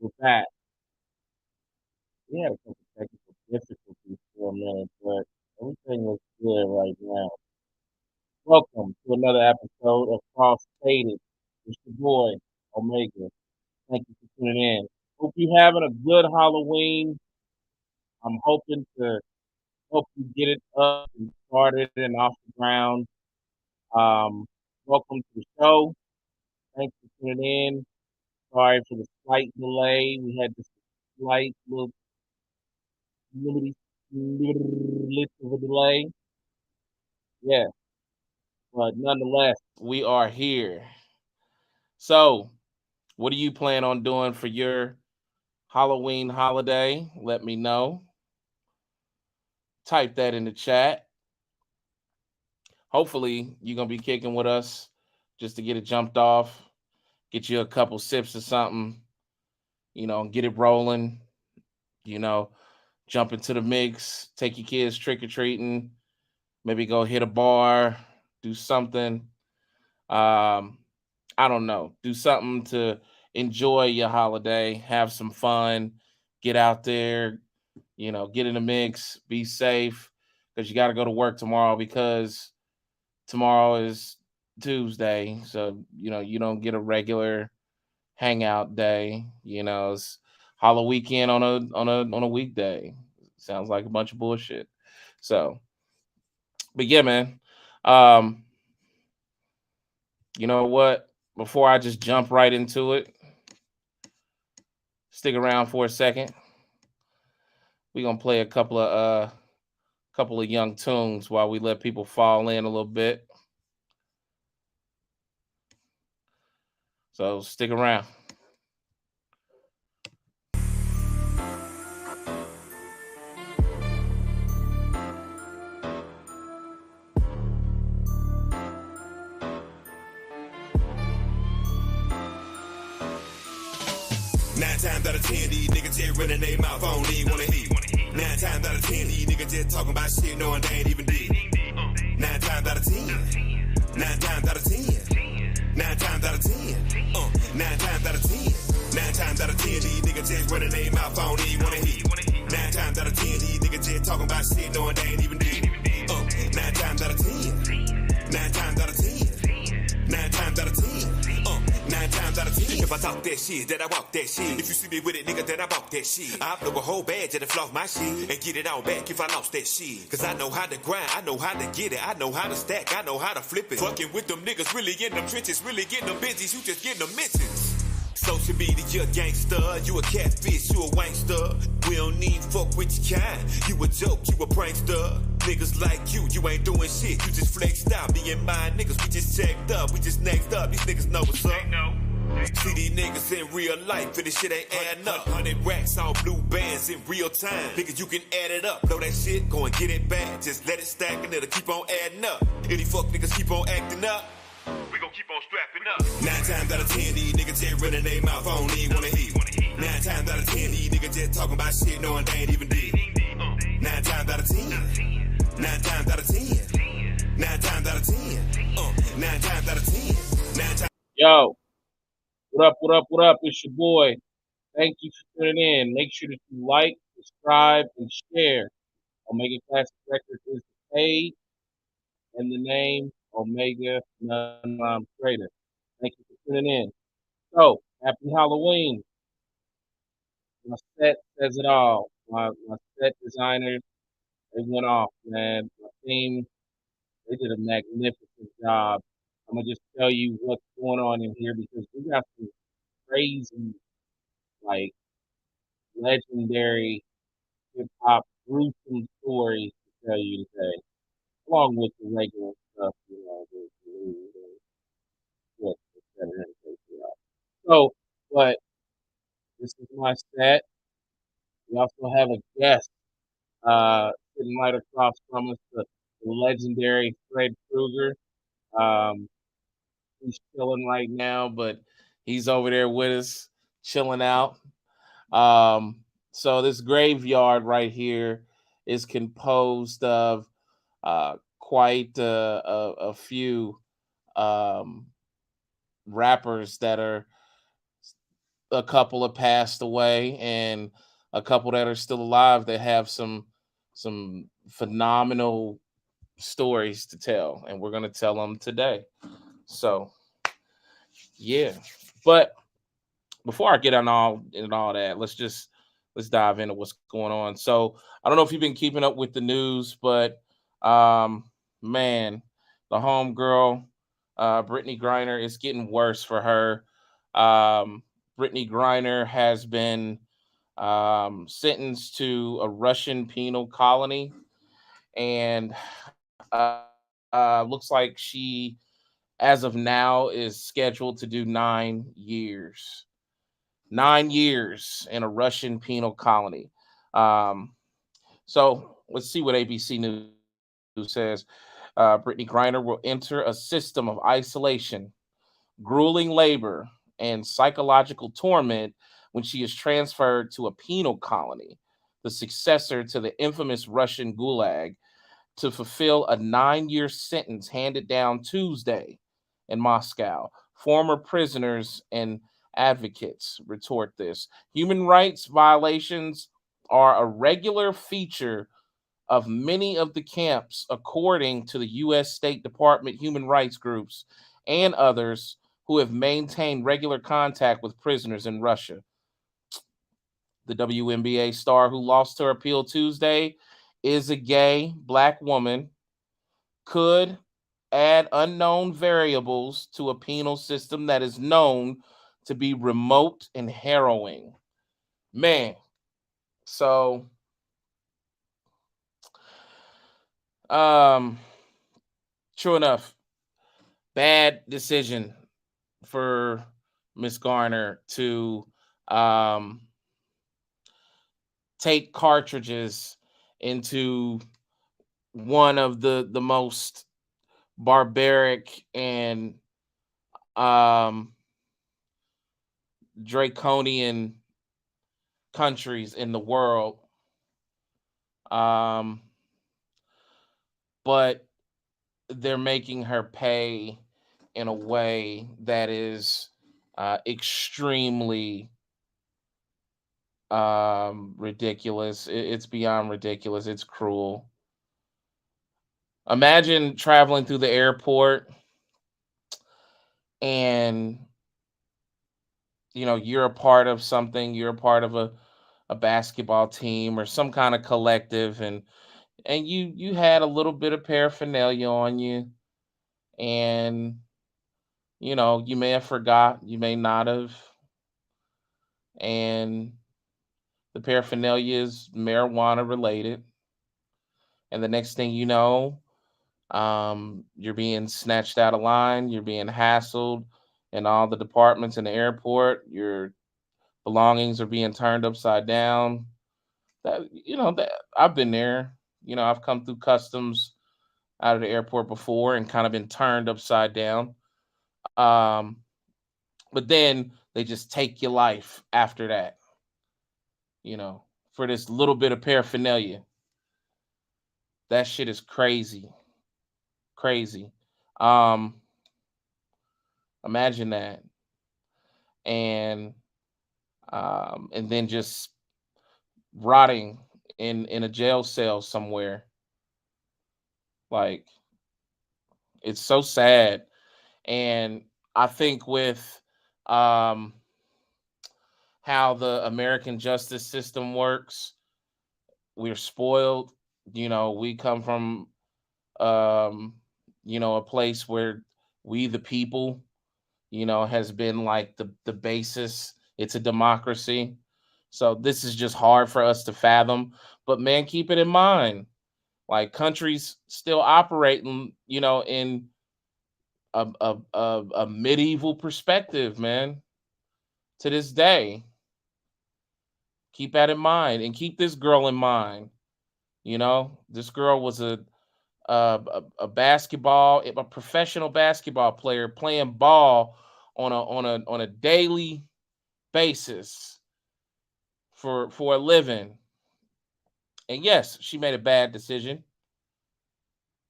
We're back. We had a couple technical difficulties for a minute, but everything looks good right now. Welcome to another episode of CrossFaded. It's your boy, Omega. Thank you for tuning in. Hope you're having a good Halloween. I'm hoping to help you get it up and started and off the ground. Um, Welcome to the show. Thanks for tuning in. Sorry for the slight delay. We had this slight little of a delay. Yeah, but nonetheless, we are here. So, what do you plan on doing for your Halloween holiday? Let me know. Type that in the chat. Hopefully, you're gonna be kicking with us just to get it jumped off, get you a couple sips of something, get it rolling, you know, jump into the mix, take your kids trick or treating, maybe go hit a bar, do something. Um, I don't know, do something to enjoy your holiday, have some fun, get out there, get in the mix, be safe because you got to go to work tomorrow because tomorrow is Tuesday. So, you don't get a regular hangout day, it's Halloween weekend on a weekday. Sounds like a bunch of bullshit. So, but yeah, man. Um, you know what? Before I just jump right into it, stick around for a second. We're gonna play a couple of young tunes while we let people fall in a little bit. So stick around. Nine times out of 10, these niggas just running their mouth, I don't even wanna hear. 9 times out of 10, these niggas just talking about shit knowing they ain't even did. 9 times out of 10. 9 times out of 10. 9 times out of 10. 9 times out of 10. 9 times out of 10, these niggas just running their mouth, I don't even wanna hear. 9 times out of 10, these niggas just talking about shit knowing they ain't even did. 9 times out of 10. 9 times out of 10. 9 times out of 10. 9 times out of 10. If I talk that shit, then I walk that shit. If you see me with it, nigga, then I walk that shit. I blow a whole badge and floss my shit and get it all back if I lost that shit. Cause I know how to grind, I know how to get it, I know how to stack, I know how to flip it. Fucking with them niggas, really in them trenches, really getting them bitches, you just getting them mentions. Social media, you a gangster, you a catfish, you a wankster. We don't need fuck with your kind. You a joke, you a prankster. Niggas like you ain't doing shit, you just flexed out. Me and my niggas, we just checked up, we just next up. These niggas know what's up. See these niggas in real life, and this shit ain't adding up. 100 racks on blue bands in real time. Niggas, you can add it up. Blow that shit, go and get it back. Just let it stack and it'll keep on adding up. Any fuck niggas keep on acting up, we gon' keep on strapping up. 9 times out of 10, these niggas just running their mouth, I don't even wanna hear. 9 times out of 10, these niggas just talking about shit knowing they ain't even did. 9 times out of 10. 9 times out of 10. 9 times out of 10. 9 times out of 10. 9 times. Yo, what up? What up? What up? It's your boy. Thank you for tuning in. Make sure that you like, subscribe, and share. Omega Classic Records is the page and the name Omega Non Trader. Thank you for tuning in. So, happy Halloween. My set says it all. My set designers, they went off, man. My team, they did a magnificent job. I'm gonna just tell you what's going on in here because we got some crazy, like legendary hip hop gruesome stories to tell you today, along with the regular stuff, the et cetera, et cetera. So, but this is my set. We also have a guest sitting right across from us, the legendary Fred Krueger. Um, he's chilling right now, but he's over there with us, chilling out. So this graveyard right here is composed of quite a few um, rappers that are a couple have passed away, and a couple that are still alive that have some phenomenal stories to tell, and we're gonna tell them today. So yeah, but before I get on all that, let's dive into what's going on. So I don't know if you've been keeping up with the news, but um, man, the homegirl, Brittany Griner, is getting worse for her. Brittany Griner has been sentenced to a Russian penal colony, and looks like she, as of now, is scheduled to do 9 years. 9 years in a Russian penal colony. Um, so let's see what ABC News says. Brittany Griner will enter a system of isolation, grueling labor, and psychological torment when she is transferred to a penal colony, the successor to the infamous Russian Gulag, to fulfill a 9 year sentence handed down Tuesday in Moscow. Former prisoners and advocates retort this. Human rights violations are a regular feature of many of the camps, according to the U.S. State Department human rights groups and others who have maintained regular contact with prisoners in Russia. The WNBA star who lost her appeal Tuesday is a gay black woman, could add unknown variables to a penal system that is known to be remote and harrowing. Man, so um true enough, bad decision for Miss Garner to um take cartridges into one of the most barbaric and um draconian countries in the world. Um but they're making her pay in a way that is extremely ridiculous. It's beyond ridiculous. It's cruel. Imagine traveling through the airport and you're a part of something, you're a part of a basketball team or some kind of collective, and you had a little bit of paraphernalia on you, and you may have forgot, you may not have, and the paraphernalia is marijuana related, and the next thing you know, you're being snatched out of line, you're being hassled in all the departments in the airport, your belongings are being turned upside down. That I've been there. I've come through customs out of the airport before and kind of been turned upside down. Um, but then they just take your life after that, for this little bit of paraphernalia. That shit is crazy. Crazy. Um, Imagine that. And and then just rotting in a jail cell somewhere. Like, it's so sad. And I think with um how the American justice system works, we're spoiled. We come from um a place where we the people, has been like the basis. It's a democracy. So this is just hard for us to fathom. But man, keep it in mind. Like, countries still operating, in a medieval perspective, man, to this day. Keep that in mind, and keep this girl in mind. This girl was a basketball, a professional basketball player playing ball on a daily basis for a living. And yes, she made a bad decision.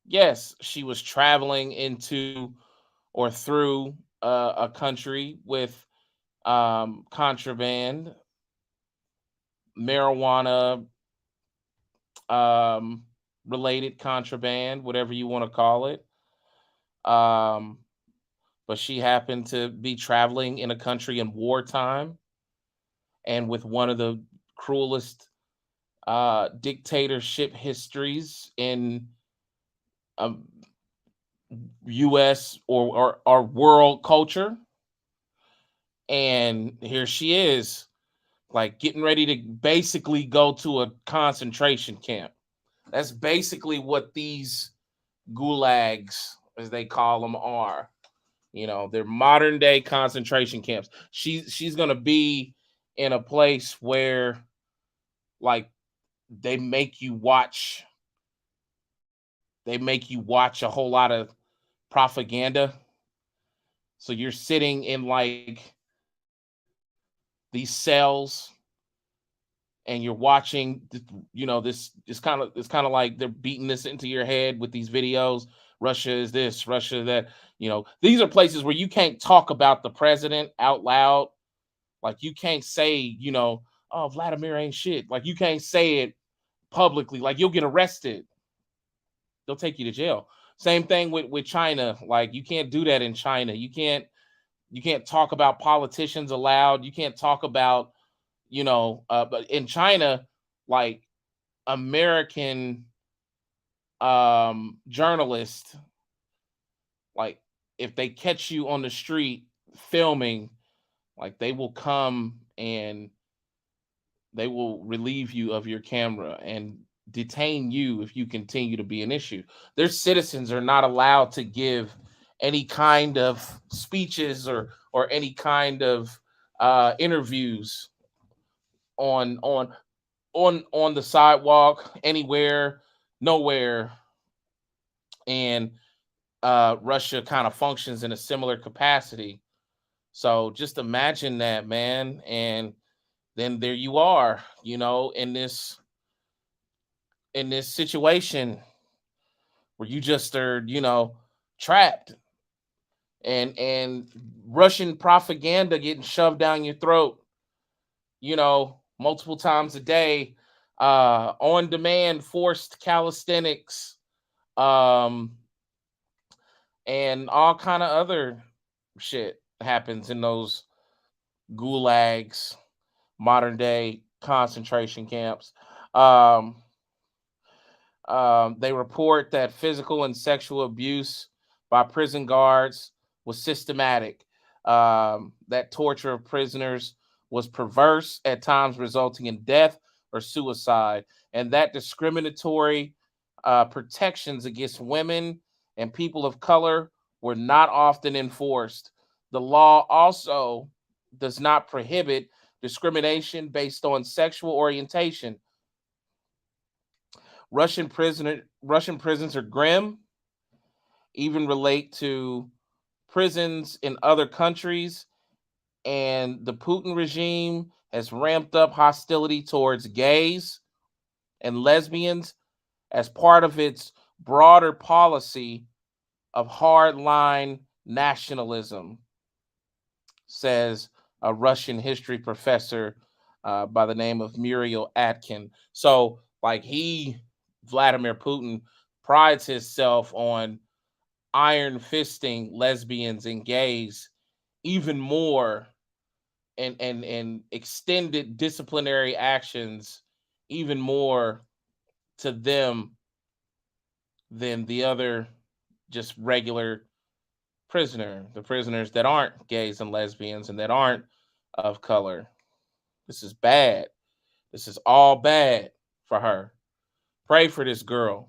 Yes, she was traveling into or through a country with contraband, marijuana um, related contraband, whatever you want to call it. Um, but she happened to be traveling in a country in wartime and with one of the cruelest dictatorship histories in um, U.S. or world culture. And here she is, like getting ready to basically go to a concentration camp. That's basically what these gulags, as they call them, are. You know, they're modern day concentration camps. She's gonna be in a place where, like, they make you watch. They make you watch a whole lot of propaganda. So you're sitting in like these cells and you're watching, you know, this it's kind of like they're beating this into your head with these videos. Russia is this, Russia that. You know, these are places where you can't talk about the president out loud. Like, you can't say, you know, oh, Vladimir ain't shit. Like, you can't say it publicly. Like, you'll get arrested. They'll take you to jail. Same thing with China. Like, you can't do that in China. You can't talk about politicians aloud. You can't talk about, you know, but in China, like, American journalists, like, if they catch you on the street filming, like, they will come and they will relieve you of your camera and detain you if you continue to be an issue. Their citizens are not allowed to give any kind of speeches or any kind of interviews on the sidewalk, anywhere, nowhere. And Russia kind of functions in a similar capacity. So just imagine that, man. And then there you are, you know, in this situation where you just are, you know, trapped, and Russian propaganda getting shoved down your throat, you know, multiple times a day, on demand forced calisthenics, um, and all kind of other shit happens in those gulags, modern day concentration camps. Um, they report that physical and sexual abuse by prison guards was systematic. That torture of prisoners was perverse, at times resulting in death or suicide, and that discriminatory protections against women and people of color were not often enforced. The law also does not prohibit discrimination based on sexual orientation. Russian prisons are grim, even relate to prisons in other countries, and the Putin regime has ramped up hostility towards gays and lesbians as part of its broader policy of hardline nationalism, says a Russian history professor by the name of Muriel Atkin. So, like, Vladimir Putin, prides himself on iron fisting lesbians and gays even more, and extended disciplinary actions even more to them than the other just regular the prisoners that aren't gays and lesbians and that aren't of color. This is bad. This is all bad for her. Pray for this girl.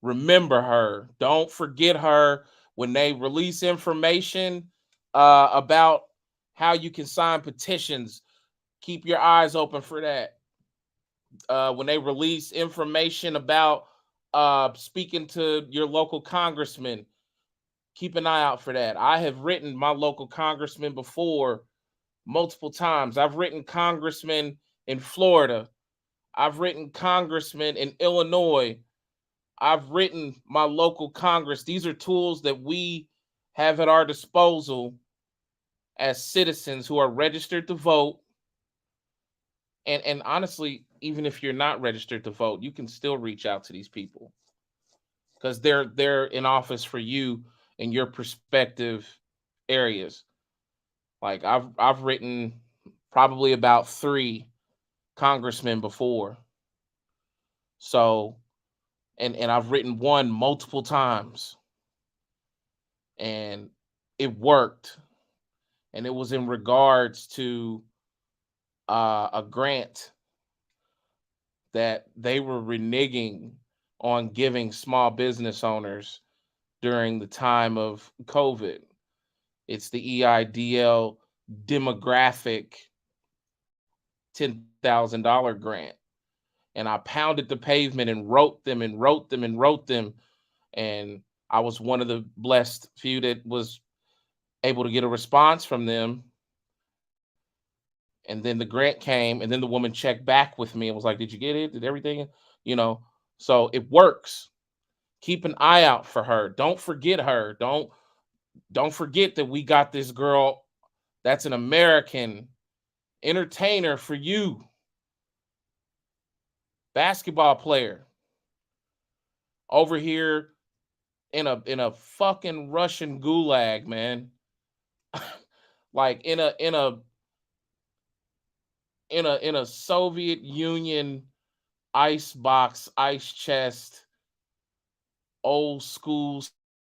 Remember her. Don't forget her when they release information about how you can sign petitions. Keep your eyes open for that. When they release information about speaking to your local congressman, keep an eye out for that. I have written my local congressman before multiple times. I've written congressmen in Florida. I've written congressmen in Illinois. I've written my local Congress. These are tools that we have at our disposal as citizens who are registered to vote. And honestly, even if you're not registered to vote, you can still reach out to these people because they're in office for you in your perspective areas. Like I've written probably about 3 congressmen before. So and I've written one multiple times and it worked. And it was in regards to a grant that they were reneging on giving small business owners during the time of COVID. It's the EIDL demographic $10,000 grant. And I pounded the pavement and wrote them and wrote them and wrote them. And I was one of the blessed few that was able to get a response from them. And then the grant came, and then the woman checked back with me and was like, "Did you get it? Did everything?" You know, so it works. Keep an eye out for her. Don't forget her. Don't forget that we got this girl that's an American entertainer for you. Basketball player over here in a fucking Russian gulag, man. Like in a Soviet Union ice box, ice chest, old school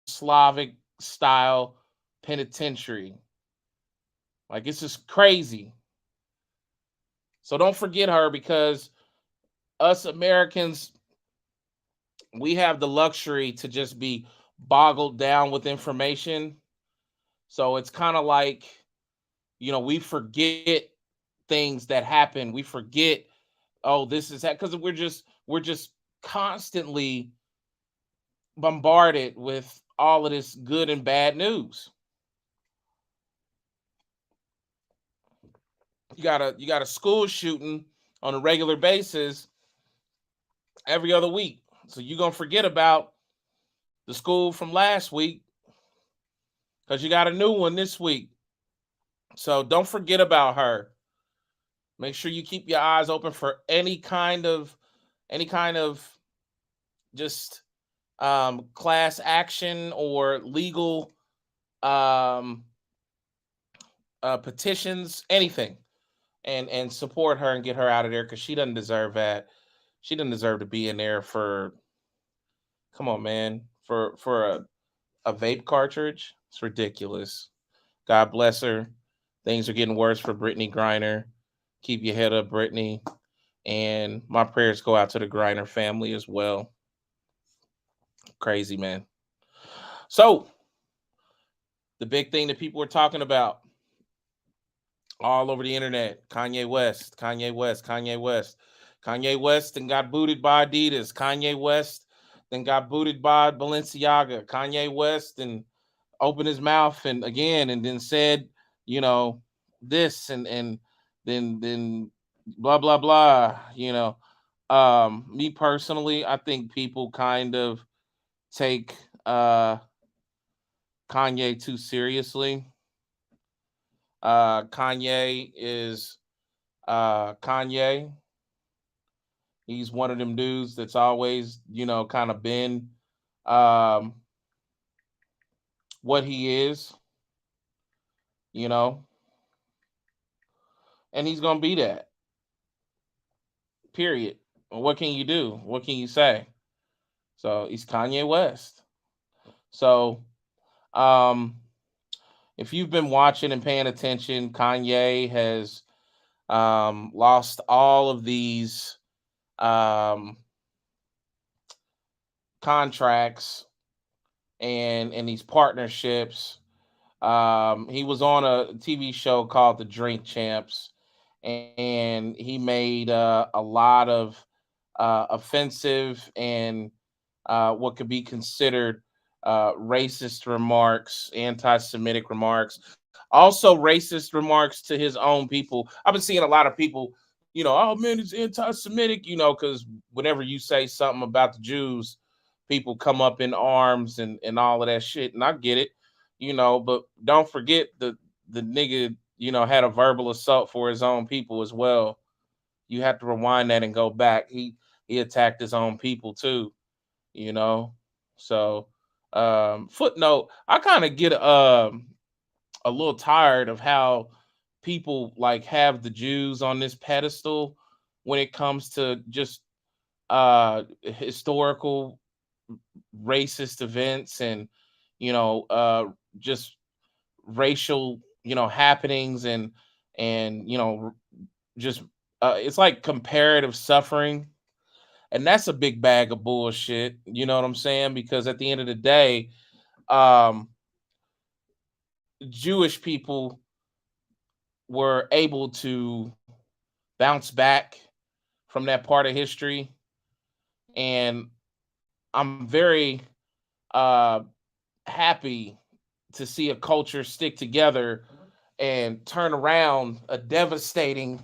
Slavic style penitentiary. Like it's just crazy. So don't forget her because us Americans, we have the luxury to just be boggled down with information. So it's kind of like, we forget things that happen. We forget, oh, this is because we're just constantly bombarded with all of this good and bad news. You got a school shooting on a regular basis every other week. So you're gonna forget about the school from last week because you got a new one this week. So don't forget about her. Make sure you keep your eyes open for any kind of just class action or legal petitions, anything, and support her and get her out of there because she doesn't deserve that. She doesn't deserve to be in there for. Come on, man, for a vape cartridge. It's ridiculous. God bless her. Things are getting worse for Brittany Griner. Keep your head up, Brittany. And my prayers go out to the Griner family as well. Crazy, man. So, the big thing that people are talking about all over the internet, Kanye West. Kanye West then got booted by Adidas. Kanye West then got booted by Balenciaga. Kanye West and opened his mouth and then said, this and then blah blah blah. Me personally, I think people kind of take Kanye too seriously. Kanye is Kanye. He's one of them dudes that's always, kind of been what he is, and he's going to be that. Period. What can you do? What can you say? So he's Kanye West. So if you've been watching and paying attention, Kanye has lost all of these contracts and these partnerships. He was on a TV show called The Drink Champs, and he made a lot of offensive and what could be considered racist remarks, anti-Semitic remarks, also racist remarks to his own people. I've been seeing a lot of people, oh man, it's anti-Semitic, because whenever you say something about the Jews, people come up in arms and all of that shit. And I get it, but don't forget the the nigga, had a verbal assault for his own people as well. You have to rewind that and go back. He attacked his own people too, you know. So footnote, I kind of get a little tired of how people like have the Jews on this pedestal when it comes to just historical racist events and just racial happenings and just it's like comparative suffering, and that's a big bag of bullshit, you know what I'm saying? Because at the end of the day, um Jewish people were able to bounce back from that part of history, and I'm very uh happy to see a culture stick together and turn around a devastating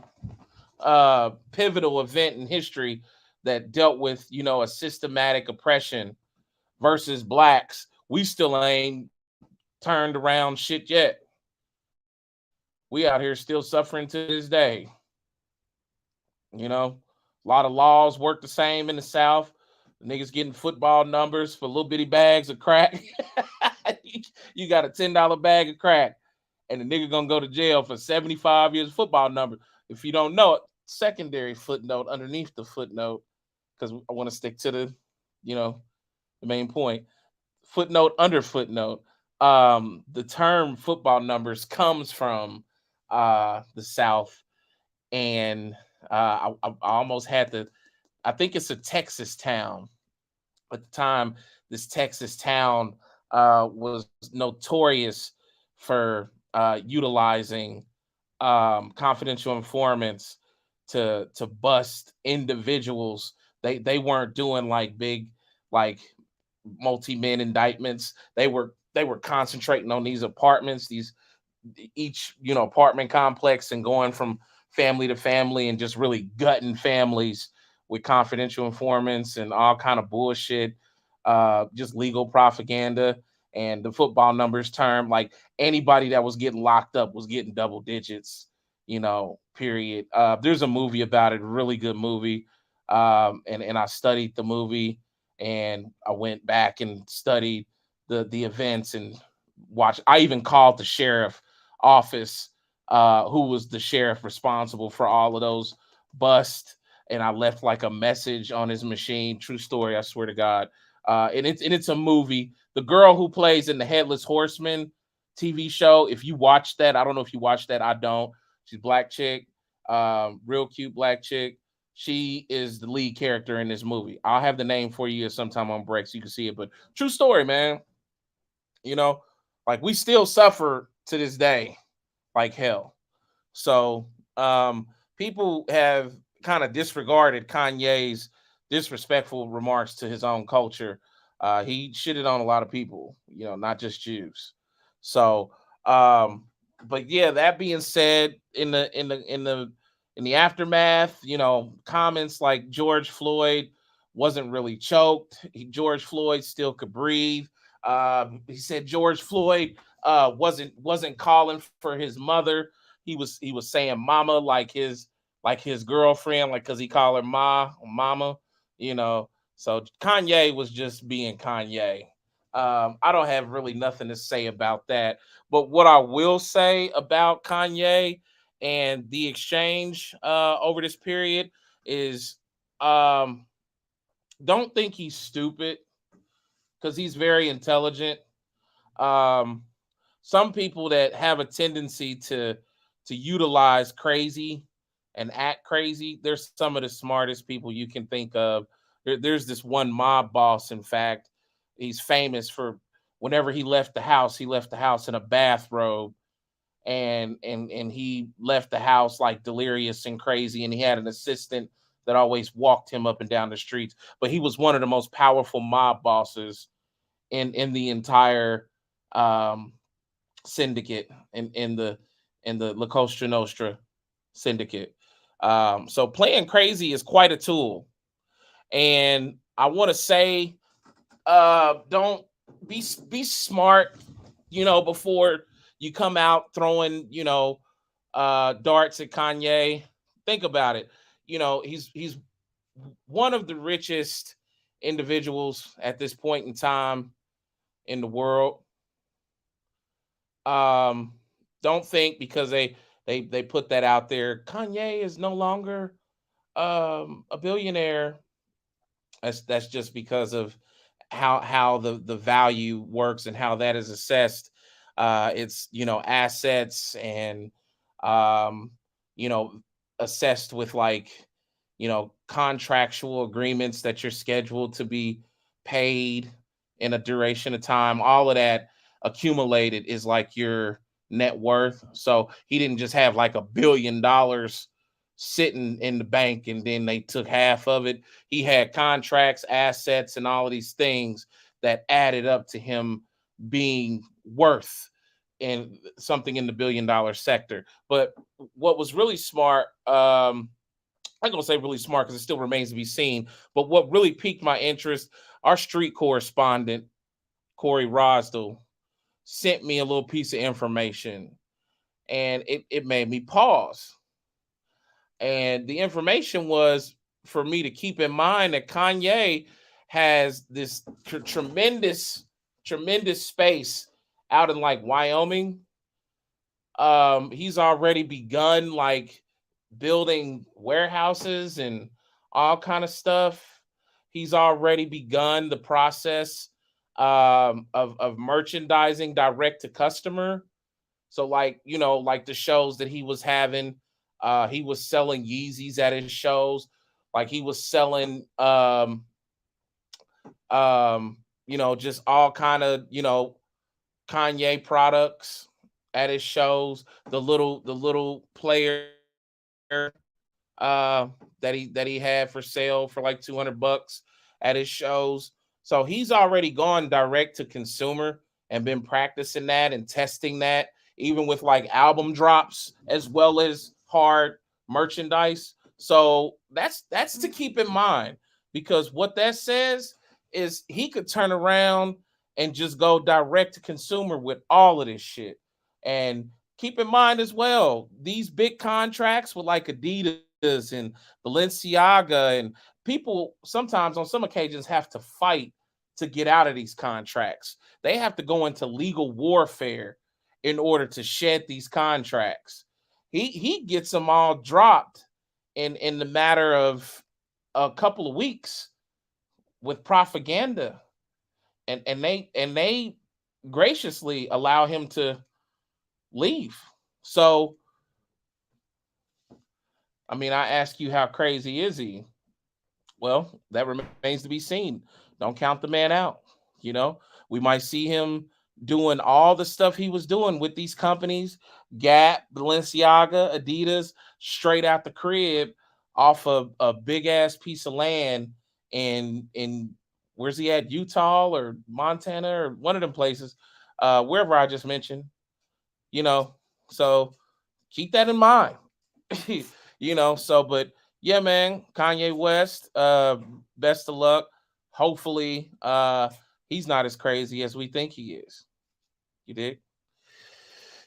pivotal event in history that dealt with a systematic oppression versus blacks. We still ain't turned around shit yet. We out here still suffering to this day. A lot of laws work the same in the South. Niggas getting football numbers for little bitty bags of crack. You got a $10 bag of crack, and the nigga gonna go to jail for 75 years football number. If you don't know it, secondary footnote underneath the footnote, because I want to stick to the main point. Footnote under footnote. The term football numbers comes from the South, and I almost had to. I think it's a Texas town. At the time, this Texas town was notorious for utilizing confidential informants to bust individuals. They weren't doing like big like multi-man indictments. They were concentrating on these apartments, each apartment complex, and going from family to family and just really gutting families with confidential informants and all kind of bullshit, just legal propaganda. And the football numbers term, like anybody that was getting locked up was getting double digits, period. There's a movie about it, really good movie. And I studied the movie, and I went back and studied the events and watched. I even called the sheriff office, who was the sheriff responsible for all of those busts, and I left like a message on his machine. True story, I swear to God. And it's a movie. The girl who plays in the Headless Horseman TV show, if you watch that, I don't know if you watch that. I don't. She's black chick, real cute black chick. She is the lead character in this movie. I'll have the name for you sometime on break so you can see it. But true story, man. Like we still suffer to this day like hell. So people have kind of disregarded Kanye's disrespectful remarks to his own culture. He shitted on a lot of people, not just Jews. So, but yeah, that being said, in the aftermath, comments like George Floyd wasn't really choked. George Floyd still could breathe. He said George Floyd wasn't calling for his mother. He was saying mama like his girlfriend, like because he called her mama. So Kanye was just being Kanye. I don't have really nothing to say about that. But what I will say about Kanye and the exchange over this period is don't think he's stupid, because he's very intelligent. Some people that have a tendency to utilize crazy and act crazy, they're some of the smartest people you can think of. There's this one mob boss, in fact, he's famous for whenever he left the house in a bathrobe, and he left the house like delirious and crazy, and he had an assistant that always walked him up and down the streets. But he was one of the most powerful mob bosses in the entire syndicate, in the La Cosa Nostra syndicate. So playing crazy is quite a tool. And I want to say, don't be smart, before you come out throwing, darts at Kanye. Think about it. He's one of the richest individuals at this point in time in the world. Um, don't think because they put that out there, Kanye is no longer a billionaire. That's just because of how the value works and how that is assessed. It's assets and um, you know assessed with like contractual agreements that you're scheduled to be paid in a duration of time. All of that accumulated is like your net worth. So he didn't just have like $1 billion sitting in the bank and then they took half of it. He had contracts, assets, and all of these things that added up to him being worth in something in the $1 billion sector. But what was really smart, I'm gonna say really smart because it still remains to be seen. But what really piqued my interest, our street correspondent Corey Rosdell sent me a little piece of information, and it made me pause. And the information was for me to keep in mind that Kanye has this tremendous space out in like Wyoming. He's already begun like building warehouses and all kind of stuff. He's already begun the process of merchandising direct to customer. So like, like the shows that he was having, he was selling Yeezys at his shows. Like he was selling just all kind of, Kanye products at his shows. The little player uh that he had for sale for like $200 at his shows. So he's already gone direct to consumer and been practicing that and testing that, even with like album drops as well as hard merchandise. So that's to keep in mind, because what that says is he could turn around and just go direct to consumer with all of this shit. And keep in mind as well, these big contracts with like Adidas and Balenciaga, and people sometimes on some occasions have to fight to get out of these contracts. They have to go into legal warfare in order to shed these contracts. He gets them all dropped in the matter of a couple of weeks with propaganda, and they graciously allow him to leave. So I mean, I ask you, how crazy is he? Well, that remains to be seen. Don't count the man out. We might see him doing all the stuff he was doing with these companies, Gap, Balenciaga, Adidas, straight out the crib off of a big ass piece of land in where's he at? Utah or Montana or one of them places, wherever I just mentioned. You know, so keep that in mind. But yeah, man, Kanye West, best of luck. Hopefully he's not as crazy as we think he is. You dig?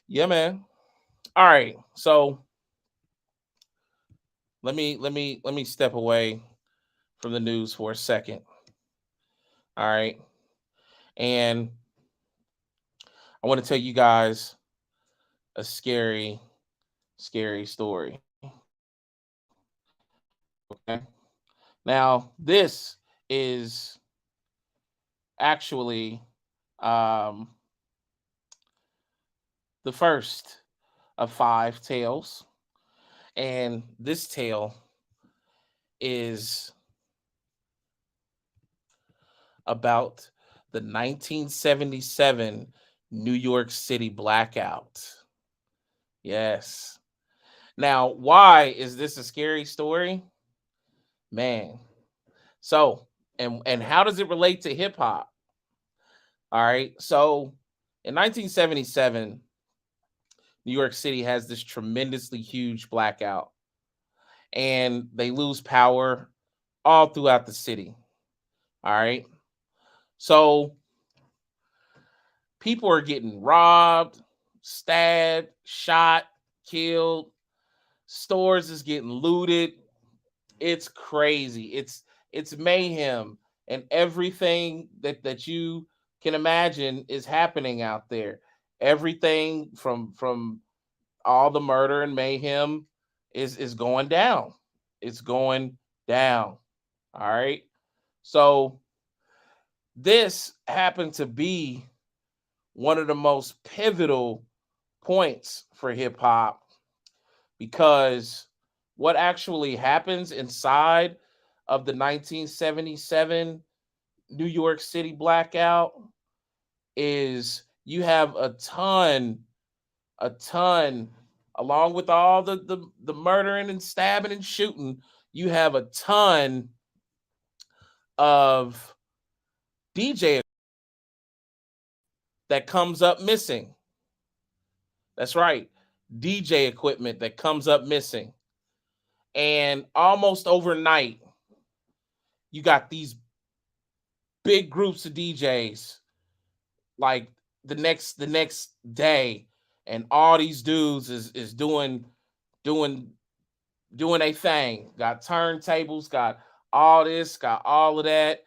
Yeah, man. All right, so let me step away from the news for a second. All right, and I want to tell you guys a scary story. Okay, now this is actually um the first of 5 tales. And this tale is about the 1977 New York City blackout. Yes. Now, why is this a scary story? Man. So, and how does it relate to hip hop? All right. So, in 1977, New York City has this tremendously huge blackout, and they lose power all throughout the city. All right. So people are getting robbed, stabbed, shot, killed. Stores is getting looted. It's crazy. It's mayhem, and everything that you can imagine is happening out there. Everything from all the murder and mayhem is going down. It's going down. All right. So this happened to be one of the most pivotal points for hip hop because what actually happens inside of the 1977 New York City blackout is you have a ton, along with all the murdering and stabbing and shooting, you have a ton of DJ that comes up missing. That's right, DJ equipment that comes up missing. And almost overnight, you got these big groups of DJs like the next day, and all these dudes is doing a thing. Got turntables, got all this, got all of that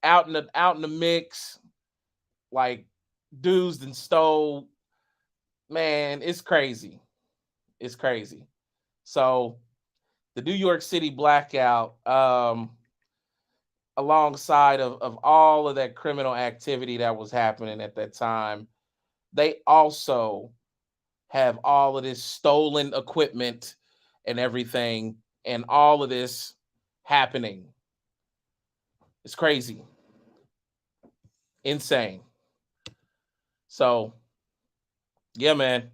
out in the mix. Like dudes and stole. Man, it's crazy. It's crazy. So the New York City blackout, alongside of all of that criminal activity that was happening at that time, they also have all of this stolen equipment and everything, and all of this happening. It's crazy. Insane. So, yeah, man.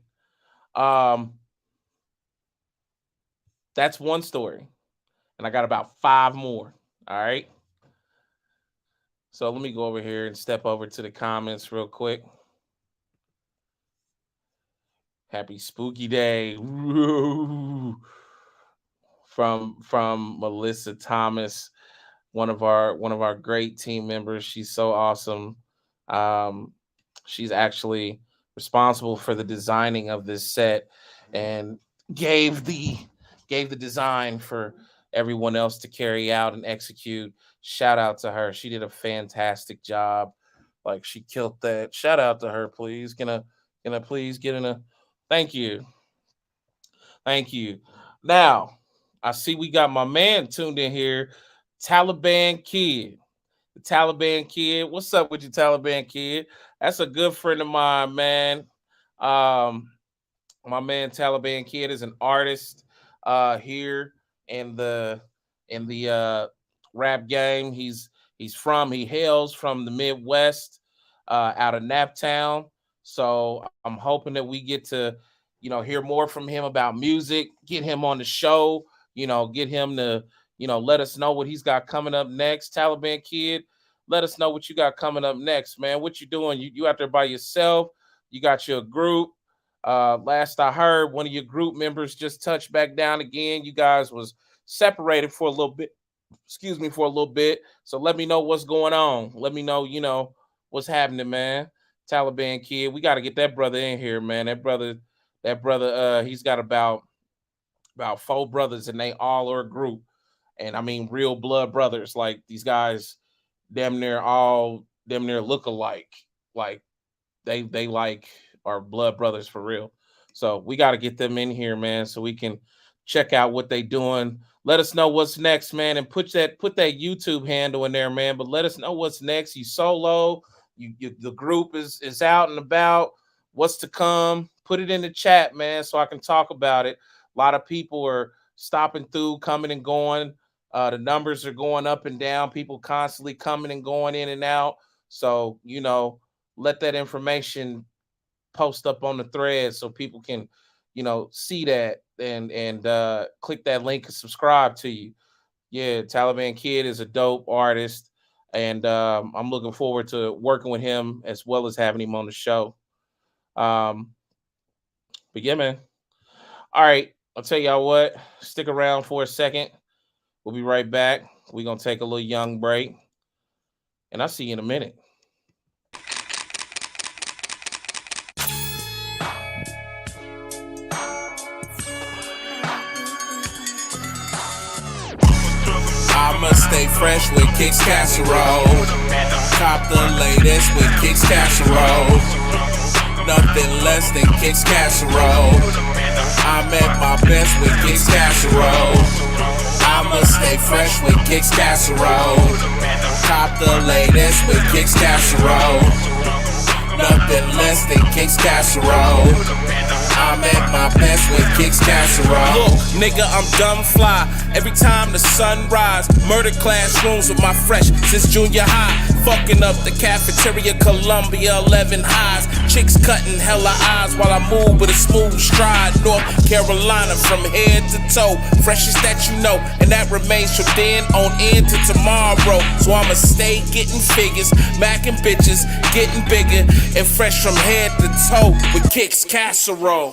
That's one story. And I got about 5 more. All right. So let me go over here and step over to the comments real quick. Happy spooky day. From Melissa Thomas, one of our great team members. She's so awesome. She's actually responsible for the designing of this set and gave the design for everyone else to carry out and execute. Shout out to her. She did a fantastic job. Like, she killed that. Shout out to her, please. Can I please get in a thank you. Thank you. Now, I see we got my man tuned in here, Taliban Kid. The Taliban Kid. What's up with you, Taliban Kid? That's a good friend of mine, man. My man Taliban Kid is an artist here in the rap game. He hails from the Midwest, out of Naptown. So I'm hoping that we get to, hear more from him about music, get him on the show, get him to, let us know what he's got coming up next. Taliban Kid, let us know what you got coming up next, man. What you doing? You out there by yourself? You got your group? Last I heard, one of your group members just touched back down again. You guys was separated for a little bit. Excuse me, for a little bit. So let me know what's going on. Let me know, what's happening, man. Taliban Kid, we got to get that brother in here, man. That brother, he's got about 4 brothers, and they all are a group. And I mean, real blood brothers. Like, these guys, damn near look alike. Like, they like are blood brothers for real. So we got to get them in here, man, so we can check out what they doing. Let us know what's next, man, and put that YouTube handle in there, man. But let us know what's next. You solo, the group is out and about. What's to come? Put it in the chat, man, so I can talk about it. A lot of people are stopping through, coming and going. The numbers are going up and down. People constantly coming and going in and out. So, let that information post up on the thread so people can, see that and click that link and subscribe to you. Yeah, Taliban Kid is a dope artist, and I'm looking forward to working with him as well as having him on the show. But yeah, man. All right, I'll tell y'all what. Stick around for a second. We'll be right back. We're gonna take a little young break, and I'll see you in a minute. I'ma stay fresh with Kicks Casserole. Cop the latest with Kicks Casserole. Nothing less than Kicks Casserole. I'm at my best with Kicks Casserole. I'ma stay fresh with Kicks Casserole. Cop the latest with Kicks Casserole. Nothing less than Kicks Casserole. I'm at my best with Kicks Casserole. Look, nigga, I'm dumb fly. Every time the sun rise, murder classrooms with my fresh since junior high. Fucking up the cafeteria, Columbia 11 highs. Chicks cutting hella eyes while I move with a smooth stride. North Carolina from head to toe, freshest that you know, and that remains from then on into tomorrow. So I'ma stay getting figures, macking bitches, getting bigger, and fresh from head to toe with Kicks Casserole.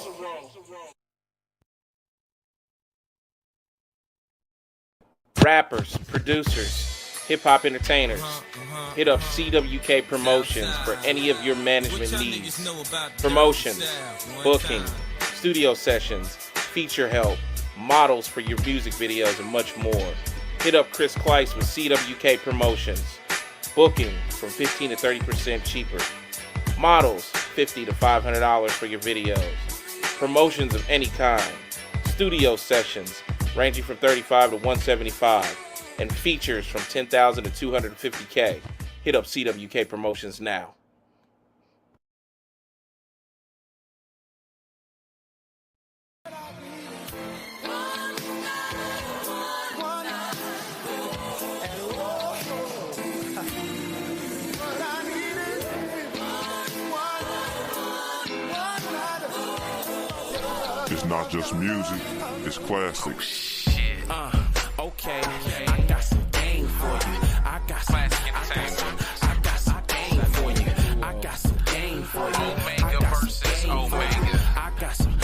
Rappers, producers, hip-hop entertainers, hit up CWK Promotions for any of your management needs. Promotions, booking, studio sessions, feature help, models for your music videos, and much more. Hit up Chris Kleiss with CWK Promotions. Booking from 15 to 30% cheaper. Models, $50 to $500 for your videos. Promotions of any kind. Studio sessions, ranging from $35 to $175, and features from $10,000 to $250K. Hit up CWK Promotions now. It's not just music, it's classics. Okay, I got some game for you. I got some game for you. I got some game for you. Omega versus Omega. I got some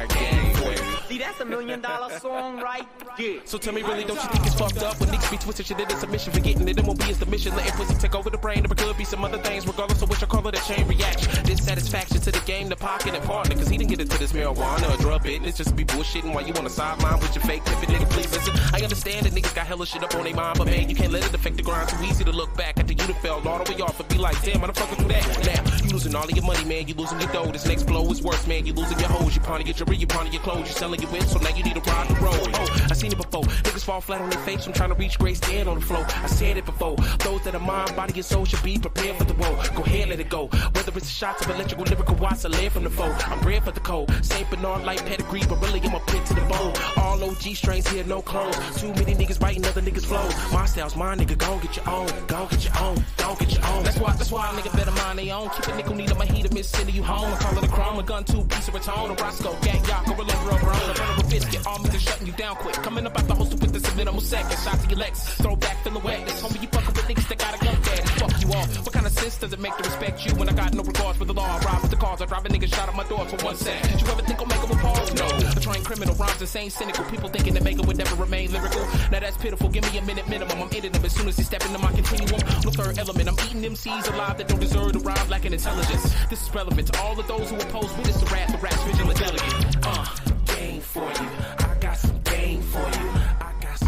game for you. See, that's $1 million song right there. So tell me, really, don't you think it's fucked up when niggas be twisting shit into submission, forgetting that it won't be as the mission, letting pussy take over the brain? There could be some other things, regardless of what you call it, a chain reaction. Dissatisfaction to the game, the pocket and partner, cause he didn't get into this marijuana or drug business, just be bullshitting while you on the sideline with your fake pimpin', nigga, please listen. I understand that niggas got hella shit up on their mind, but man, you can't let it affect the grind. Too easy to look back after you done fell all the way off and be like, damn, motherfucker, do that. Now, you losing all of your money, man, you losing your dough. This next blow is worse, man, you losing your hoes, you pawning your jewelry, you pawning your clothes, you selling your whip, so now you need to ride the road. Oh, I seen it before. Niggas fall flat on their face from trying to reach grace, stand on the floor. I said it before. Those that are mind, body, and soul should be prepared for the woe. Go ahead, let it go. Whether it's shots of electrical, lyrical watts, I live from the foe. I'm bred for the cold. Saint Bernard like pedigree, but really I'm a pit to the bone. All OG strains here, no clones. Too many niggas biting other niggas' flows. My style's mine, nigga. Go get your own. Go get your own. Go get your own. That's why a nigga better mind they own. Keep a nickel needle, my heater, miss sending you home. I call it a chrome, a gun, two piece of a tone. A Roscoe, gang, y'all, go roll over a brown. A burn of a biscuit, all me shutting you down quick. Coming up out the hostel with this minimal second. Shot to your legs, throw back, feeling wet. This homie, you fucking with niggas that got a gun daddy. Fuck you off. What kind of sense does it make to respect you when I got no regards for the law? I ride with the cars, I drive a nigga shot at my door for 1 cent. Did you ever think I'll make it with pause? No. A trained criminal rhymes insane, cynical. People thinking that Mega would never remain lyrical. Now that's pitiful. Give me a minute minimum. I'm ending them as soon as they step into my continuum. No third element. I'm eating them seeds alive that don't deserve to rhyme, lacking intelligence. This is relevant to all of those who oppose witness to rap. The rap's vigilant delegate. Game for you. I got some game for you. I got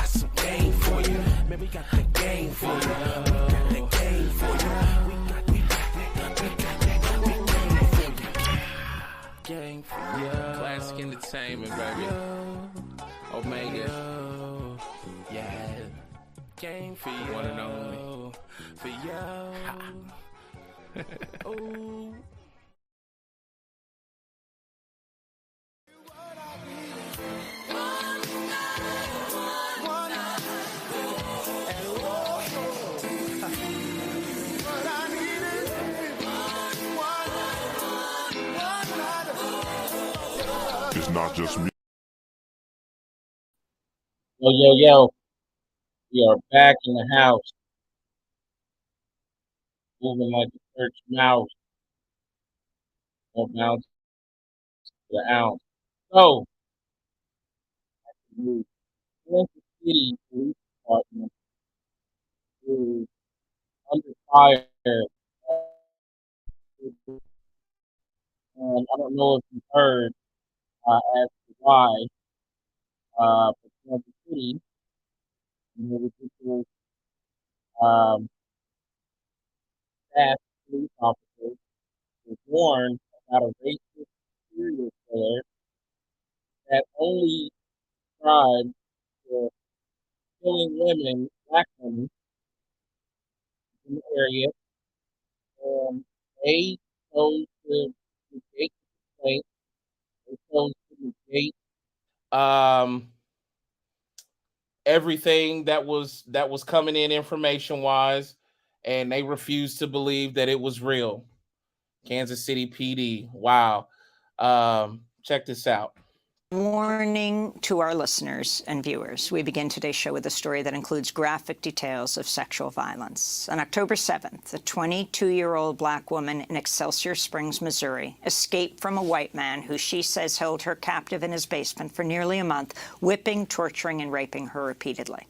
some game for you. Man, we got the game for you. We got the game for you. We got game for you. Classic entertainment, baby. Omega. Yeah. Game for you. One and only. For you. Ooh. It's not just music. Yo. We are back in the house. Moving like a church mouse. No bounce to the ounce. So, the Kansas City Police Department is under fire. And I don't know if you heard as to why, but Kansas City, ridiculous um, fast police officers was warned about a racist serial killer that only tried for killing women, black women in the area, and they chose to negate the complaint. They chose to negate everything that was coming in information wise, and they refused to believe that it was real. Kansas City PD. Wow. Check this out. Warning to our listeners and viewers. We begin today's show with a story that includes graphic details of sexual violence. On October 7th, a 22-year-old black woman in Excelsior Springs, Missouri, escaped from a white man who she says held her captive in his basement for nearly a month, whipping, torturing, and raping her repeatedly.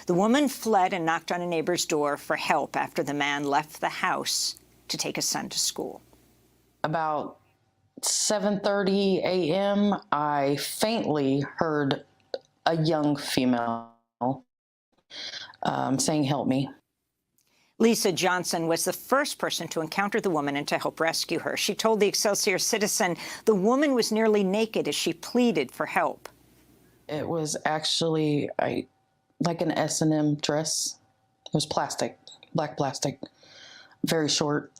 The woman fled and knocked on a neighbor's door for help after the man left the house to take his son to school. About 7:30 a.m., I faintly heard a young female saying, "Help me." Lisa Johnson was the first person to encounter the woman and to help rescue her. She told the Excelsior Citizen the woman was nearly naked as she pleaded for help. It was actually like an S&M dress. It was plastic, black plastic, very short.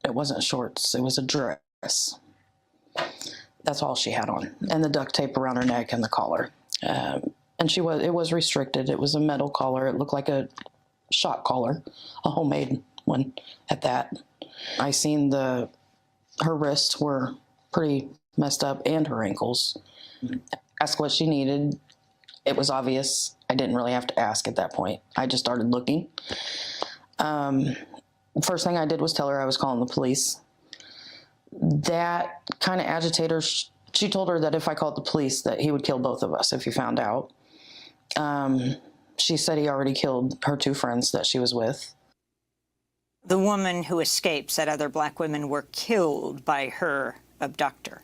It wasn't shorts, it was a dress. That's all she had on, and the duct tape around her neck and the collar. And it was restricted. It was a metal collar. It looked like a shot collar, a homemade one at that. I seen her wrists were pretty messed up and her ankles. Asked what she needed. It was obvious. I didn't really have to ask at that point. I just started looking. First thing I did was tell her I was calling the police. That kind of agitated her. She told her that if I called the police, that he would kill both of us if he found out. She said he already killed her two friends that she was with. The woman who escaped said other black women were killed by her abductor.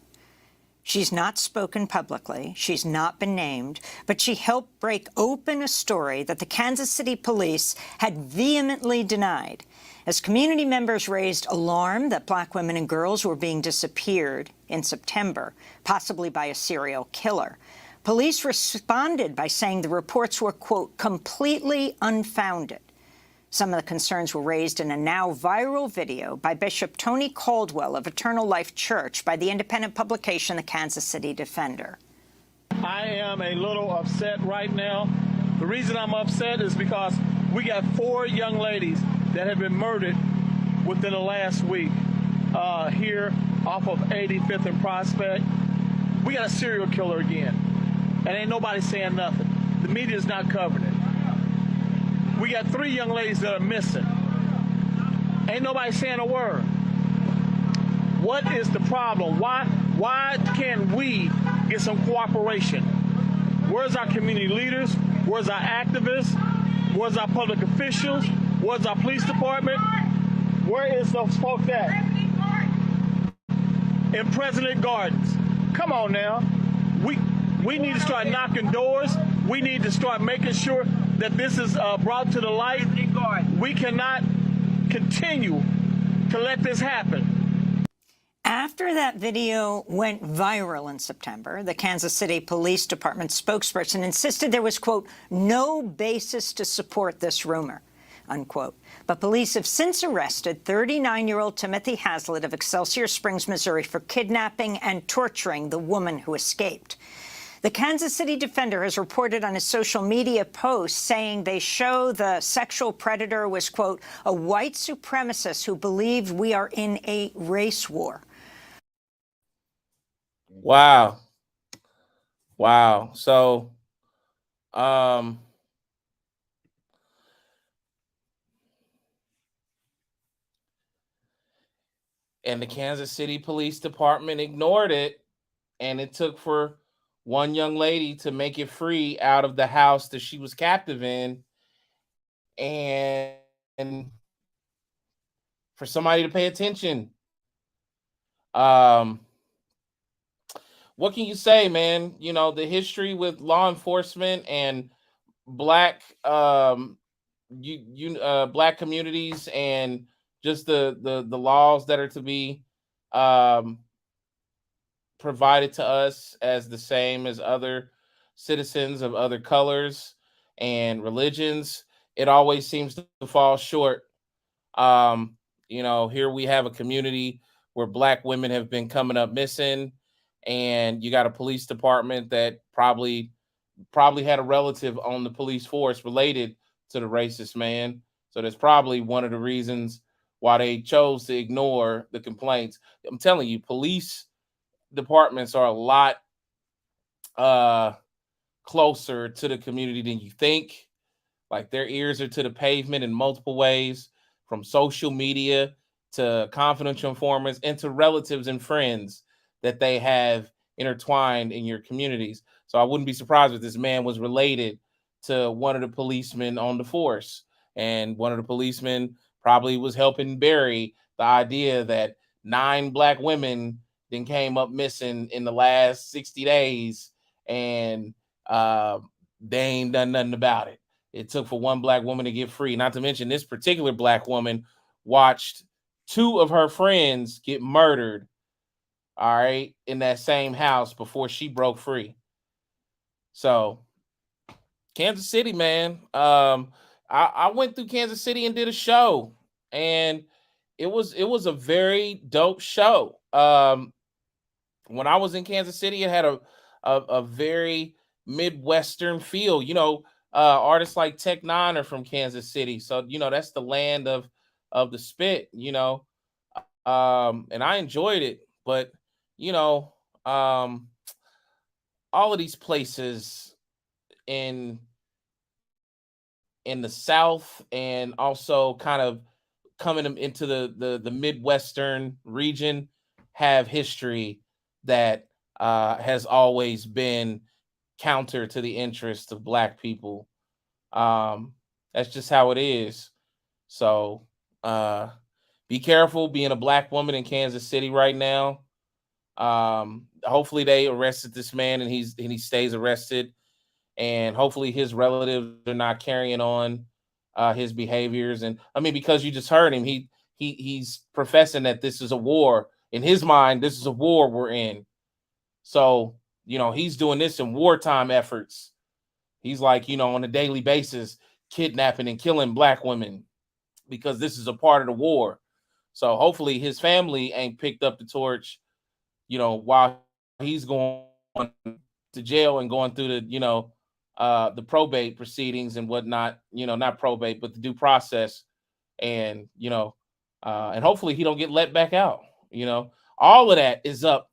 She's not spoken publicly. She's not been named, but she helped break open a story that the Kansas City police had vehemently denied, as community members raised alarm that black women and girls were being disappeared in September, possibly by a serial killer. Police responded by saying the reports were, quote, completely unfounded. Some of the concerns were raised in a now viral video by Bishop Tony Caldwell of Eternal Life Church by the independent publication The Kansas City Defender. I am a little upset right now. The reason I'm upset is because we got 4 young ladies that have been murdered within the last week here off of 85th and Prospect. We got a serial killer again, and ain't nobody saying nothing. The media's not covering it. We got 3 young ladies that are missing. Ain't nobody saying a word. What is the problem? Why can't we get some cooperation? Where's our community leaders? Where's our activists? Where's our public officials? Where's our police department? Where is those folks at? In President Gardens. Come on now. We need to start knocking doors. We need to start making sure that this is brought to the light. We cannot continue to let this happen. After that video went viral in September, the Kansas City Police Department spokesperson insisted there was, quote, no basis to support this rumor, unquote. But police have since arrested 39-year-old Timothy Hazlitt of Excelsior Springs, Missouri, for kidnapping and torturing the woman who escaped. The Kansas City Defender has reported on his social media posts saying they show the sexual predator was, quote, a white supremacist who believed we are in a race war. Wow. Wow. So, and the Kansas City Police Department ignored it, and it took for one young lady to make it free out of the house that she was captive in, and for somebody to pay attention. what can you say, man? You know, the history with law enforcement and black black communities, and just the laws that are to be um provided to us as the same as other citizens of other colors and religions, it always seems to fall short. um Here we have a community where black women have been coming up missing, and you got a police department that probably had a relative on the police force related to the racist man. So that's probably one of the reasons why they chose to ignore the complaints. I'm telling you, police departments are a lot uh closer to the community than you think. Like, their ears are to the pavement in multiple ways, from social media to confidential informants and to relatives and friends that they have intertwined in your communities. So I wouldn't be surprised if this man was related to one of the policemen on the force. And one of the policemen probably was helping bury the idea that 9 black women then came up missing in the last 60 days, and uh, they ain't done nothing about it. It took for one black woman to get free. Not to mention, this particular black woman watched 2 of her friends get murdered, all right, in that same house before she broke free. So, Kansas City, man. I went through Kansas City and did a show, and it was a very dope show. When I was in Kansas City, it had a very Midwestern feel. Artists like Tech Nine are from Kansas City, so that's the land of the spit. And I enjoyed it, but you know, um, all of these places in in the South, and also kind of coming into the Midwestern region, have history that has always been counter to the interests of black people. Um, that's just how it is. So uh, be careful being a black woman in Kansas City right now. Hopefully they arrested this man, and he stays arrested, and hopefully his relatives are not carrying on his behaviors. And I mean, because you just heard him, he's professing that this is a war. In his mind, this is a war we're in. So he's doing this in wartime efforts. He's like, on a daily basis, kidnapping and killing black women because this is a part of the war. So hopefully his family ain't picked up the torch, while he's going to jail and going through the probate proceedings and whatnot. Not probate, but the due process, and and hopefully he don't get let back out. All of that is up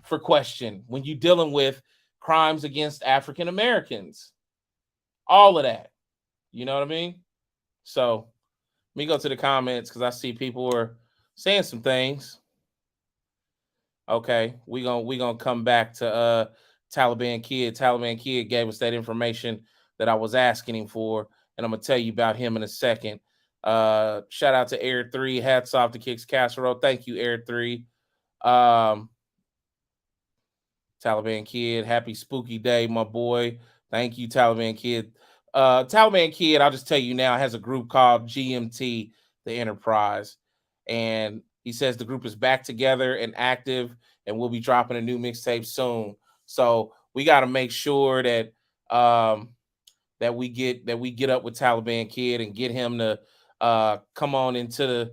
for question when you're dealing with crimes against African Americans. All of that, you know what I mean? So let me go to the comments because I see people are saying some things. Okay, we gonna come back to Taliban Kid. Taliban Kid gave us that information that I was asking him for, and I'm gonna tell you about him in a second. Shout out to Air 3. Hats off to Kicks Casserole. Thank you, Air 3. Taliban Kid, happy spooky day, my boy. Thank you, Taliban Kid. Taliban Kid, I'll just tell you now, has a group called GMT, the Enterprise. And he says the group is back together and active, and we'll be dropping a new mixtape soon. So we got to make sure that that we get up with Taliban Kid and get him to come on into the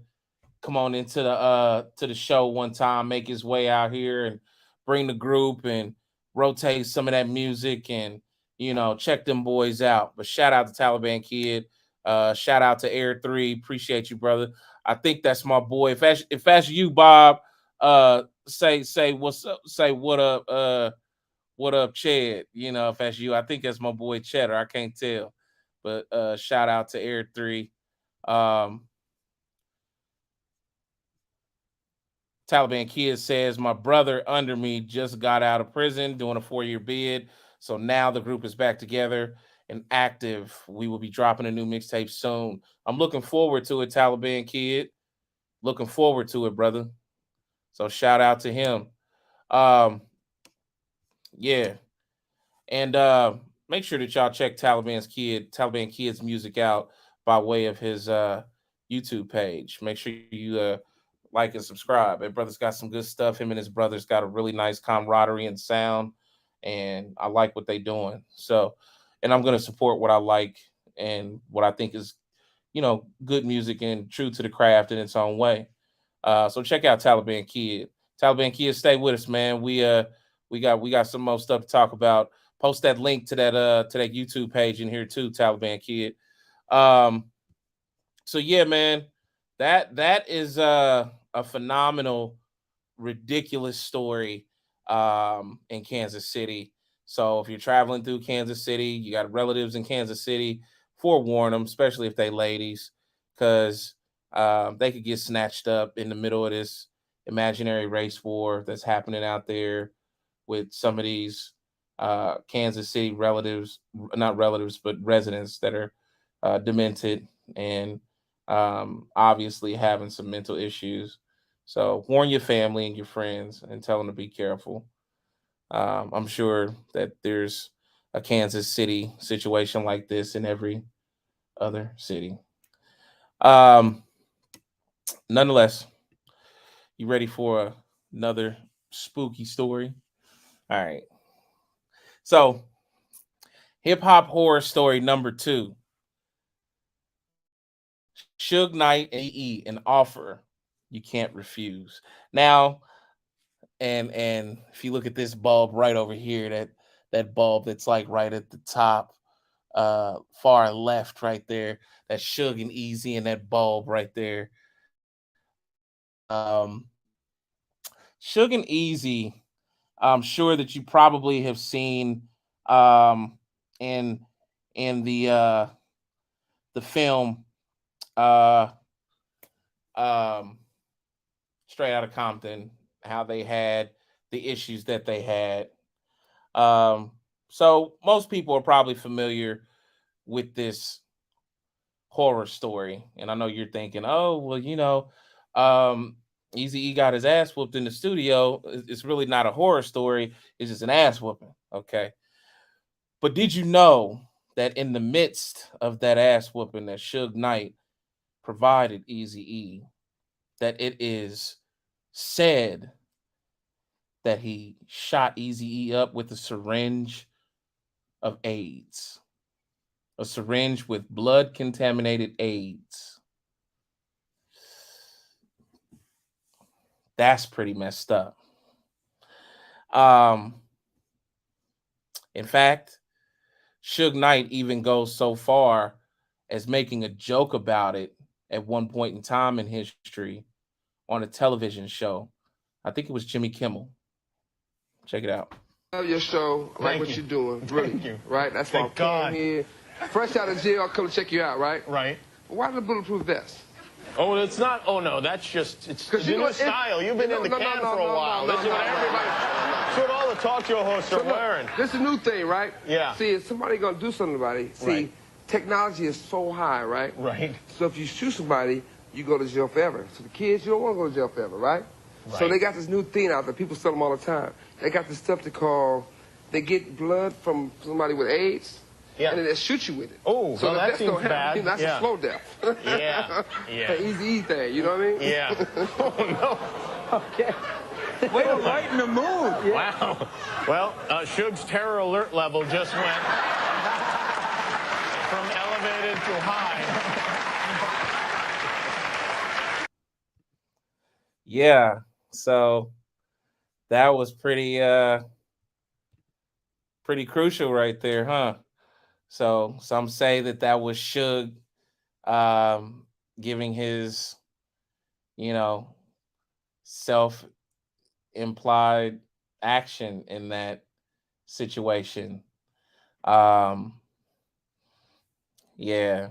show one time, make his way out here and bring the group and rotate some of that music, and check them boys out. But shout out to Taliban Kid. Shout out to Air 3. Appreciate you, brother. I think that's my boy. If that's you, Bob, say what's up, say what up, Chad. If that's you, I think that's my boy Cheddar. I can't tell. But shout out to Air 3. Taliban Kid says, my brother under me just got out of prison doing a 4-year bid. So now the group is back together and active. We will be dropping a new mixtape soon. I'm looking forward to it, Taliban Kid. Looking forward to it, brother. So shout out to him. Yeah. And make sure that y'all check Taliban Kid's music out by way of his YouTube page. Make sure you like and subscribe. That brother's got some good stuff. Him and his brothers got a really nice camaraderie and sound, and I like what they doing. So, and I'm gonna support what I like and what I think is, good music and true to the craft in its own way. So check out Taliban Kid. Taliban Kid, stay with us, man. We got some more stuff to talk about. Post that link to that YouTube page in here too, Taliban Kid. So yeah, man, that is a phenomenal, ridiculous story in Kansas City. So if you're traveling through Kansas City, you got relatives in Kansas City, forewarn them, especially if they ladies, because they could get snatched up in the middle of this imaginary race war that's happening out there with some of these Kansas City relatives, not relatives, but residents that are demented and obviously having some mental issues. So warn your family and your friends and tell them to be careful. I'm sure that there's a Kansas City situation like this in every other city. Nonetheless, you ready for another spooky story? All right. So, hip hop horror story number 2. Suge Knight and E, an offer you can't refuse. Now, and if you look at this bulb right over here, that bulb that's like right at the top, far left right there, that Suge and Easy and that bulb right there. Suge and Easy, I'm sure that you probably have seen in the film Straight Outta Compton, how they had the issues that they had. So most people are probably familiar with this horror story, and I know you're thinking, oh well, Easy E got his ass whooped in the studio. It's really not a horror story, it's just an ass whooping. Okay, but did you know that in the midst of that ass whooping that Suge Knight provided Easy E, that it is said that he shot Easy E up with a syringe of AIDS, a syringe with blood contaminated AIDS. That's pretty messed up. In fact, Suge Knight even goes so far as making a joke about it at one point in time in history on a television show. I think it was Jimmy Kimmel. Check it out. I love your show. I like what you're doing. Really. Thank you. Right? That's why I came here. Fresh out of jail, I'll come check you out, right? Right. Why the bulletproof vest? Oh, it's not. Oh, no, that's just, it's the new style. You've been in the can for a while. This is what everybody, that's what all the talk show hosts are wearing. This is a new thing, right? Yeah. See, if somebody going to do something about it, see, technology is so high, right? Right. So if you shoot somebody, you go to jail forever. So the kids, you don't want to go to jail forever, right? So they got this new thing out there. People sell them all the time. They got this stuff they get blood from somebody with AIDS. Yeah. And then they shoot you with it. Oh, so well, that seems bad. That's a slow death. Yeah. An easy thing, you know what I mean? Yeah. Oh, no. Okay. Way to lighten the mood. Yeah. Wow. Well, Suge's terror alert level just went from elevated to high. Yeah. So that was pretty crucial right there, huh? So some say that was Suge giving his, self-implied action in that situation. Yeah.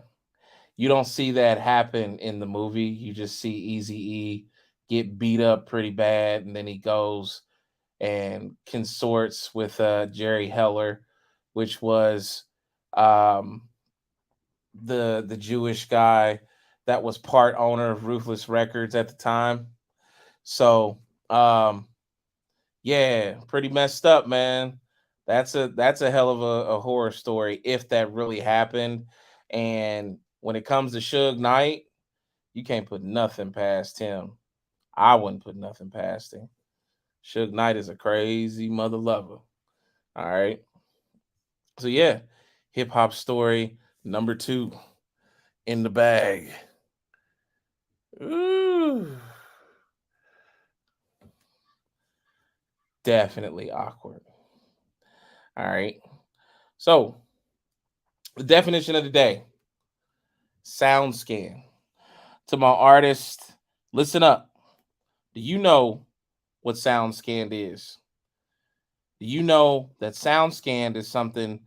You don't see that happen in the movie. You just see Eazy-E get beat up pretty bad, and then he goes and consorts with Jerry Heller, which was the Jewish guy that was part owner of Ruthless Records at the time. So yeah, pretty messed up, man. That's a hell of a horror story if that really happened. And when it comes to Suge Knight, you can't put nothing past him. I wouldn't put nothing past him. Suge Knight is a crazy mother lover. All right. So yeah, hip hop story number 2 in the bag. Ooh. Definitely awkward. All right. So the definition of the day: sound scan. To my artist, listen up. Do you know what sound scanned is? Do you know that sound scanned is something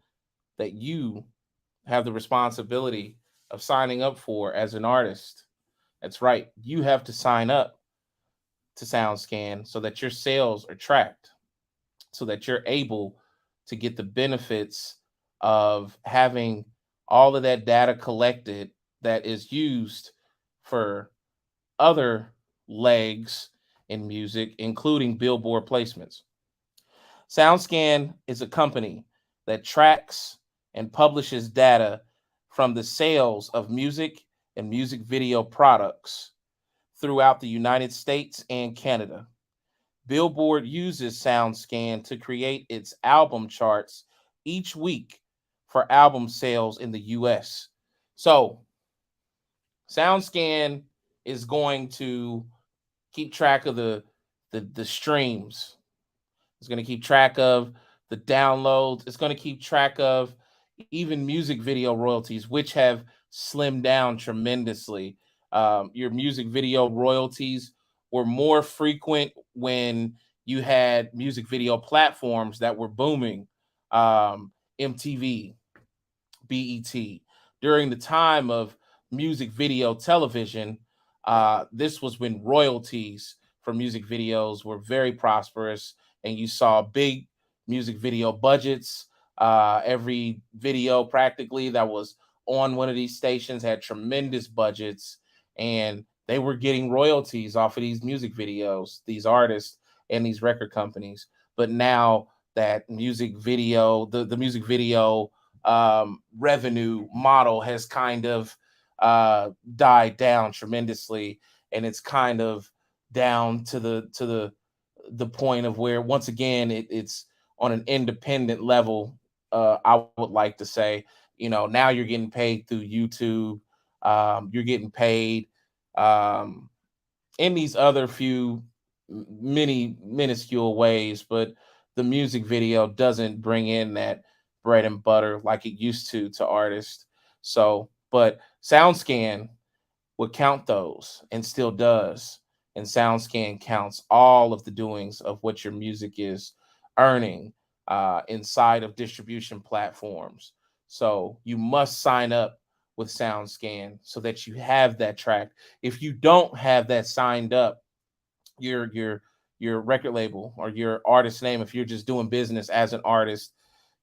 that you have the responsibility of signing up for as an artist? That's right. You have to sign up to SoundScan so that your sales are tracked, so that you're able to get the benefits of having all of that data collected that is used for other legs in music, including billboard placements. SoundScan is a company that tracks and publishes data from the sales of music and music video products throughout the United States and Canada. Billboard uses SoundScan to create its album charts each week for album sales in the US. So, SoundScan is going to keep track of the streams. It's going to keep track of the downloads. It's going to keep track of even music video royalties, which have slimmed down tremendously. Your music video royalties were more frequent when you had music video platforms that were booming. MTV, BET. During the time of music video television, this was when royalties for music videos were very prosperous, and you saw big music video budgets. Every video practically that was on one of these stations had tremendous budgets, and they were getting royalties off of these music videos, these artists and these record companies. But now that music video, the music video revenue model has kind of died down tremendously, and it's kind of down to the point of where once again it's on an independent level. I would like to say, now you're getting paid through YouTube. You're getting paid in these other few many minuscule ways, but the music video doesn't bring in that bread and butter like it used to artists. So, but SoundScan would count those and still does. And SoundScan counts all of the doings of what your music is earning inside of distribution platforms. So you must sign up with SoundScan so that you have that tracked. If you don't have that signed up, your record label or your artist name, if you're just doing business as an artist,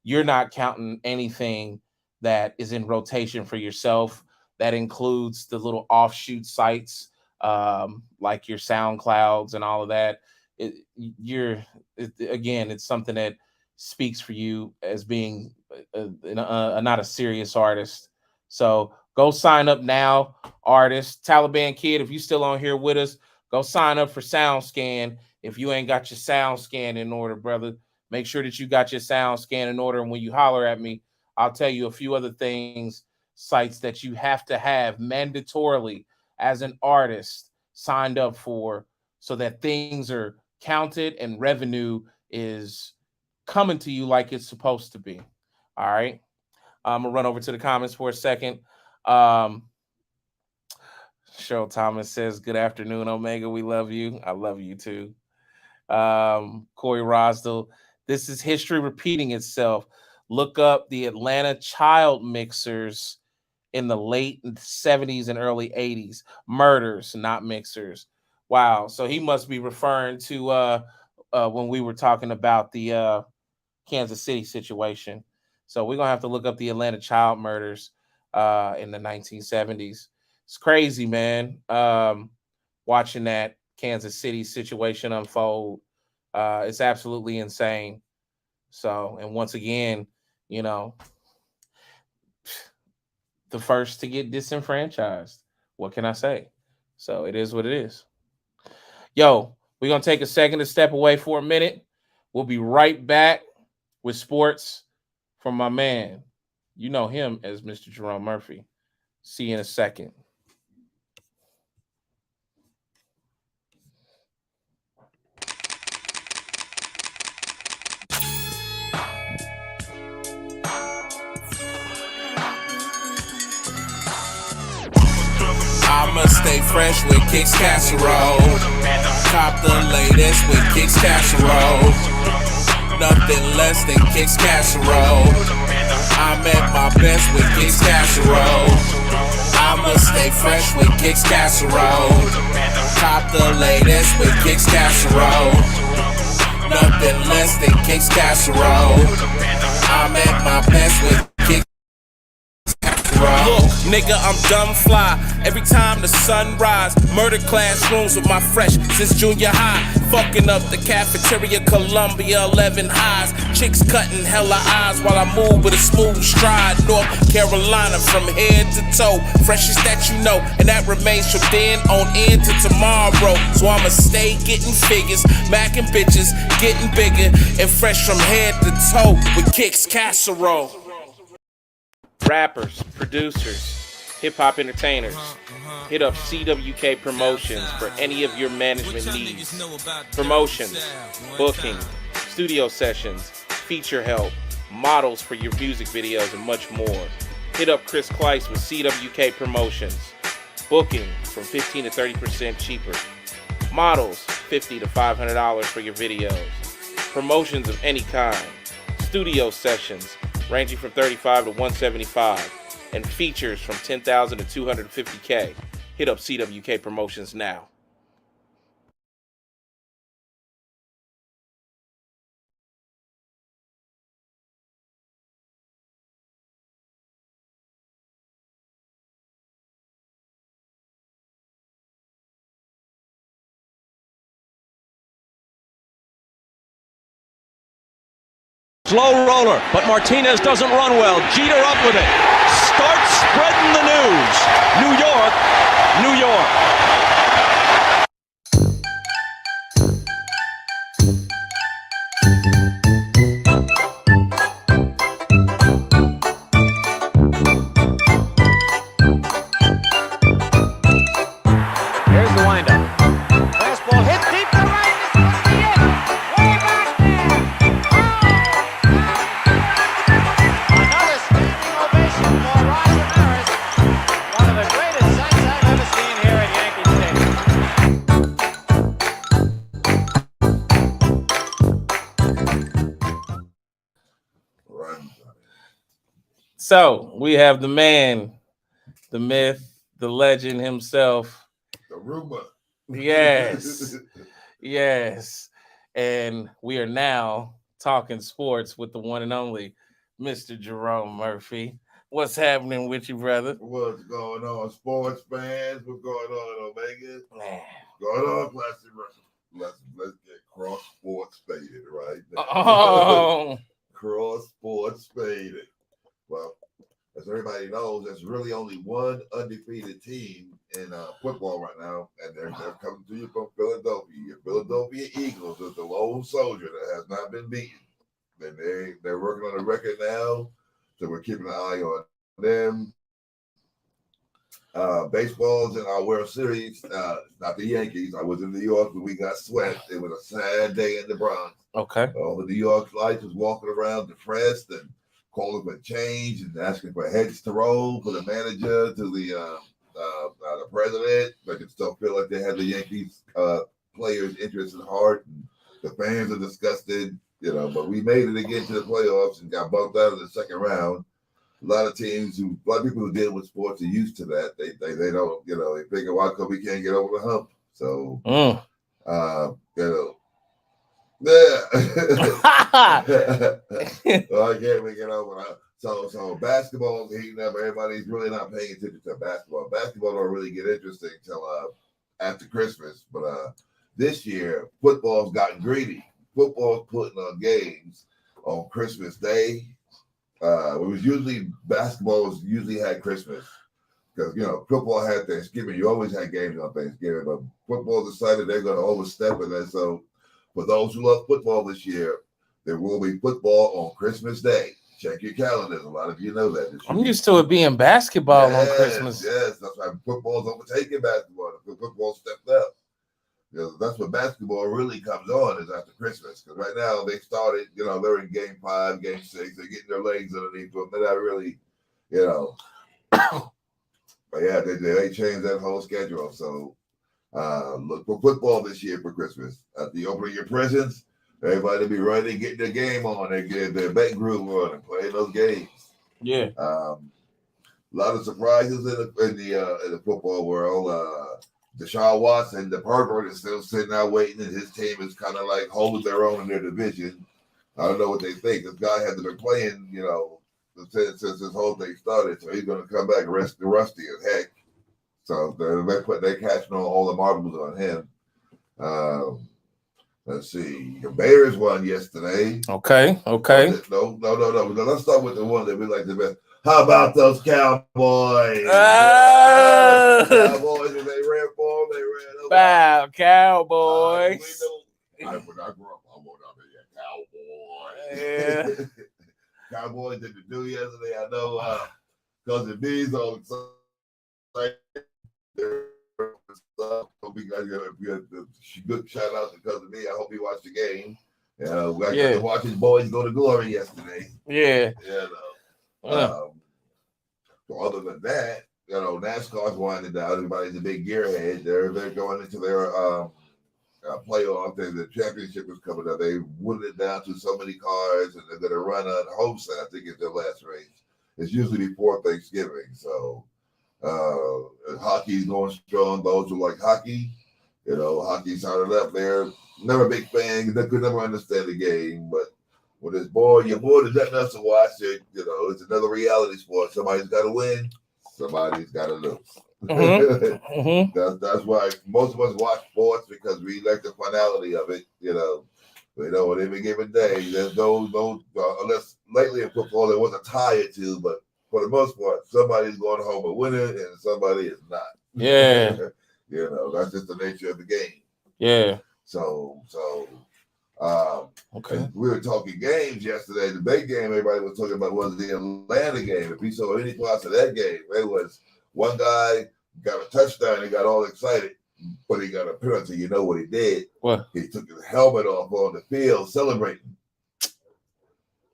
you're not counting anything that is in rotation for yourself. That includes the little offshoot sites like your SoundClouds and all of that. Again, it's something that speaks for you as being not a serious artist. So go sign up now, artist. Taliban Kid, if you still on here with us, go sign up for SoundScan. If you ain't got your SoundScan in order, brother, make sure that you got your SoundScan in order. And when you holler at me, I'll tell you a few other things, sites that you have to have mandatorily as an artist signed up for, so that things are counted and revenue is coming to you like it's supposed to be. All right. I'm gonna run over to the comments for a second. Cheryl Thomas says, "Good afternoon, Omega. We love you. I love you too." Corey Rosdell, "This is history repeating itself. Look up the Atlanta child mixers in the late 70s and early 80s. Murders, not mixers." Wow. So he must be referring to when we were talking about the Kansas City situation. So we're gonna have to look up the Atlanta child murders in the 1970s. It's crazy, man. Watching that Kansas City situation unfold. It's absolutely insane. So, and once again, you know, the first to get disenfranchised. What can I say? So it is what it is. Yo, we're going to take a second to step away for a minute. We'll be right back with sports from my man. You know him as Mr. Jerome Murphy. See you in a second. I'ma stay fresh with Kicks Casserole. Cop the latest with Kicks Casserole. Nothing less than Kicks Casserole. I'm at my best with Kicks Casserole. I'ma stay fresh with Kicks Casserole. Cop the latest with Kicks Casserole. Nothing less than Kicks Casserole. I'm at my best with Kicks Casserole. Look, nigga, I'm dumb fly. Every time the sun rise, murder classrooms with my fresh since junior high. Fucking up the cafeteria, Columbia 11 highs. Chicks cutting hella eyes while I move with a smooth stride. North Carolina from head to toe, freshest that you know, and that remains from then on into tomorrow. So I'ma stay getting figures, macking bitches, getting bigger, and fresh from head to toe with Kicks Casserole. Rappers, producers, hip-hop entertainers, hit up CWK Promotions for any of your management needs. Promotions, booking, studio sessions, feature help, models for your music videos, and much more. Hit up Chris Kleiss with CWK Promotions. Booking from 15 to 30% cheaper. Models, $50 to $500 for your videos. Promotions of any kind. Studio sessions, ranging from $35 to $175. And features from $10,000 to $250K. Hit up CWK Promotions now. Slow roller, but Martinez doesn't run well. Jeter up with it. Starts spreading the news. New York, New York. Here's the windup. Fastball hit deep to right. So we have the man, the myth, the legend himself. The rumor. Yes. Yes. And we are now talking sports with the one and only Mr. Jerome Murphy. What's happening with you, brother? What's going on, sports fans? What's going on, Omega? Man. Going on, Classic Wrestling. Let's get cross sports faded right now. Oh. Cross sports faded. Well, as everybody knows, there's really only one undefeated team in football right now, and they're coming to you from Philadelphia. Your Philadelphia Eagles is the lone soldier that has not been beaten. And they're working on a record now, so we're keeping an eye on them. Baseball's in our World Series. Not the Yankees. I was in New York when we got swept. It was a sad day in the Bronx. Okay. All the New York lights was walking around depressed and calling for change and asking for heads to roll for the manager to the president, but it still feel like they had the Yankees players' interest at heart. And the fans are disgusted, but we made it again to the playoffs and got bumped out of the second round. A lot of people who deal with sports are used to that. They don't, they figure, why come we can't get over the hump? So, yeah. Well, I can't get over that. So basketball is heating up. Everybody's really not paying attention to basketball. Basketball don't really get interesting till after Christmas. But this year, football's gotten greedy. Football's putting on games on Christmas Day. It was usually basketball usually had Christmas because football had Thanksgiving. You always had games on Thanksgiving, but football decided they're going to overstep it. And so, for those who love football this year, there will be football on Christmas Day. Check your calendars. A lot of you know that. I'm used to it being basketball on Christmas. Yes, that's why football's overtaking basketball. Football stepped up. That's what basketball really comes on is after Christmas. Because right now they started, they're in game 5, game 6. They're getting their legs underneath them. They're not really, But yeah, they changed that whole schedule. So look for football this year for Christmas. At the opening of your presents, everybody be ready to get their game on. They get their bet group on and play those games. Yeah. A lot of surprises in the football world. Deshaun Watson, the pervert, is still sitting out waiting, and his team is kind of like holding their own in their division. I don't know what they think. This guy hasn't been playing, since this whole thing started, so he's going to come back rusty as heck. So they're catching all the marbles on him. Let's see. The Bears won yesterday. Okay. No. Let's start with the one that we like the best. How about those Cowboys? Cowboys, when they ran for them, they ran over. Wow, Cowboys. When I grew up, I wanted to be Yeah. a Cowboy. Cowboys did the do yesterday. I know Cousin B's on good shout out to Cousin B. I hope he watched the game. We got to watch his boys go to glory yesterday. Yeah. So other than that, NASCAR's winding down. Everybody's a big gearhead. They're going into their playoff. And the championship is coming up. They whittled it down to so many cars, and they're going to run on Homestead. I think it's their last race. It's usually before Thanksgiving. So hockey's going strong. Those who like hockey, hockey started up there. Never a big fan. They could never understand the game, but when it's you're bored. There's nothing else to watch. It's another reality sport. Somebody's got to win. Somebody's got to lose. Mm-hmm. That's why most of us watch sports because we like the finality of it. On every given day, there's no unless lately in football there was a tie or two, but for the most part, somebody's going home a winner and somebody is not. Yeah. That's just the nature of the game. Yeah. So okay. We were talking games yesterday. The big game everybody was talking about was the Atlanta game. If you saw any parts of that game, it was one guy got a touchdown and got all excited, but he got a penalty. You know what he did? What? He took his helmet off on the field celebrating.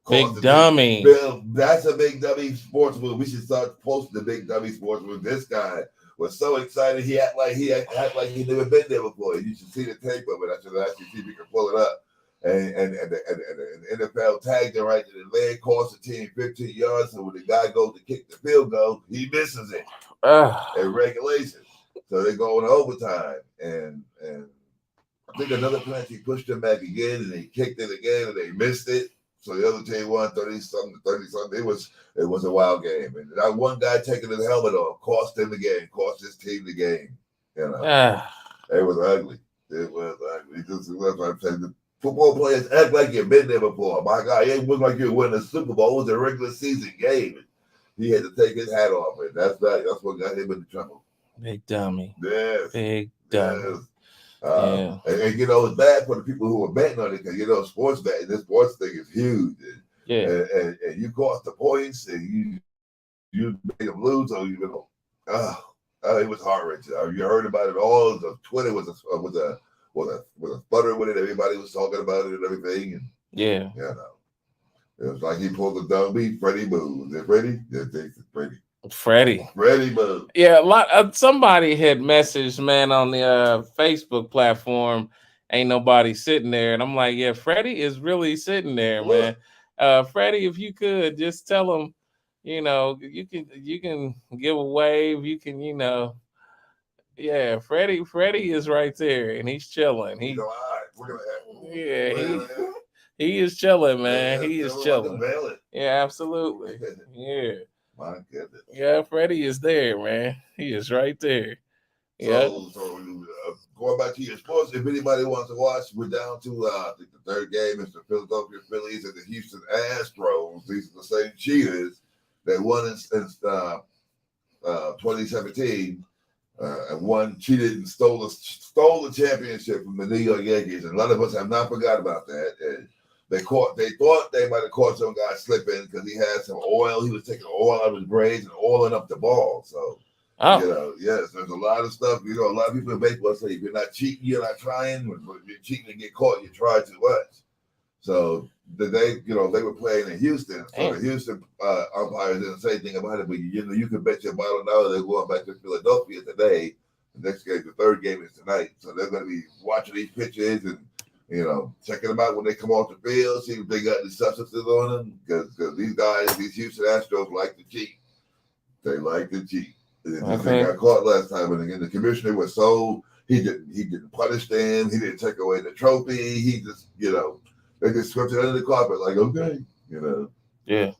Big dummy. That's a big dummy sports move. We should start posting the big dummy sports move. This guy was so excited. He act like he never been there before. You should see the tape of it. I should actually see if you can pull it up. And the NFL tagged him right to the leg, cost the team 15 yards. So when the guy goes to kick the field goal, he misses it in regulation. So they go in overtime, and I think another penalty pushed him back again, and he kicked it again, and they missed it. So the other team won 30-something. It was a wild game, and that one guy taking his helmet off cost him the game, cost his team the game. It was ugly. It was ugly. That's what I'm saying. Football players act like you've been there before. My God, it was like you were winning a Super Bowl. It was a regular season game. He had to take his hat off, and that's what got him into trouble. Big dummy. Yes. Big dummy. Yes. And it's bad for the people who are betting on it because sports betting, this sports thing is huge. And you cost the points, and you made them lose. So it was heart wrenching. You heard about it all. The Twitter was a sputter with it. Everybody was talking about it and everything. And it was like he pulled the dummy. Freddie Boo. Is it Freddie? It's Freddie. Freddie Boo. Yeah, somebody had messaged, man, on the Facebook platform. Ain't nobody sitting there, and I'm like, yeah, Freddie is really sitting there, man. Freddie, if you could just tell him, you can give a wave. You can, yeah, Freddie is right there, and he's chilling. He is chilling, man. He is chilling. Yeah, absolutely. Yeah. My goodness. Yeah, Freddie is there, man. He is right there. Yeah. So going back to your sports, if anybody wants to watch, we're down to I think the third game is the Philadelphia Phillies and the Houston Astros. These are the same cheaters that won in 2017 and one cheated and stole the championship from the New York Yankees. And a lot of us have not forgot about that. And they thought they might have caught some guy slipping because he had some oil. He was taking oil out of his braids and oiling up the ball. So. You know, yes, there's a lot of stuff. You know, a lot of people in baseball say if you're not cheating, you're not trying. If you're cheating and get caught, you try too much. So they were playing in Houston. So the Houston umpires didn't say anything about it, but you can bet your bottom dollar they're going back to Philadelphia today. The next game, the third game is tonight. So they're going to be watching these pitches and checking them out when they come off the field, see if they got any substances on them. Because these guys, these Houston Astros, like to cheat. They like to cheat. They got caught last time, and again, the commissioner was he didn't punish them. He didn't take away the trophy. He just, they just swept it under the carpet, like, okay, Yeah.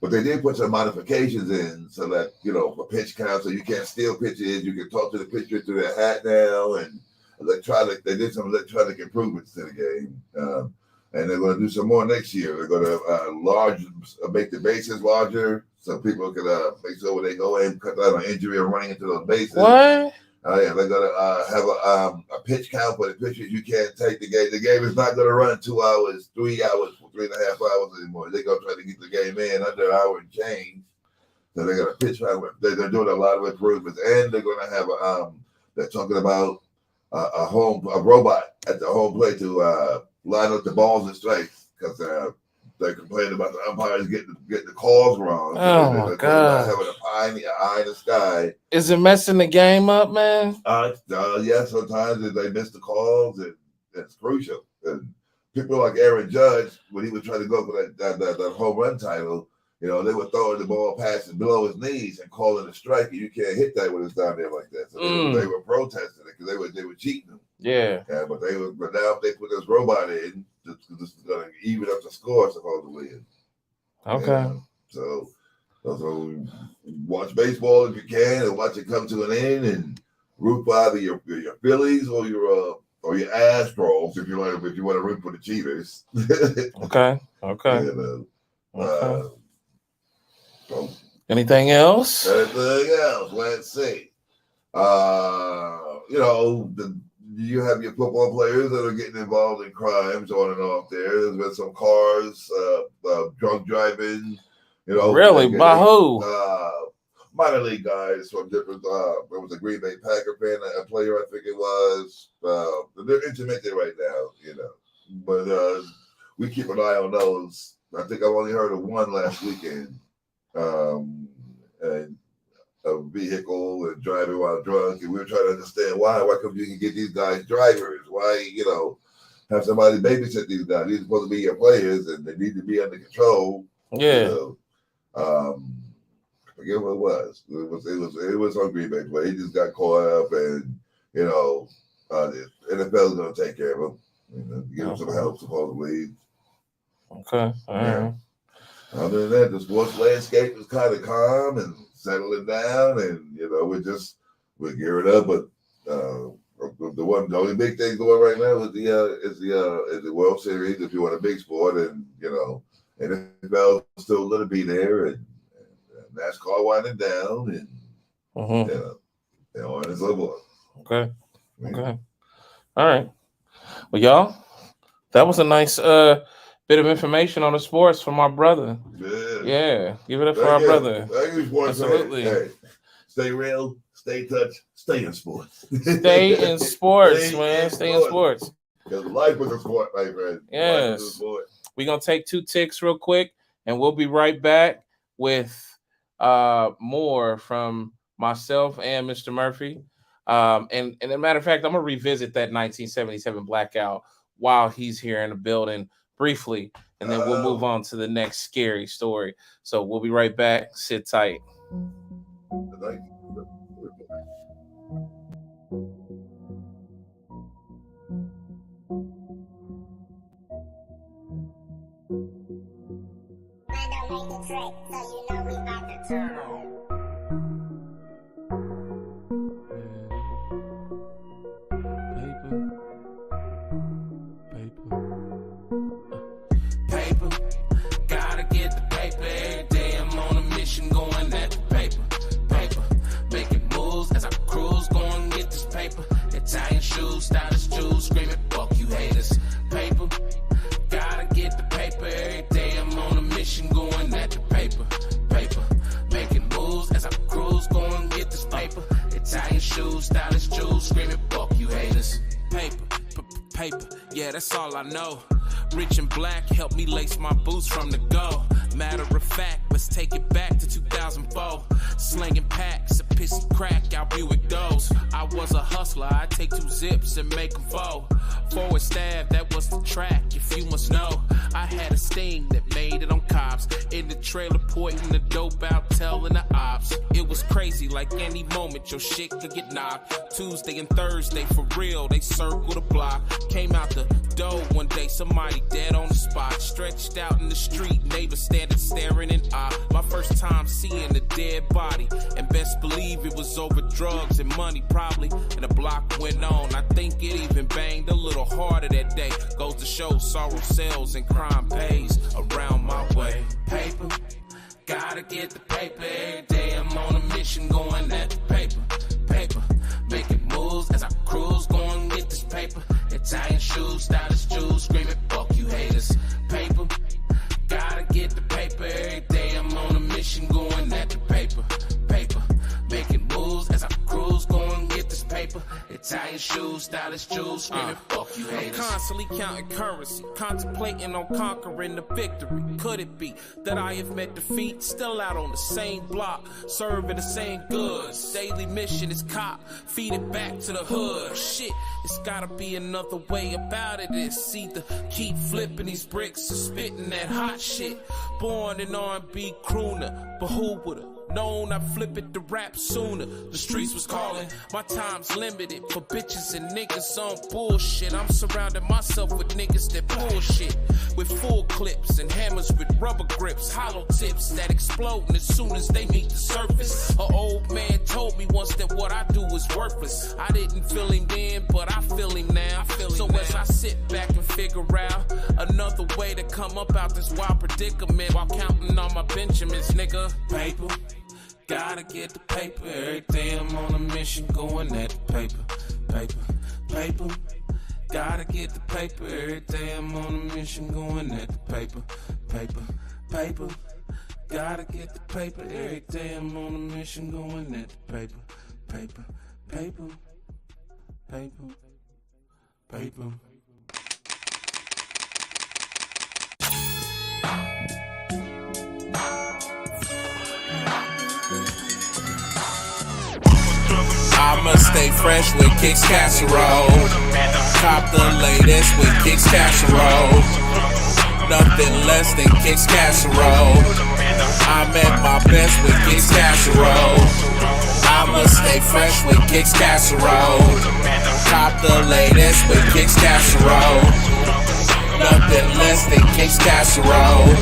But they did put some modifications in so that, for pitch count, so you can't steal pitches. You can talk to the pitcher through their hat now, and they did some electronic improvements to the game. And they're going to do some more next year. They're going to make the bases larger so people can make sure when they go in, cut down on injury or running into those bases. What? Yeah, they're going to have a pitch count for the pitchers. You can't take the game. The game is not going to run 2 hours, 3 hours, 3.5 hours anymore. They're going to try to get the game in under an hour and change. So they're going to pitch count. They're doing a lot of improvements, and they're going to have they're talking about a robot at the home plate to line up the balls and strikes because they're complaining about the umpires getting the calls wrong. Oh my God! Having an eye in the sky. Is it messing the game up, man? Yeah. Sometimes they miss the calls, and it's crucial. And people like Aaron Judge, when he was trying to go for that home run title, they were throwing the ball past and below his knees and calling a strike. And you can't hit that when it's down there like that. So they were protesting it because they were cheating them. Yeah. But now if they put this robot in, this is going to even up the score supposedly. Okay. So watch baseball if you can, and watch it come to an end, and root for either your Phillies or your Astros if you want to root for the Cheaters. Okay. Anything else? Let's see. You have your football players that are getting involved in crimes on and off there. There's been some cars, drunk driving. Really? By who? Minor league guys from different. There was a Green Bay Packer fan, a player I think it was. They're intermittent right now, But we keep an eye on those. I think I've only heard of one last weekend. And a vehicle and driving while drunk, and we were trying to understand why come you can get these guys drivers? Why, have somebody babysit these guys? These are supposed to be your players, and they need to be under control. Yeah. I forget what it was. It was on Green Bay play. He just got caught up, and the NFL is going to take care of him. Give him some help supposedly. Okay. All right. Other than that, the sports landscape is kind of calm and settling down, and we're gearing up. But the only big thing going right now is the World Series. If you want a big sport, and NFL still going to be there, and NASCAR winding down, and and so forth. Okay. All right. Well, y'all, that was a nice bit of information on the sports from our brother. Yeah. Give it up for our brother. Absolutely. Hey, stay real, stay touch, stay in sports. Stay in sports, man. Stay in sports. Because life is a sport, my friend. Yes. We're going to take 2 ticks real quick, and we'll be right back with more from myself and Mr. Murphy. And as a matter of fact, I'm going to revisit that 1977 blackout while he's here in the building briefly, and then we'll move on to the next scary story. So we'll be right back. Sit tight. Italian shoes, stylish jewels, screaming, fuck you haters. Paper, yeah, that's all I know. Rich and black, help me lace my boots from the go. Matter of fact, let's take it back to 2004. Slinging packs, a pissy crack, out Buick those. I was a hustler, I take 2 zips and make them fold. Forward stab, that was the track, if you must know. I had a sting that made it on cops. In the trailer, pointing the dope out, telling the ops. It was crazy, like any moment your shit could get knocked. Tuesday and Thursday, for real, they circled the block. Came out the door one day, somebody dead on the spot. Stretched out in the street, neighbors standing staring in awe. My first time seeing a dead body, and best believe it was over drugs and money probably. And the block went on, I think it even banged a little harder that day. Goes to show sorrow sells and crime pays around my way. Paper, gotta get the paper every day. I'm on a mission going at the paper, making moves as I cruise, going get this paper. Italian shoes, stylish jewels, screaming fuck you haters. Paper, gotta get the paper every day. I'm on a mission going at the paper, making moves as I cruise, going get this paper. Italian shoes, stylish jewels, screaming fuck you haters. I'm constantly counting currency, contemplating on conquering the victory. Could it be that I have met defeat, still out on the same block, serving the same goods? Daily mission is cop, feed it back to the hood. Shit, it's gotta be another way about it. It's either keep flipping these bricks or spitting that hot shit. Born an R&B crooner, but who would've known I'd flip it to rap sooner? The streets was calling, my time's limited for bitches and niggas on bullshit. I'm surrounding myself with niggas that bullshit, with full clips and hammers with rubber grips, hollow tips that explode as soon as they meet the surface. An old man told me once that what I do is worthless. I didn't feel him then, but I feel him now. So as I sit back and figure out another way to come up out this wild predicament while counting on my Benjamins, nigga. Paper, gotta get the paper every day. I'm on a mission going at the paper. Gotta get the paper every day. I'm on a mission going at the paper. Gotta get the paper every day. I'm on a mission going at the paper. I'ma stay fresh with Kicks Casserole. Cop the latest with Kicks Casserole. Nothing less than Kicks Casserole. I'm at my best with Kicks Casserole. I'ma stay fresh with Kicks Casserole. Cop the latest with Kicks Casserole. Nothing less than Kicks Casserole.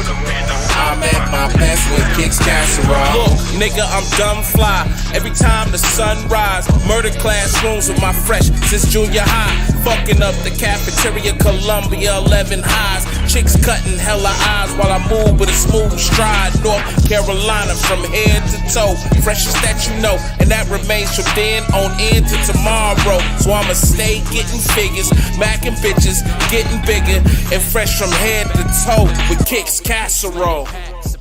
I'm at my best with Kicks Casserole. Look, nigga, I'm dumb fly. Every time the sun rise, murder classrooms with my fresh since junior high. Fucking up the cafeteria, Columbia, 11 highs. Chicks cutting hella eyes while I move with a smooth stride. North Carolina from head to toe, freshest that you know, and that remains from then on into tomorrow. So I'ma stay getting figures, macking bitches, getting bigger, and fresh from head to toe with Kicks Casserole.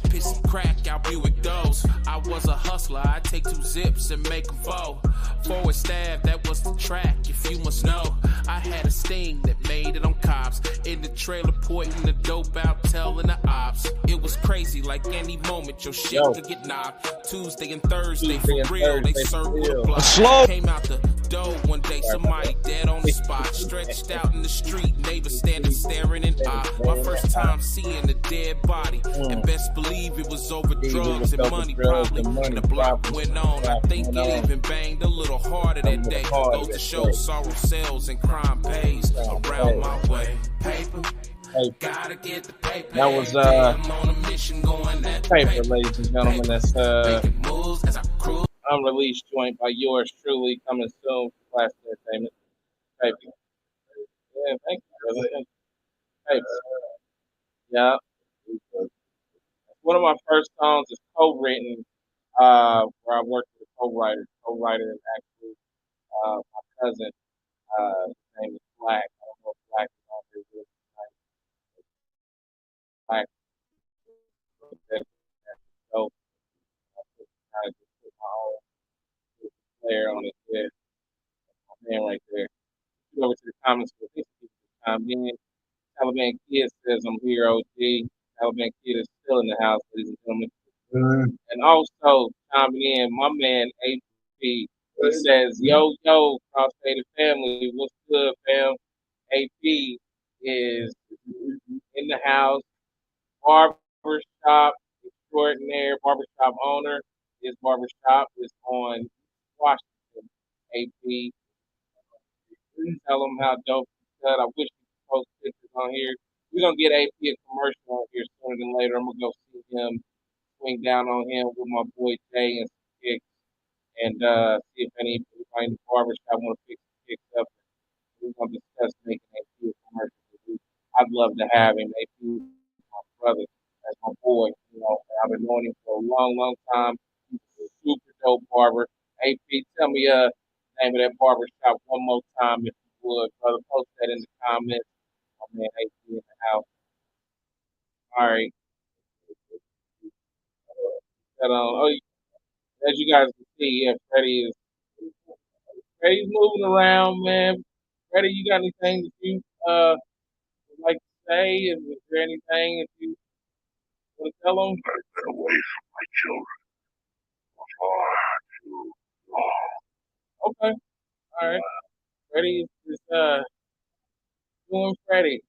Pissy crack, out Buick those. I was a hustler, I take 2 zips and make them fold. Forward stab, that was the track, if you must know. I had a sting that made it on cops. In the trailer, pointing the dope out, telling the ops. It was crazy, like any moment your shit could get knocked. Tuesday and Thursday, for real, they circled the block. Came out the door one day, somebody dead on the spot. Stretched out in the street, neighbors standing staring in awe. My first time seeing a dead body, and best believe it was over drugs and money probably. And the block went on, I think it even banged a little harder that day. Goes to show sorrow sells and crime pays around my way. Paper, gotta get the paper. That was paper, ladies and gentlemen. That's unreleased joint by yours truly, coming soon for Class Entertainment. Paper. Yeah, thank you, brother. Paper. Yeah. One of my first songs is co-written, where I worked with a co-writer and actually my cousin, his name is Black. I don't know if Black is on here with us tonight. Black. So I kind of just put my own flair on it. man right there. Go over to the comments for this time being. Taliban Kid says I'm here, OG. Taliban Kid is still in the house, ladies and gentlemen. And also chiming in, my man AP. He says, yo, CrossFaded family, what's good, fam? AP is in the house. Barbershop extraordinaire, barbershop owner. His barbershop is on Washington. AP, tell him how dope he cut. I wish we could post pictures on here. We're gonna get AP a commercial on here sooner than later. I'm gonna go see him, swing down on him with my boy Jay and some kicks, and see if anybody in the barbershop want to pick some kicks up. We're gonna discuss making AP a commercial. I'd love to have him. AP is my brother, that's my boy. You know, I've been knowing him for a long, long time. He's a super dope barber. AP, tell me name of that barber shop one more time if you would, brother. Post that in the comments. My man AP in the house. All right. Oh, as you guys can see, yeah, Freddie's moving around, man. Freddie, you got anything that you would like to say? Is there anything that you want to tell them? I've been away from my children for far too long. Okay. All right. Freddie is doing Freddie.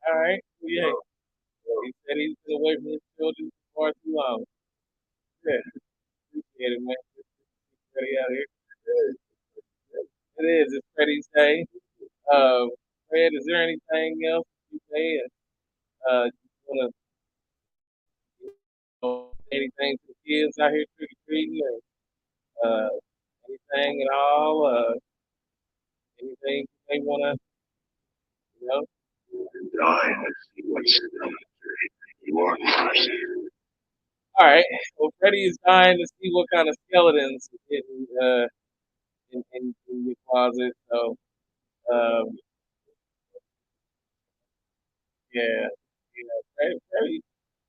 All right. Yeah. He said he's been away from his children for far too long. Yeah. Appreciate it, man. Freddie out here. It is. It's Freddie's day. Fred, is there anything else you say? You want to say anything to the kids out here trick or treating, or anything at all? Anything they want to, you know? Dying to see what's you are first. All right. Well, Freddie is dying to see what kind of skeletons in your closet. So, um, yeah, Freddie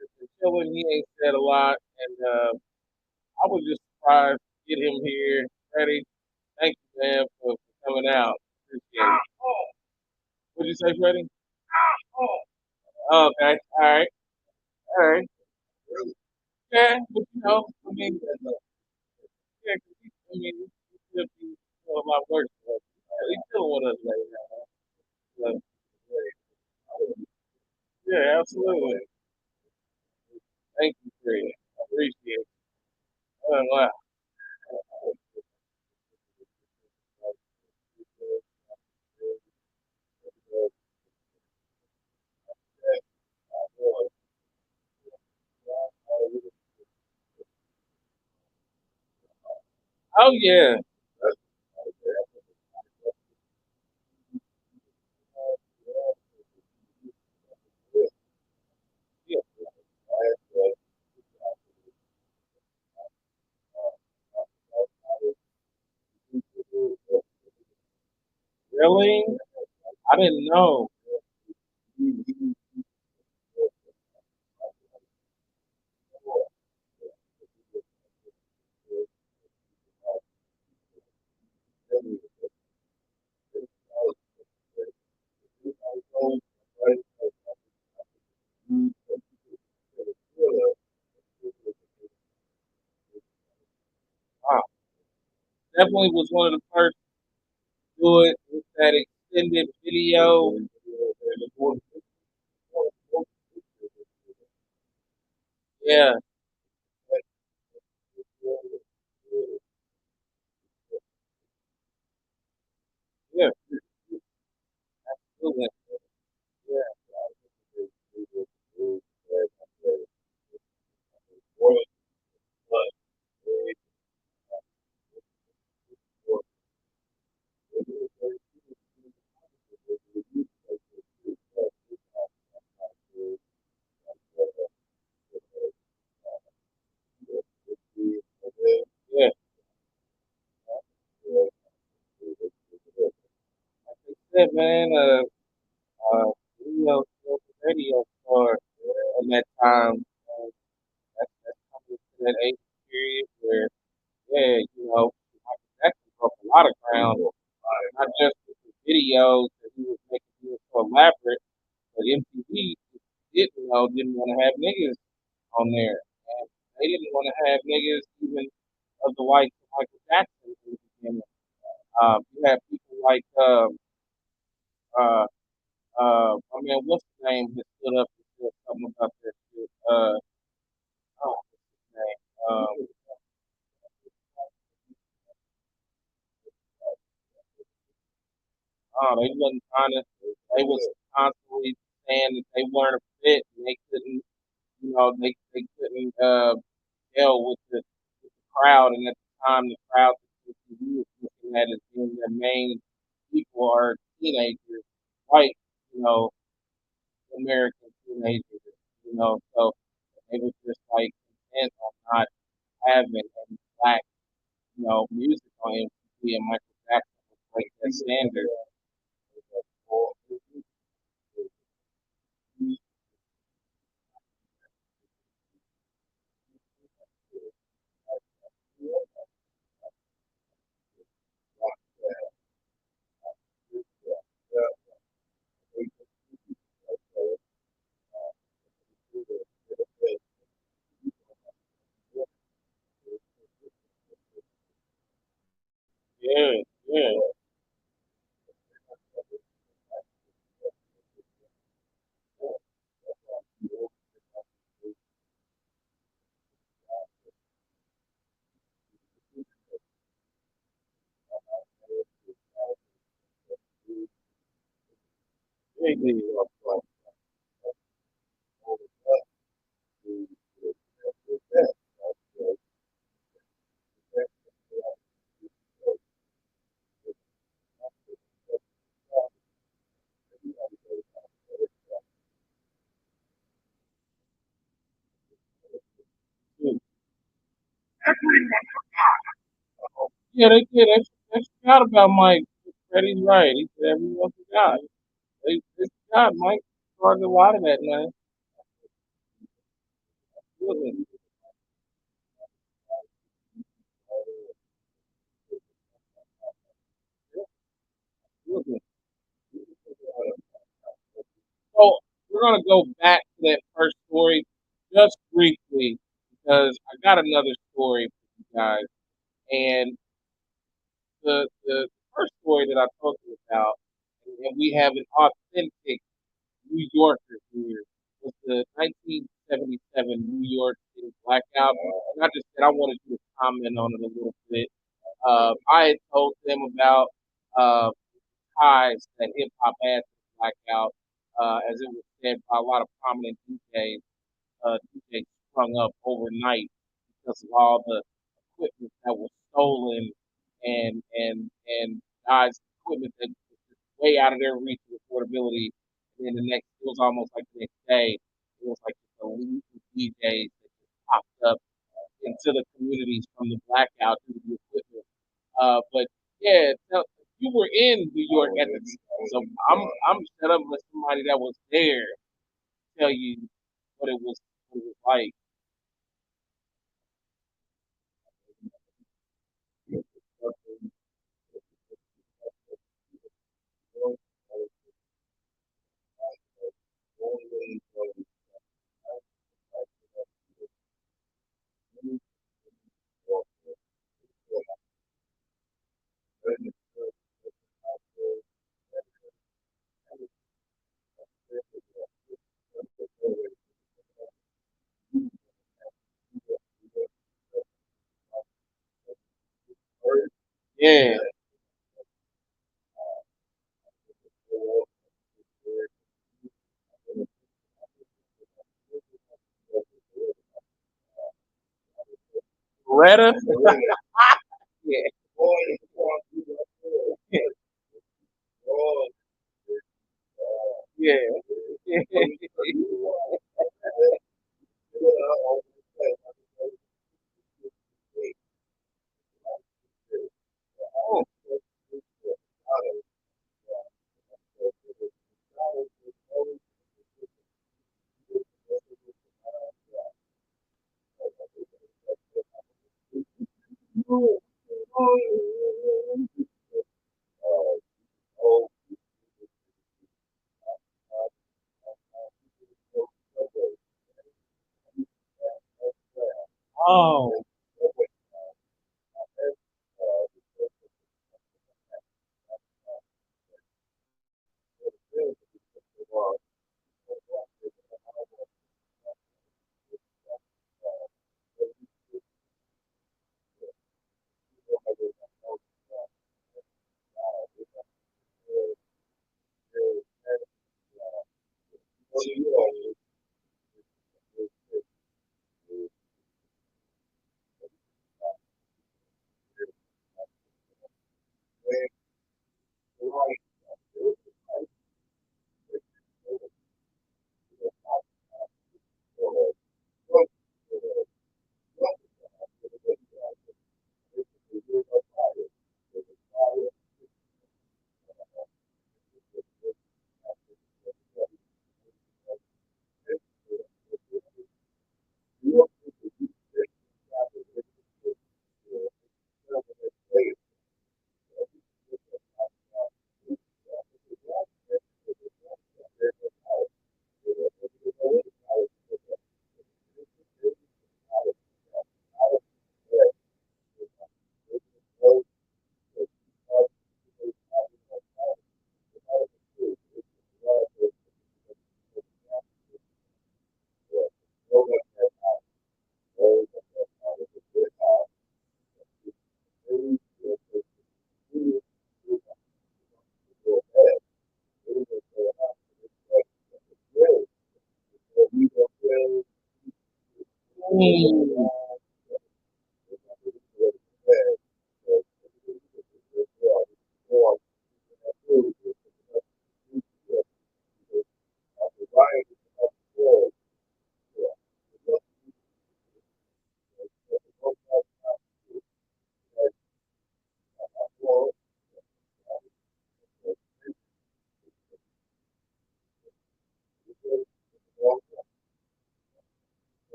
is chilling. He ain't said a lot, and I was just surprised to get him here. Freddie, thank you, man, for coming out. Appreciate it. What'd you say, Freddie? Oh, okay. All right. All right. Yeah, but you know, I mean, yeah, 'cause I mean, he could be doing a lot worse. But he's still with us right now. So, yeah, absolutely. Thank you, Freddie. I appreciate it. Oh, wow. Oh, yeah. Really? I didn't know. Wow. Definitely was one of the first to do it with that extended video. Yeah, yeah, absolutely. Yeah, yeah. Like I said, man, radio, radio star in that time. That's coming to that age period where, yeah, you know, Michael Jackson broke a lot of ground. not just with the videos that he was making it so elaborate, but MTV didn't want to have niggas on there. And they didn't want to have niggas even of the likes of Michael Jackson in the beginning. You have people like I mean, what's his name that stood up and said something about that shit? What's his name? They wasn't trying to. They was constantly saying that they weren't a fit and they couldn't, they couldn't deal with the crowd. And at the time, the crowd that he was looking at as being their main people are teenagers, white, you know, American teenagers, so they were just like intent on not having any black, music on MTV, and Michael Jackson was like that standard. Yeah, yeah. They did. Yeah, they did. They forgot about Mike. Freddie's right. He said everyone forgot. They forgot Mike started a lot of that, man. Really, really. So we're gonna go back to that first story just briefly because I got another story for you guys. And the first story that I told you about, and we have an authentic New Yorker here, was the 1977 New York City blackout. And I just said I wanted you to comment on it a little bit. I had told them about uh, ties that hip hop had to the blackout, as it was said by a lot of prominent DJs. DJs sprung up overnight because of all the equipment that was stolen and guys' equipment that was just way out of their reach of affordability. And then it was almost like the next day, it was like just a legion of DJs that just popped up into the communities from the blackout due to the equipment. But yeah, you were in New York at the time, so I'm set up with somebody that was there tell you what it was like. Yeah, Loretta. Yeah, yeah, yeah. Mm.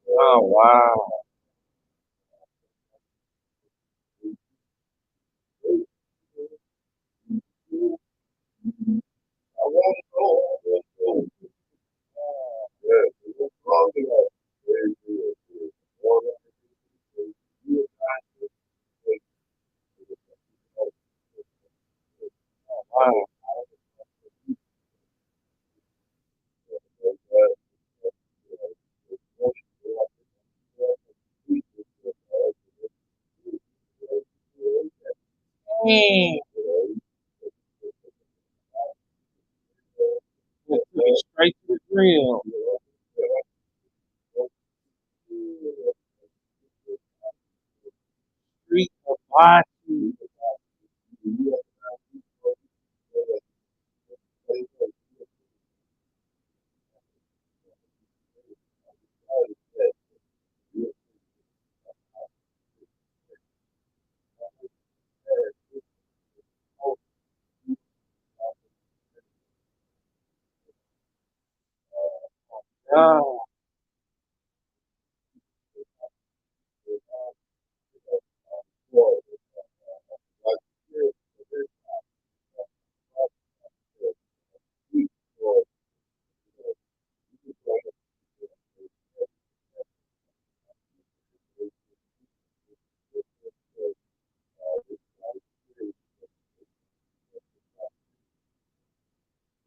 Oh, wow. Wow. Mm. Took it straight to the grill. Street of Hibachi. Oh,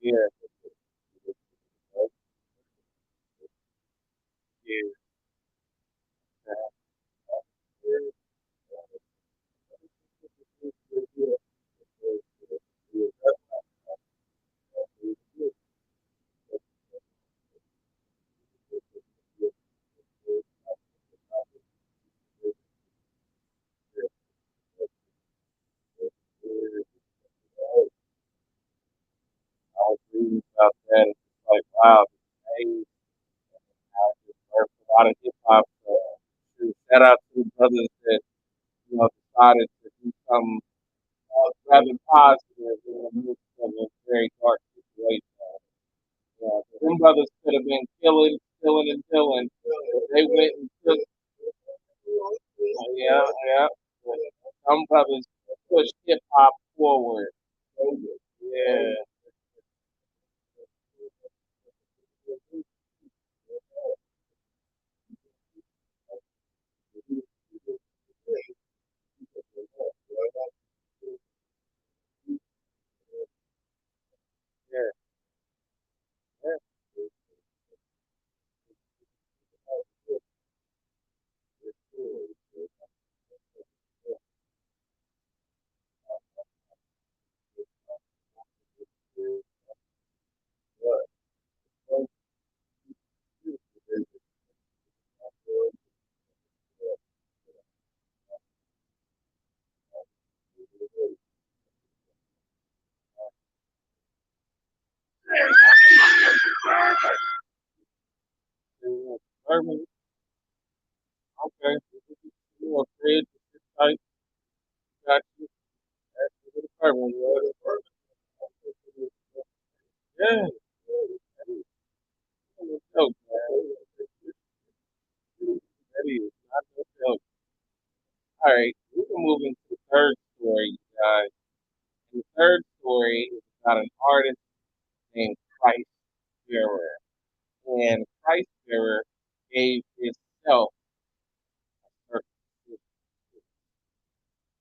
yeah, yeah. I was reading about that. It's like, wow, hey, I just learned a lot of hip hop. Shout out to the brothers that decided to do something rather positive in the midst of a very dark situation. Yeah, them brothers could have been killing, and killing. They went and took, yeah, yeah. Some brothers pushed hip hop forward. Yeah, yeah, yeah. Urban, okay. You know, Fred, type, got you. That's the urban, yeah. That is dope, man. That is not no joke. All right, we can move into the third story, guys. And the third story is about an artist named Christ Bearer. And Christ Bearer gave himself a certain,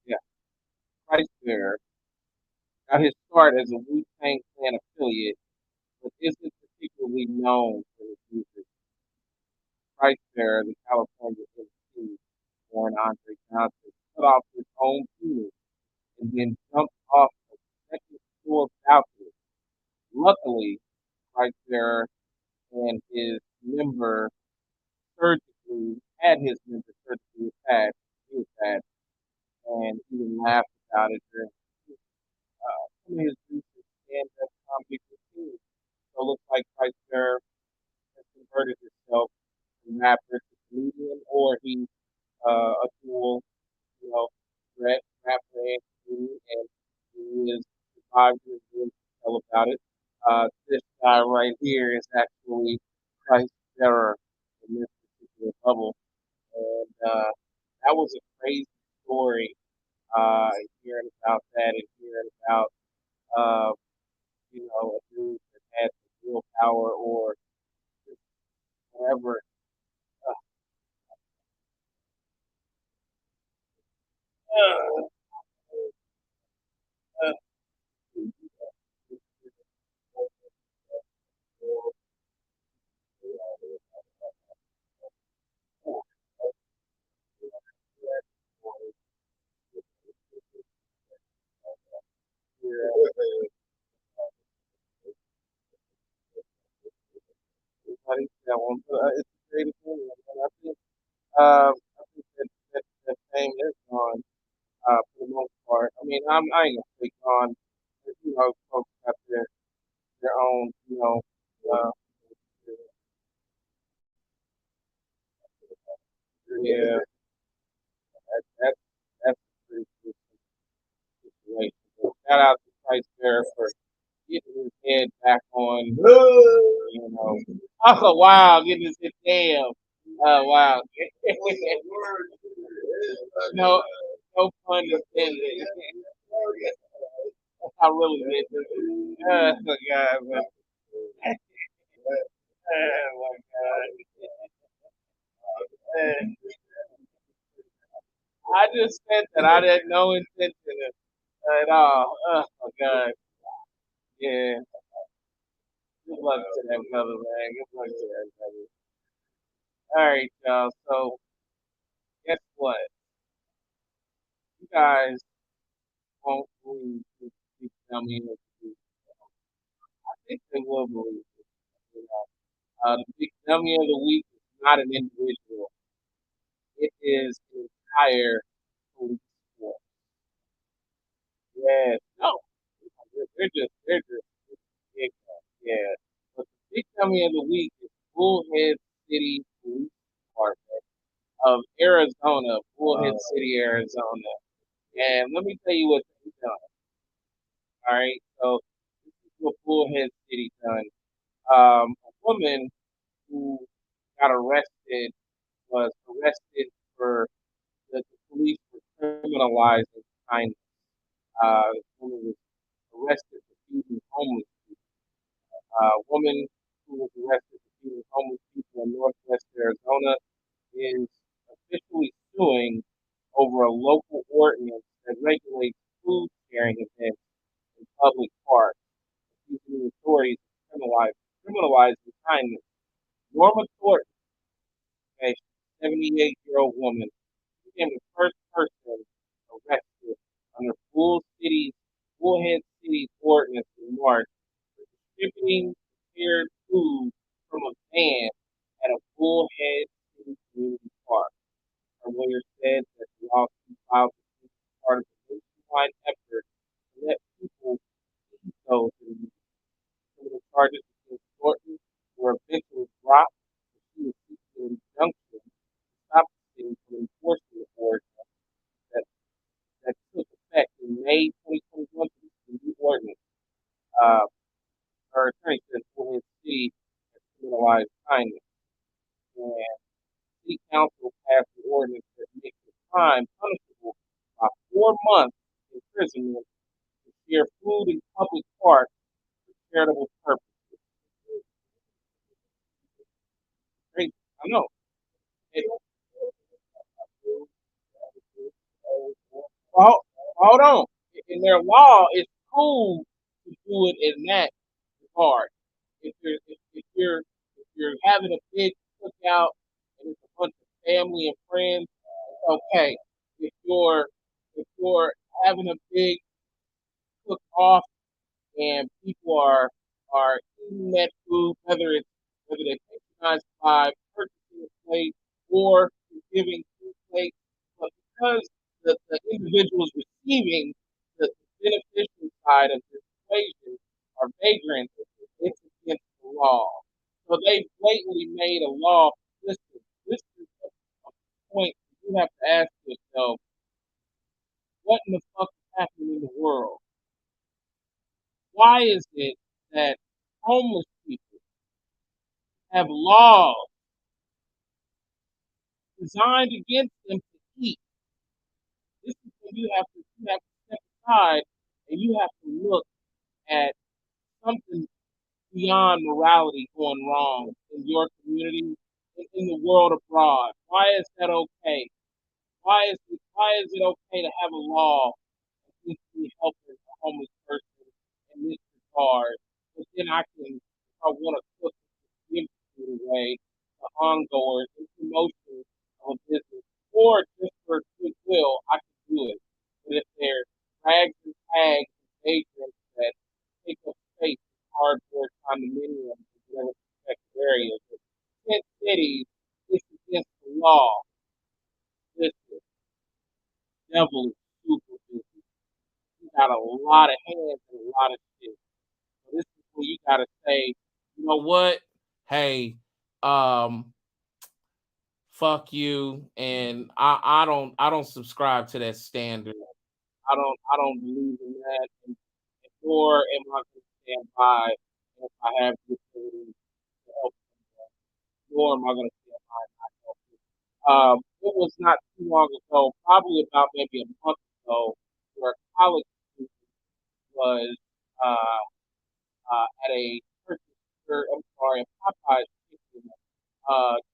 yeah, Christ Bearer got his start as a Wu-Tang Clan affiliate, but isn't particularly known for his music. Christ Bearer, the California MC, born Andre Johnson, cut off his own then jumped off the second floor balcony. Luckily, right there, and his member had his member surgically attached, and he even laughed about it during some of his recent stand-up comedy routines. So it looks like right there has converted himself from rapper to comedian, or he's a dual, you know, threat rapper and comedian, and he is survived and willing to tell about it. This guy right here is actually Christ Bearer in this particular bubble, and that was a crazy story. Hearing about that and hearing about uh, a dude that had some willpower or just whatever. Uh, uh, that one, but it's a great opinion, and I think that fame is gone for the most part. I mean, I ain't gonna say gone. But, folks got their own, uh, yeah, that's a pretty good situation. So shout out to Price Bear for getting his head back on, Oh wow, getting his head damn. Oh wow. no, no pun intended. I really did. Oh my god, man. Oh my god. I just said that I had no intention at all. Oh my god. Yeah. Good luck to that brother, man. Good luck to that brother. All right, y'all. So guess what? You guys won't believe this big dummy of the week. I think they will believe it. The big dummy of the week is not an individual. It is an entire police force. Yeah. No. They're just ignorant. Yeah. But the big dummy of the week is Bullhead City Police Department of Arizona, Bullhead City, Arizona. And let me tell you what they've done. All right. So this is what Bullhead City done. A woman who got arrested was arrested for the police were criminalizing kindness. This woman was arrested for feeding homeless people. A woman who was arrested for feeding homeless people in Northwest Arizona is officially suing over a local ordinance that regulates food sharing events in public parks, accusing the authorities of criminalizing kindness. Norma Thornton, a 78-year-old woman, became the first person arrested under Bullhead City's ordinance in March for distributing prepared food from a van at a Bullhead City community park. Her lawyer said that the lawsuit filed as part of a nationwide effort to let people see those in need. Some of the charges against Thornton were eventually dropped, but she was seeking an injunction to stop the city from enforcing the ordinance that took effect in May 2021 to the new ordinance. Uh, Her attorney said Bullhead City has criminalized kindness, and City Council passed the ordinance that makes the crime punishable by 4 months imprisonment to share food in public parks for charitable purposes. Crazy. I know. It, well, hold on. In their law, it's cool to do it in that regard. If you're having a big cookout and it's a bunch of family and friends, it's okay. If you're having a big cooked off, and people are eating that food, whether they patronize by purchasing a plate or giving two plates, but because the individuals receiving the beneficial side of this equation are vagrants, it's against the law. So they blatantly made a law. Listen, this is a point you have to ask yourself, what in the fuck is happening in the world? Why is it that homeless people have laws designed against them to eat? This is when you have to step aside and you have to look at something beyond morality going wrong in your community, in the world abroad. Why is that okay? Why is it okay to have a law against me helping a homeless person in this regard? But then if I want to cook, give food away to ongoers and promotion of a business, or just for goodwill, I can do it. But if they're rags and tags and vagrants that take up space in cardboard condominiums and whatever protected areas, tent cities, it's against the law. Listen, devil is super busy. He got a lot of hands and a lot of shit. So this is where you gotta say, you know what? Hey, fuck you, and I don't subscribe to that standard. I don't believe in that, and nor am I going to stand by if I have the ability to help them. Nor am I going to stand by and not help them. It was not too long ago, probably about maybe a month ago, where a college student was at a a Popeye's chicken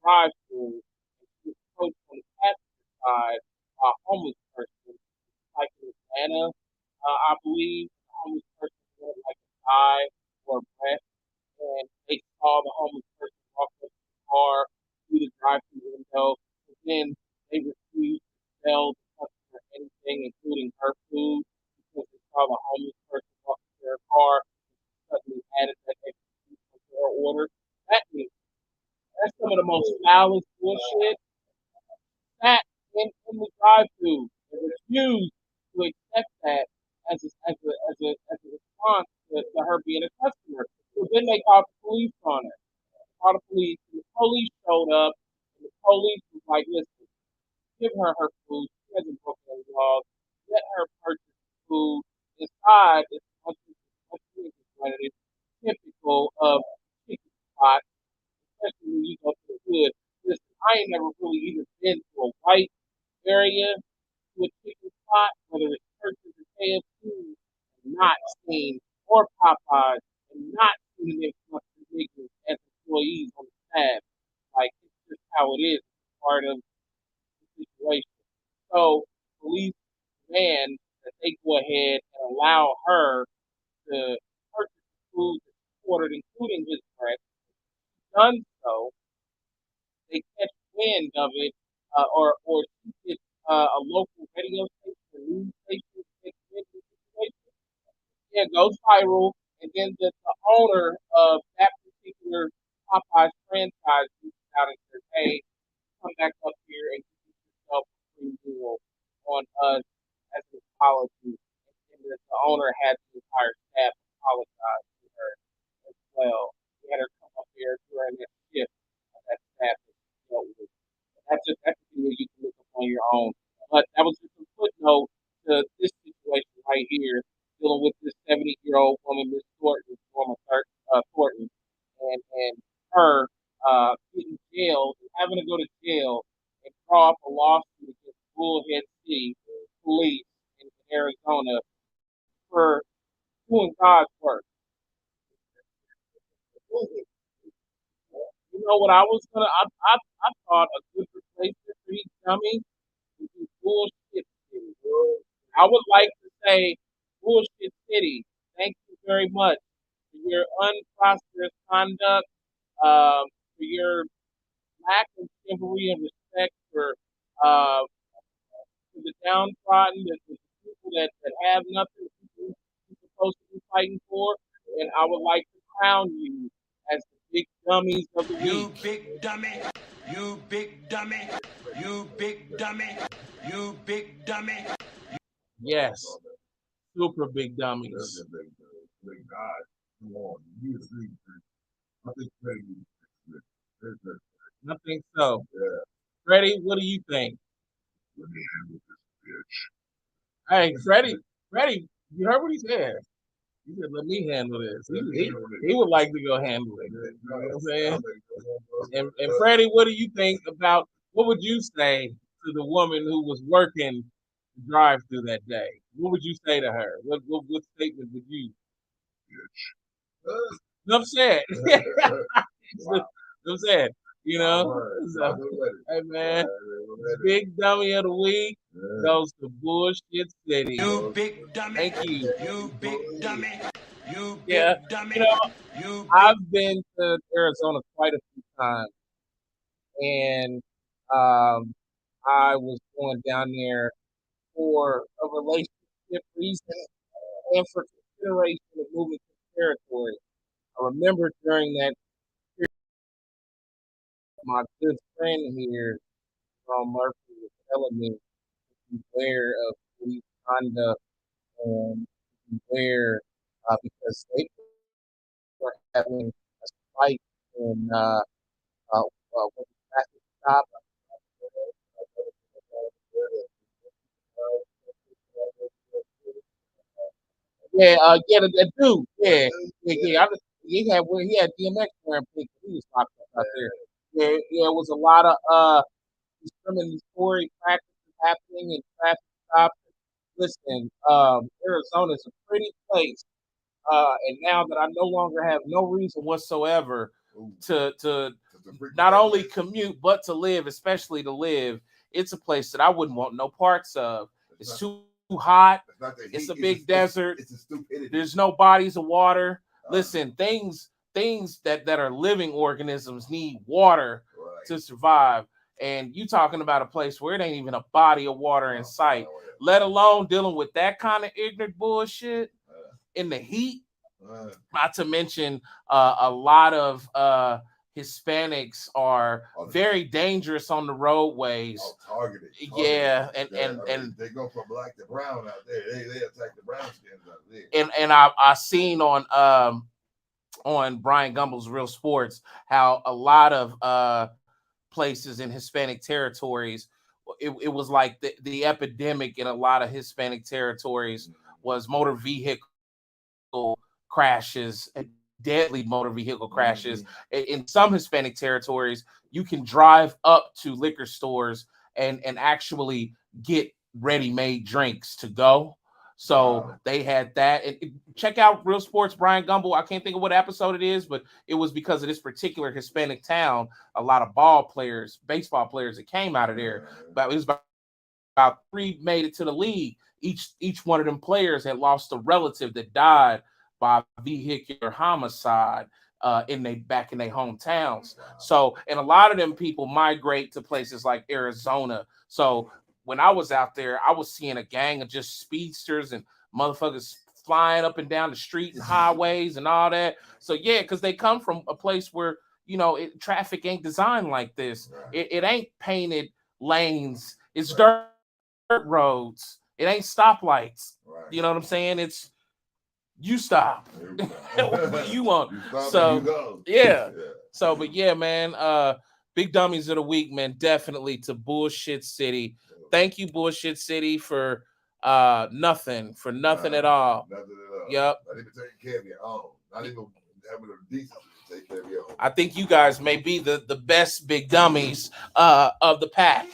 drive-through, and she was approached on the passenger side by a homeless person, like in Atlanta, I believe. The homeless person had like a eye or a breast, and they saw the homeless person walk up to the car through the drive-through window, and then they refused to sell the customer anything, including her food, because they saw the homeless person walk up to their car and suddenly added that extra piece to their order. That's some of the most foulest bullshit. Sat in the drive-through and refused to accept that as a response to her being a customer. So then they called the police on her. Called the police, and the police showed up, and the police was like, listen, give her food. She hasn't broken any laws. Let her purchase food. Inside is much as it's typical of chicken spots, especially when you go to the hood. Listen, I ain't never really even been to a white area to a chicken spot, whether it's Churches or KFC, and not seen, or Popeyes, and not seen them fucking niggas as employees on the staff. Like, it's just how it is. It's part of the situation. So, police demand that they go ahead and allow her to purchase the food that she ordered, including his bread. Done so, they catch wind of it, or she gets a local radio station or news station takes wind of the situation. Yeah, it goes viral, and then the owner of that particular Popeyes franchise reaches out and says, "Hey, come back up here and give yourself a free meal on us as an apology." And the owner had the entire staff apologize to her as well. We had her come up here during that shift of that staff that she dealt with. And that's a thing that you can look up on your own. But that was just a footnote to this situation right here, dealing with this 70-year-old woman, Miss Thornton, former Thornton, and her getting jailed, and having to go to jail and draw up a lawsuit against Bullhead City Police in Arizona for doing God's work. You know what I was gonna? I thought a good replacement for these dummies would be Bullshit City. I would like to say, Bullshit City, thank you very much for your unprosperous conduct, for your lack of chivalry and respect for the downtrodden, the people that have nothing, people supposed to be fighting for, and I would like to crown you as the big dummies of the week. You big dummy. You big dummy. You big dummy. You big dummy. Yes, super big dummies. Big God. Come on. You agree. I think I think so. Yeah. Freddie, what do you think? Let me handle this bitch. Hey, Freddie, you heard what he said. He said, let me handle this. He would like to go handle it. You know what I'm saying? And Freddie, what do you think about, what would you say to the woman who was working the drive through that day? What would you say to her? What statement would you? Enough said. Enough said. You know? So, hey, man, big dummy of the week goes to Bullshit City. You big dummy. Thank you. You big dummy. You big Yeah, dummy. you know, You I've been to Arizona quite a few times, and I was going down there for a relationship reason and for consideration of moving to territory. I remember during that period, my good friend here from Murphy was telling me to beware of police conduct and beware because they were having a spike in with the traffic stop. Yeah, that dude. Yeah. He had DMX wearing pink. He was locked up out there. Yeah, it was a lot of discriminatory practices happening in traffic stops. Listen, Arizona is a pretty place, and now that I no longer have no reason whatsoever to not only commute but to live, especially to live, it's a place that I wouldn't want no parts of. It's too hot. It's a big desert. It's a stupidity. There's no bodies of water. Listen, things that are living organisms need water to survive. And you talking about a place where it ain't even a body of water in sight, let alone dealing with that kind of ignorant bullshit in the heat. Not to mention a lot of Hispanics are very dangerous on the roadways. Targeted. Yeah, and they go from black to brown out there. They attack the brown skins out there. And I seen on Brian Gumbel's Real Sports how a lot of places in Hispanic territories, it was like the epidemic in a lot of Hispanic territories was motor vehicle crashes, deadly motor vehicle crashes. In some Hispanic territories, you can drive up to liquor stores and actually get ready-made drinks to go. So they had that. And check out Real Sports Brian Gumbel. I can't think of what episode it is, but it was because of this particular Hispanic town. A lot of baseball players that came out of there. But it was about 3 made it to the league. Each one of them players had lost a relative that died by vehicular homicide back in their hometowns. So, and a lot of them people migrate to places like Arizona. So when I was out there, I was seeing a gang of just speedsters and motherfuckers flying up and down the street and highways and all that. So yeah, because they come from a place where, traffic ain't designed like this. It ain't painted lanes. It's dirt roads. It ain't stoplights. You know what I'm saying? It's you stop. You want. So yeah. So, but yeah, man, big dummies of the week, man, definitely to Bullshit City. Thank you, Bullshit City, for nothing at all. Nothing at all. Yep. Not even taking care of your own. Not even having a decency to take care of your own. I think you guys may be the best big dummies of the pack,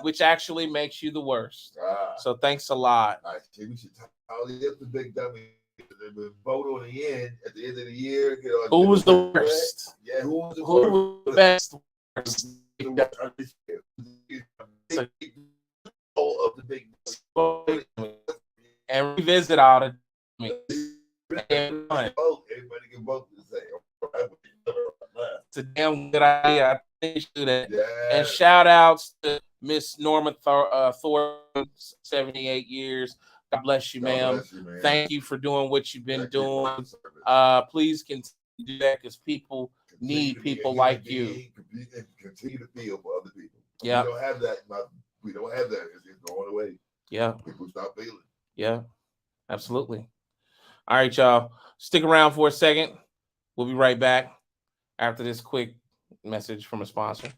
which actually makes you the worst. So thanks a lot. All right, we should tally up the big dummy. Vote on the end at the end of the year. Who was the worst? Yeah, who was the best? Of the big and revisit all the. Everybody can vote the same. It's a damn good idea. I think you should do that. Yeah. And shout outs to Miss Norma Thornton, 78 years. God bless you, ma'am. Man. Thank you for doing what you've been doing. Please continue to do that because people need people like you. Continue to feel for other people. Yeah. We don't have that. We don't have that. It's going away. Yeah. People stop feeling. Yeah. Absolutely. All right, y'all. Stick around for a second. We'll be right back after this quick message from a sponsor.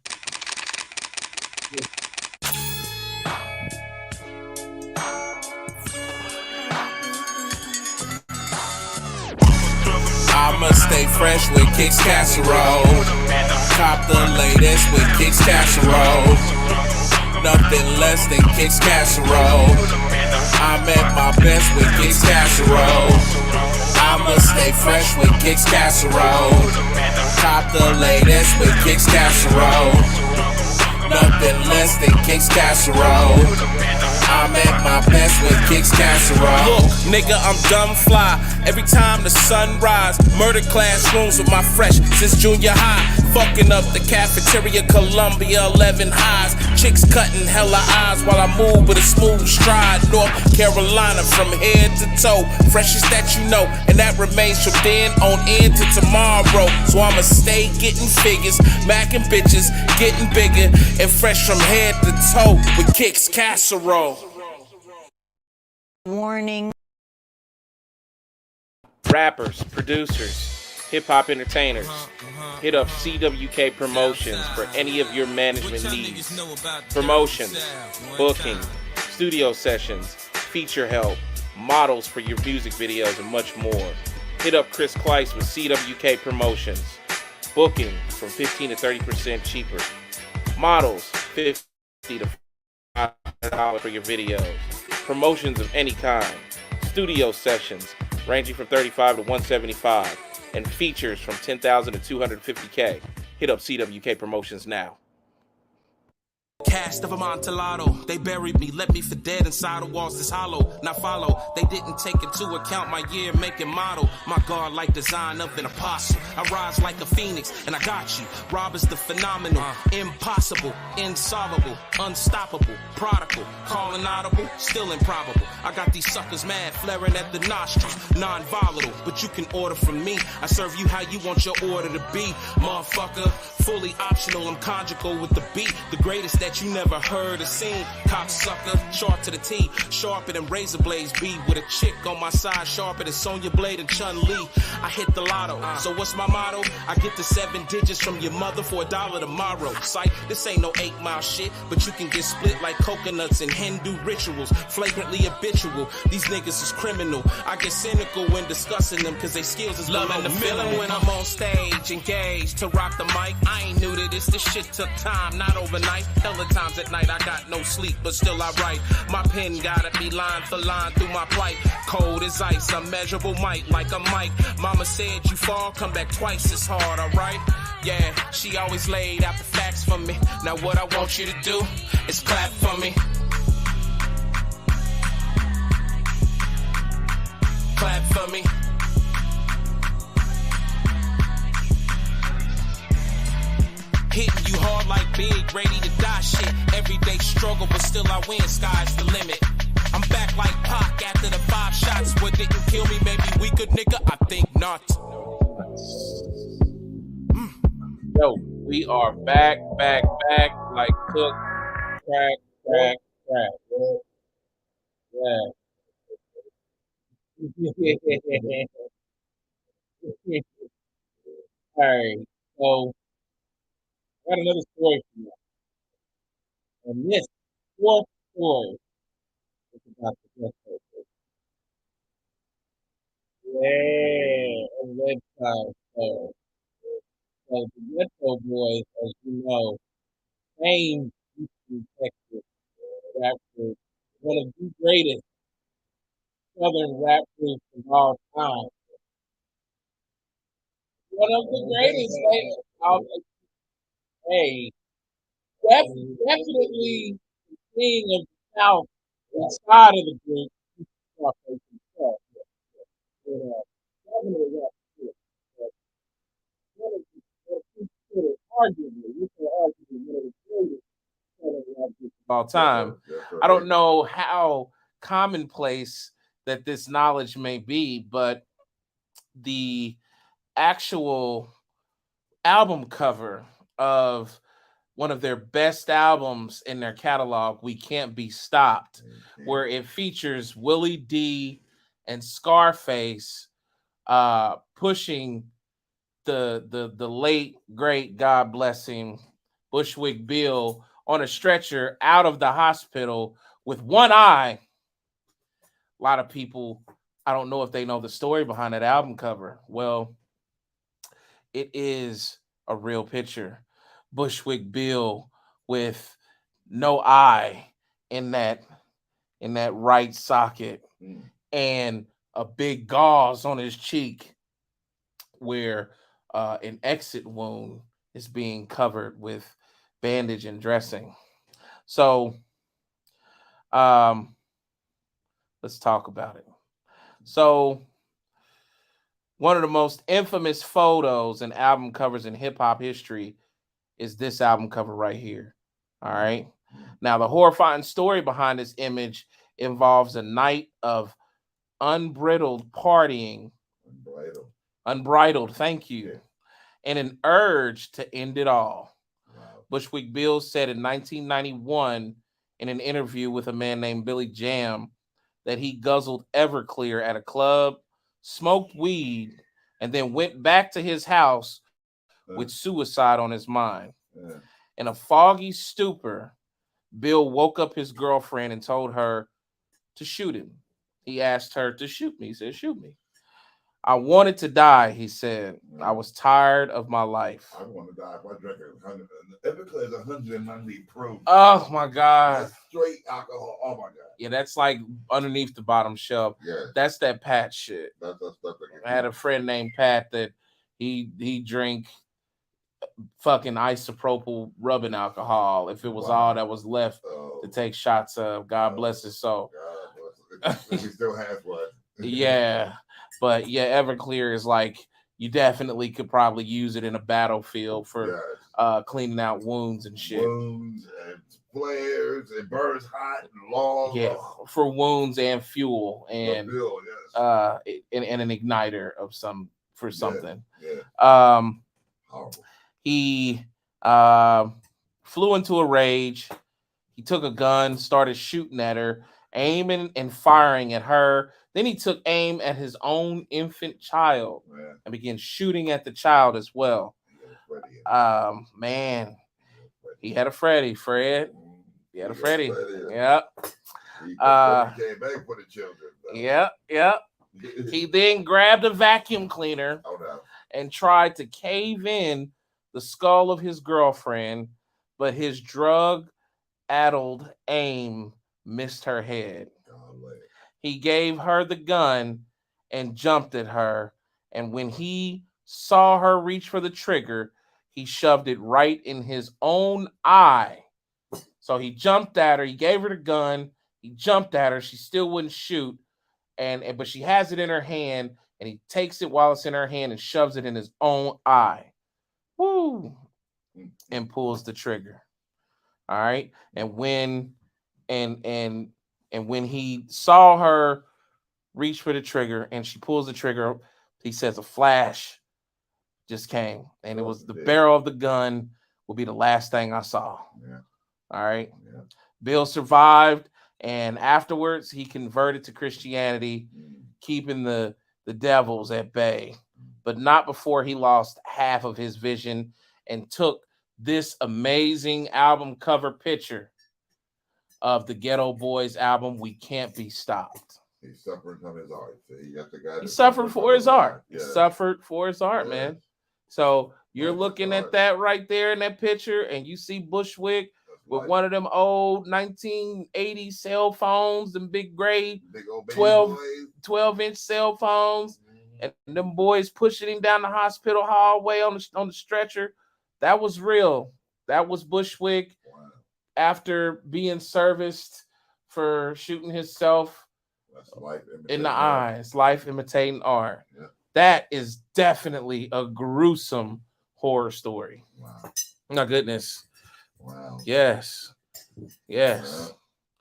I'ma stay fresh with Kicks Casserole. Cop the latest with Kicks Casserole. Nothing less than Kicks Casserole. I'm at my best with Kicks Casserole. I'ma stay fresh with Kicks Casserole. Cop the latest with Kicks Casserole. Nothing less than Kicks Casserole. I'm at my best with Kicks Casserole. Look, nigga, I'm dumb fly. Every time the sun rise, murder classrooms with my fresh since junior high. Fucking up the cafeteria, Columbia 11 highs. Chicks cutting hella eyes while I move with a smooth stride. North Carolina from head to toe. Freshest that you know, and that remains from then on into tomorrow. So I'ma stay getting figures, macking bitches, getting bigger, and fresh from head to toe with Kicks Casserole. Warning. Rappers, producers, hip-hop entertainers, hit up CWK Promotions for any of your management needs. Promotions, booking, studio sessions, feature help, models for your music videos, and much more. Hit up Chris Kleiss with CWK Promotions. Booking from 15 to 30% cheaper. Models, $50 to $500 for your videos. Promotions of any kind. Studio sessions ranging from $35 to $175, and features from $10,000 to $250K. Hit up CWK Promotions now. Cast of Amontillado, they buried me, left me for dead inside the walls that's hollow. Now follow, they didn't take into account my year, make, and model. My guard like design of an apostle. I rise like a phoenix, and I got you. Rob is the phenomenal, impossible, insolvable, unstoppable, prodigal, calling audible, still improbable. I got these suckers mad, flaring at the nostrils, non-volatile, but you can order from me. I serve you how you want your order to be, motherfucker. Fully optional, I'm conjugal with the beat, the greatest that you never heard or seen. Cocksucker, short to the T, sharper than razor blades be, with a chick on my side, sharper than Sonya Blade and Chun-Li. I hit the lotto, so what's my motto? I get the 7 digits from your mother for $1 tomorrow. Sight, this ain't no 8 Mile shit, but you can get split like coconuts in Hindu rituals, flagrantly habitual. These niggas is criminal. I get cynical when discussing them, cause they skills is loving the feeling when I'm on stage, engaged to rock the mic. I ain't new to this shit took time, not overnight. Hella times at night I got no sleep, but still I write. My pen gotta be line for line through my plight. Cold as ice, unmeasurable might like a mic. Mama said you fall, come back twice as hard, alright? Yeah, she always laid out the facts for me. Now what I want you to do is clap for me. Clap for me. Hitting you hard like big, ready to die shit. Everyday struggle, but still I win, sky's the limit. I'm back like Pac after the 5 shots. What didn't kill me made me weaker, nigga? I think not. Yo, we are back, like cook, crack. Yeah. All right, so I got another story for you. And this fourth story is about the Ghetto. Yeah, a red cloud story. So the Ghetto Boys, as you know, famed Houston, Texas rap group, one of the greatest Southern rap groups of all time. One of the greatest. Hey, definitely the king of the South inside of the group. All time. I don't know how commonplace that this knowledge may be, but the actual album cover of one of their best albums in their catalog, We Can't Be Stopped, where it features Willie D and Scarface pushing the late great, God bless him, Bushwick Bill on a stretcher out of the hospital with one eye. A lot of people, I don't know if they know the story behind that album cover. Well, it is a real picture. Bushwick Bill with no eye in that right socket and a big gauze on his cheek where an exit wound is being covered with bandage and dressing. So let's talk about it. So one of the most infamous photos and album covers in hip hop history is this album cover right here. All right. Now, the horrifying story behind this image involves a night of unbridled partying. Unbridled, thank you. And an urge to end it all. Wow. Bushwick Bill said in 1991 in an interview with a man named Billy Jam that he guzzled Everclear at a club, smoked weed, and then went back to his house with suicide on his mind. In a foggy stupor, Bill woke up his girlfriend and told her to shoot him. He asked her to shoot me. He said, shoot me. I wanted to die, he said. I was tired of my life. I want to die if I drink 100. Everclear is 190 proof. Oh, my God. That's straight alcohol. Oh, my God. Yeah, that's like underneath the bottom shelf. Yeah. That's that Pat shit. That's stuff that I had a friend named Pat that he drank fucking isopropyl rubbing alcohol if it was all that was left to take shots of. God bless his soul. God bless it. He still has one. Yeah. But yeah, Everclear is like, you definitely could probably use it in a battlefield for cleaning out wounds and shit. Wounds and flares, it burns hot and long. Yeah, for wounds and fuel and fuel, yes. And an igniter of something. Yeah. Horrible. He flew into a rage. He took a gun, started shooting at her, aiming and firing at her. Then he took aim at his own infant child and began shooting at the child as well. Man, he had a Freddy, Fred. He had a Freddy. Yep. He came back for the children. Yep. He then grabbed a vacuum cleaner and tried to cave in the skull of his girlfriend, but his drug-addled aim missed her head. He gave her the gun and jumped at her, and when he saw her reach for the trigger, he shoved it right in his own eye. So he jumped at her, he gave her the gun, he jumped at her, she still wouldn't shoot, but she has it in her hand, and he takes it while it's in her hand and shoves it in his own eye. Woo! And pulls the trigger. All right. And when he saw her reach for the trigger and she pulls the trigger, he says a flash just came. And it was the barrel of the gun will be the last thing I saw. Yeah. All right. Yeah. Bill survived, and afterwards he converted to Christianity, keeping the devils at bay, but not before he lost half of his vision and took this amazing album cover picture of the Ghetto Boys album, We Can't Be Stopped. He suffered from his art. He suffered for his art. He suffered for his art, man. So you're looking at that right there in that picture, and you see Bushwick with one of them old 1980 cell phones, them big gray 12-inch cell phones, and them boys pushing him down the hospital hallway on the stretcher. That was real. That was Bushwick after being serviced for shooting himself in the eyes. Life imitating art. Yeah. That is definitely a gruesome horror story. Wow. My goodness. Wow. Yes. Yes.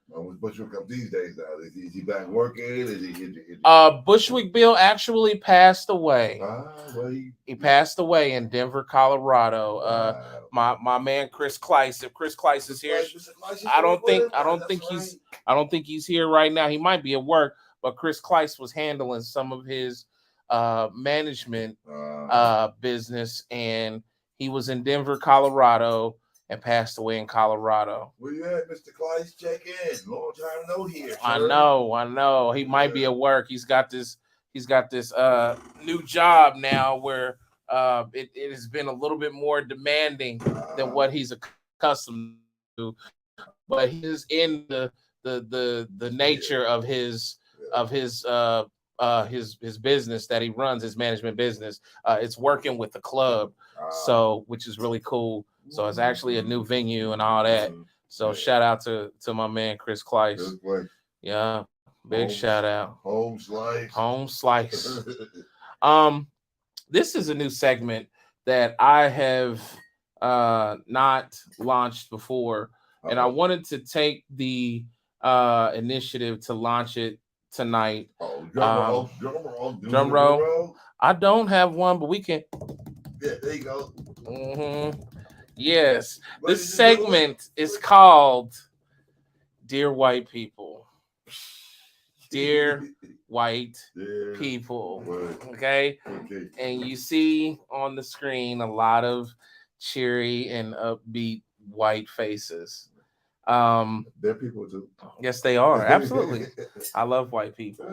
What's Bushwick up these days now? Is he back working? Is he Bushwick Bill actually passed away. Well, he passed away in Denver, Colorado. My man Chris Kleiss. If Chris Kleiss is here, I don't think he's here right now. He might be at work, but Chris Kleiss was handling some of his management business, and he was in Denver, Colorado, and passed away in Colorado. Where you at, Mr. Kleiss? Check in. Long time no here. Sir. I know. He might be at work. He's got this new job now where it has been a little bit more demanding than what he's accustomed to. But he's in the nature of his business that he runs, his management business. It's working with the club, so which is really cool. So it's actually a new venue and all that. So shout out to my man Chris Kleiss. Yeah, big shout out. Home Slice. This is a new segment that I have not launched before, and I wanted to take the initiative to launch it tonight. Drum roll. I don't have one, but we can. Yeah, there you go. Mm-hmm. Yes, this segment is called "Dear White People." Dear white people. Okay, and you see on the screen a lot of cheery and upbeat white faces. They're people too. Yes, they are. Absolutely. I love white people.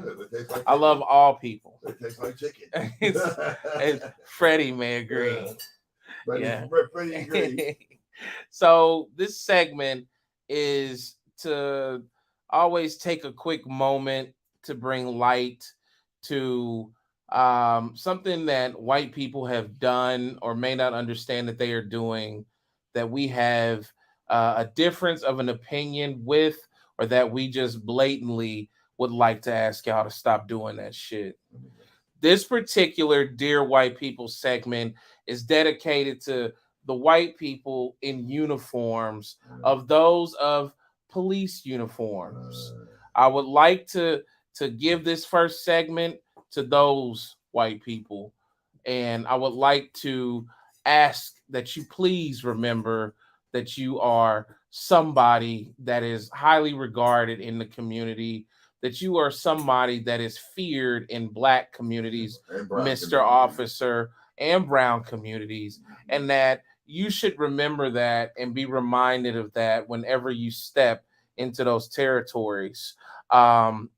I love all people. They taste like chicken. And Freddie may agree. Yeah. Freddie agree. So this segment is to always take a quick moment to bring light to something that white people have done or may not understand that they are doing, that we have a difference of an opinion with, or that we just blatantly would like to ask y'all to stop doing that shit. This particular Dear White People segment is dedicated to the white people in uniforms, of those of police uniforms. I would like to give this first segment to those white people, and I would like to ask that you please remember that you are somebody that is highly regarded in the community, that you are somebody that is feared in Black communities, Mr. Officer, and brown communities, and that you should remember that and be reminded of that whenever you step into those territories. It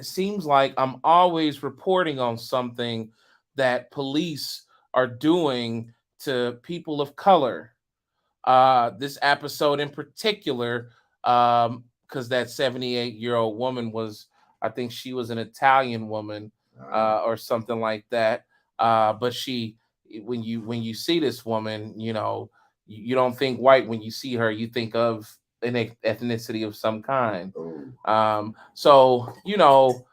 seems like I'm always reporting on something that police are doing to people of color. This episode in particular, because that 78-year-old woman was, I think she was an Italian woman or something like that. But she, when you see this woman, you know, you don't think white when you see her. You think of an ethnicity of some kind. So, you know,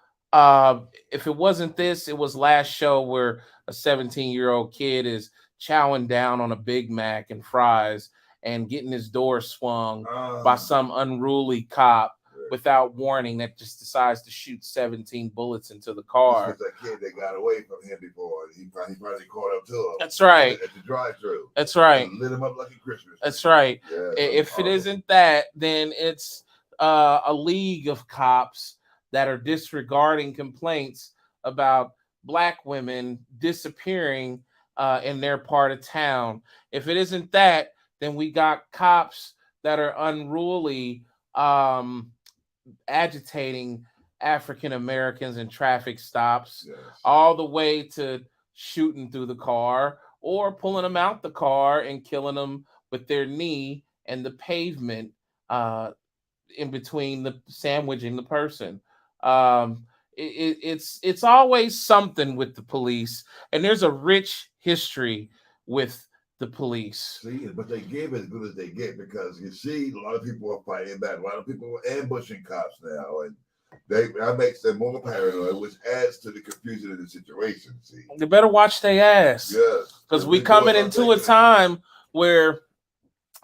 if it wasn't this, it was last show where a 17-year-old kid is chowing down on a Big Mac and fries and getting his door swung by some unruly cop without warning that just decides to shoot 17 bullets into the car. That kid that got away from him before, he probably caught up to him. That's right. At the drive-thru. That's right. And lit him up like a Christmas. That's right. Yeah, if it isn't that, then it's a league of cops that are disregarding complaints about Black women disappearing in their part of town. If it isn't that, then we got cops that are unruly, agitating African Americans in traffic stops, all the way to shooting through the car or pulling them out the car and killing them with their knee and the pavement in between, the sandwiching the person. It's always something with the police, and there's a rich history with the police. See, but they give as good as they get, because you see a lot of people are fighting back. A lot of people are ambushing cops now, and that makes them more paranoid, which adds to the confusion of the situation. See, they better watch their ass. Yes, because we coming into a time where,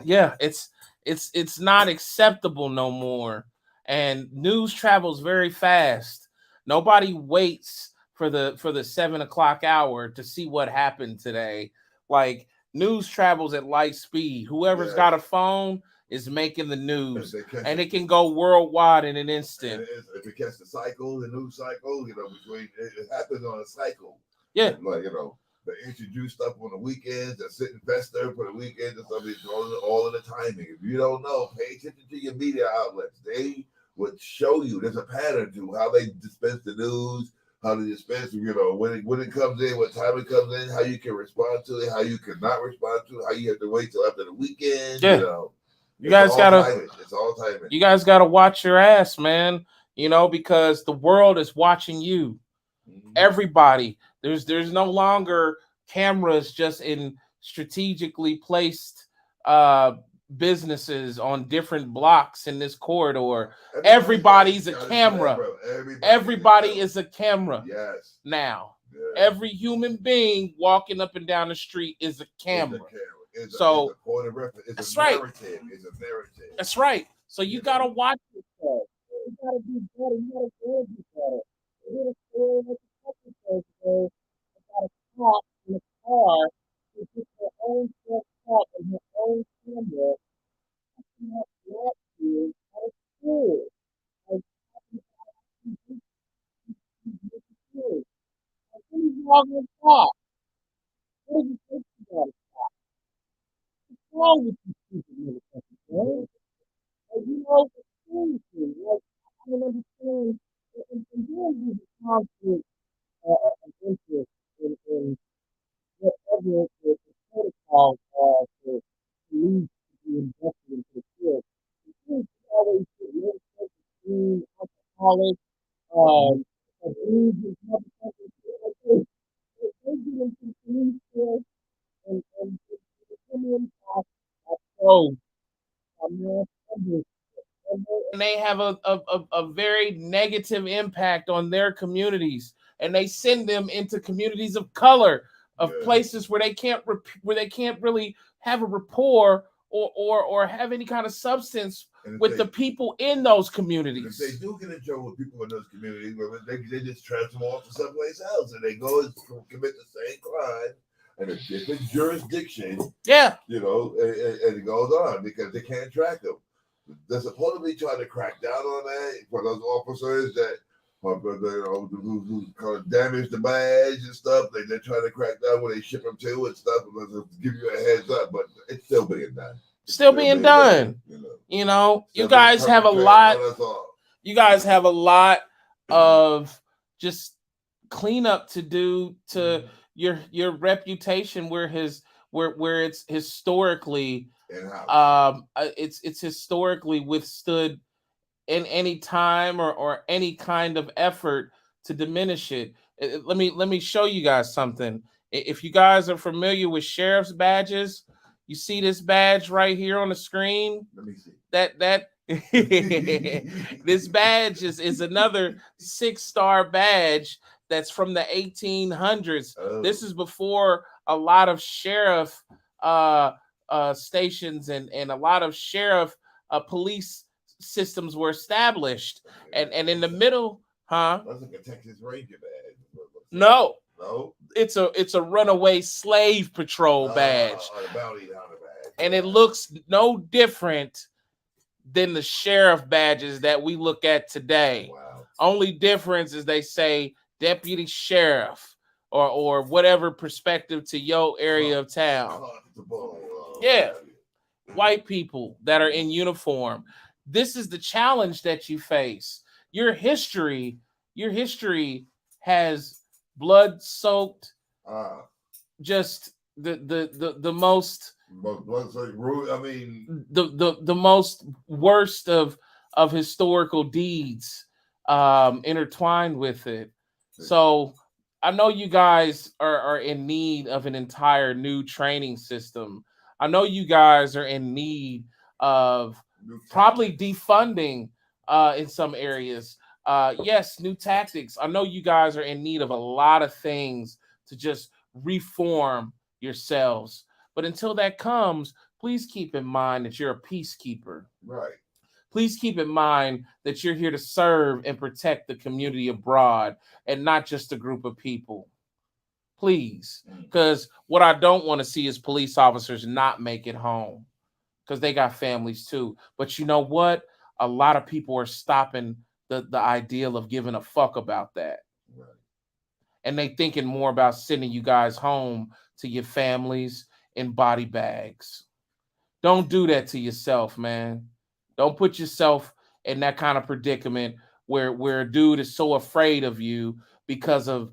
it's not acceptable no more. and news travels very fast. Nobody waits for the 7 o'clock hour to see what happened today. Like, news travels at light speed. Whoever's got a phone is making the news, and it can go worldwide in an instant. If you catch the news cycle, between it happens on a cycle. Yeah, like they introduce stuff on the weekends, they sit and fester for the weekends and stuff. It's all in the timing. If you don't know, pay attention to your media outlets. They would show you there's a pattern to how they dispense the news, how they dispense, when it comes in, what time it comes in, how you can respond to it, how you cannot respond to it, how you have to wait till after the weekend. Yeah. You guys gotta watch your ass, man. Because the world is watching you. Everybody. There's no longer cameras just in strategically placed businesses on different blocks in this corridor. Everybody's a camera. Everybody is a camera. Yes. Now. Yeah. Every human being walking up and down the street is a camera. It's a point of reference. It's a narrative. It's a narrative. That's right. So you gotta watch yourself. You gotta be better. You gotta do better. You gotta about a cop in a car who puts their own self-talk and their own camera. What do you think about it? What's wrong with you stupid motherfuckers, man? Seriously, I don't understand. And then there's a conflict of interest in whatever the protocols are for police to be invested into the field. It seems to always get low self-esteem, alcoholics, abuse and motherfuckers. They get into the police field and the opinions are so and they have a very negative impact on their communities, and they send them into communities of color, of places where they can't really have a rapport or have any kind of substance with the people in those communities. If they do get in trouble with people in those communities, they just transfer them off to someplace else, and they go and commit the same crime in a different jurisdiction. Yeah. And it goes on because they can't track them. They're supposed to be trying to crack down on that for those officers that who kind of damage the badge and stuff. They're trying to crack down where they ship them to and stuff. To give you a heads up, but it's still being done. Still being done. You guys have a lot. You guys have a lot of just cleanup to do to your reputation, where it's historically it's historically withstood in any time or any kind of effort to diminish it. Let me show you guys something. If you guys are familiar with sheriff's badges, you see this badge right here on the screen. Let me see. That this badge is another 6-star badge that's from the 1800s. Oh. This is before a lot of sheriff stations and a lot of sheriff police systems were established. And in the middle, That's like a Texas Ranger badge. No, it's a runaway slave patrol badge. The bounty hunter badge. And it looks no different than the sheriff badges that we look at today. Wow. Only difference is they say deputy sheriff or whatever perspective to your area of town. Yeah. White people that are in uniform. This is the challenge that you face. Your history has blood-soaked, just the most. The most worst of historical deeds intertwined with it. So I know you guys are in need of an entire new training system. I know you guys are in need of probably defunding in some areas. Yes, new tactics. I know you guys are in need of a lot of things to just reform yourselves. But until that comes, please keep in mind that you're a peacekeeper. Right. Please keep in mind that you're here to serve and protect the community abroad and not just a group of people. Please. Because what I don't want to see is police officers not make it home because they got families too. But you know what? A lot of people are stopping the ideal of giving a fuck about that. Right. And they thinking more about sending you guys home to your families in body bags. Don't do that to yourself, man. Don't put yourself in that kind of predicament where a dude is so afraid of you because of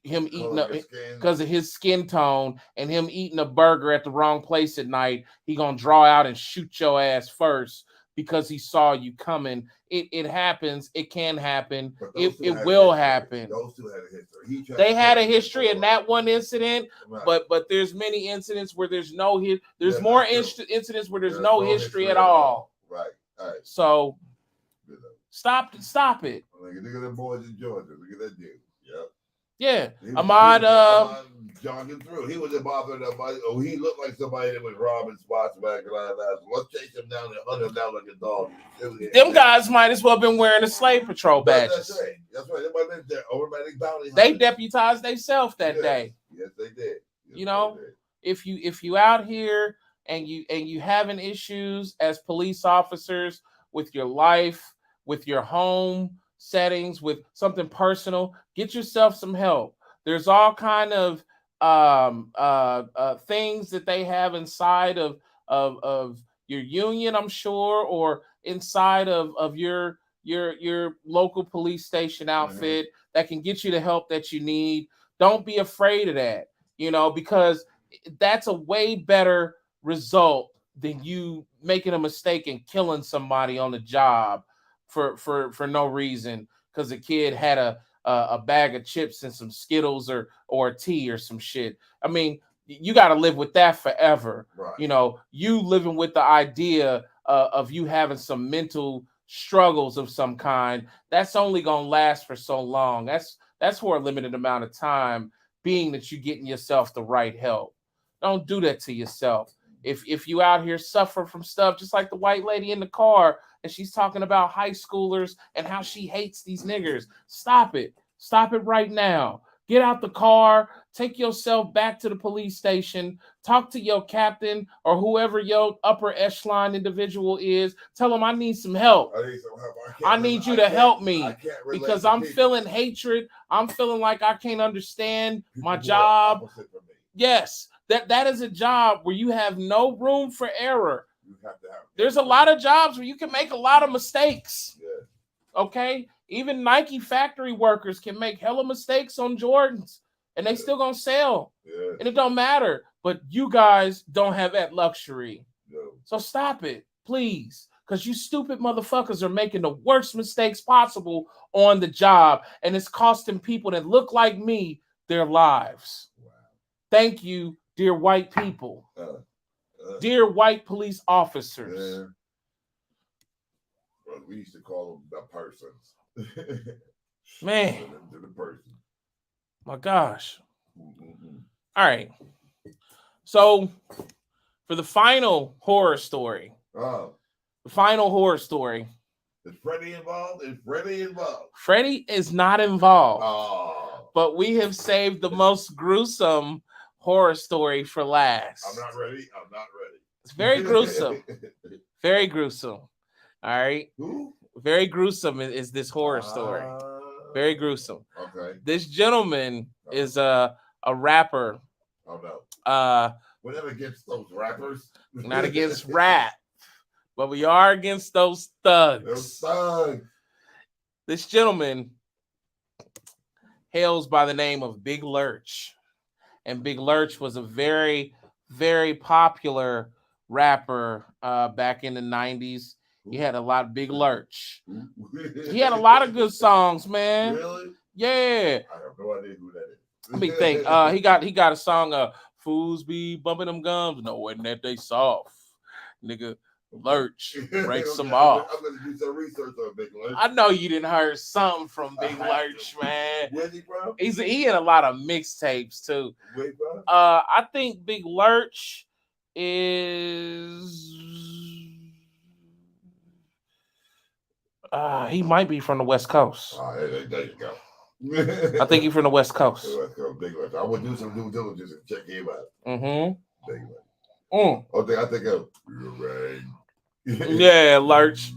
him eating because of his skin tone and him eating a burger at the wrong place at night. He gonna draw out and shoot your ass first because he saw you coming. It happens. It can happen. It will happen. Those two had a history. They had a history in that one incident, right. but there's many incidents where there's no there's more incidents where there's no history at all. Right. All right. So stop it. Look at them boys in Georgia. Look at that dude. Yep. Yeah, Ahmad jogging through. He wasn't bothering nobody. Oh, he looked like somebody that was robbing spots back in the Let's chase him down and hunt him down like a dog. Them guys might as well have been wearing the slave patrol badges. That's right. That's right. They might have been there. Automatic bounty. They deputized themselves that day. Yes, they did. Yes, you know, if you out here and you having issues as police officers with your life, with your home settings, with something personal, get yourself some help. There's all kind of things that they have inside of your union, I'm sure, or inside of your local police station outfit that can get you the help that you need. Don't be afraid of that, because that's a way better result than you making a mistake and killing somebody on the job for no reason because the kid had a bag of chips and some Skittles or tea or some shit. I mean, you got to live with that forever. Right. You living with the idea of you having some mental struggles of some kind, that's only going to last for so long. That's for a limited amount of time, being that you're getting yourself the right help. Don't do that to yourself. If you out here suffering from stuff, just like the white lady in the car, and she's talking about high schoolers and how she hates these niggers, stop it. Stop it right now. Get out the car, take yourself back to the police station, talk to your captain or whoever your upper echelon individual is. Tell them I need some help. I need you to help me because I'm feeling hatred. I'm feeling like I can't understand my job. Yes. That is a job where you have no room for error. There's a lot of jobs where you can make a lot of mistakes. Yeah. Okay? Even Nike factory workers can make hella mistakes on Jordans and they still gonna sell. Yeah. And it don't matter. But you guys don't have that luxury. No. So stop it, please. Because you stupid motherfuckers are making the worst mistakes possible on the job. And it's costing people that look like me their lives. Wow. Thank you, dear white people. Dear white police officers. Yeah. Well, we used to call them the persons. Man. The person. My gosh. Mm-hmm. All right. So for the final horror story. The final horror story. Is Freddie involved? Freddie is not involved. But we have saved the most gruesome horror story for last. I'm not ready. It's very gruesome. Very gruesome. All right. Who? Very gruesome is this horror story. Very gruesome. Okay. This gentleman is a rapper. Oh no. We're not against those rappers. Not against rap, but we are against those thugs. Those thugs. This gentleman hails by the name of Big Lurch. And Big Lurch was a very, very popular rapper back in the 90s. He had a lot of Big Lurch. He had a lot of good songs, man. Really? Yeah. I have no idea who that is. Let me think. He got a song, Fools Be Bumping Them Gums. No, wasn't that they soft. Nigga, Lurch breaks them off. I'm going to do some research on Big Lurch. I know you didn't hear something from Big Lurch, man. Where's he from? He in a lot of mixtapes, too. Where from? I think Big Lurch is... He might be from the West Coast. There you go. I think he's from the West Coast. Big Lurch. I would do some due diligence and check him out. Mm-hmm. Big Lurch. I think of right. Yeah, Lurch.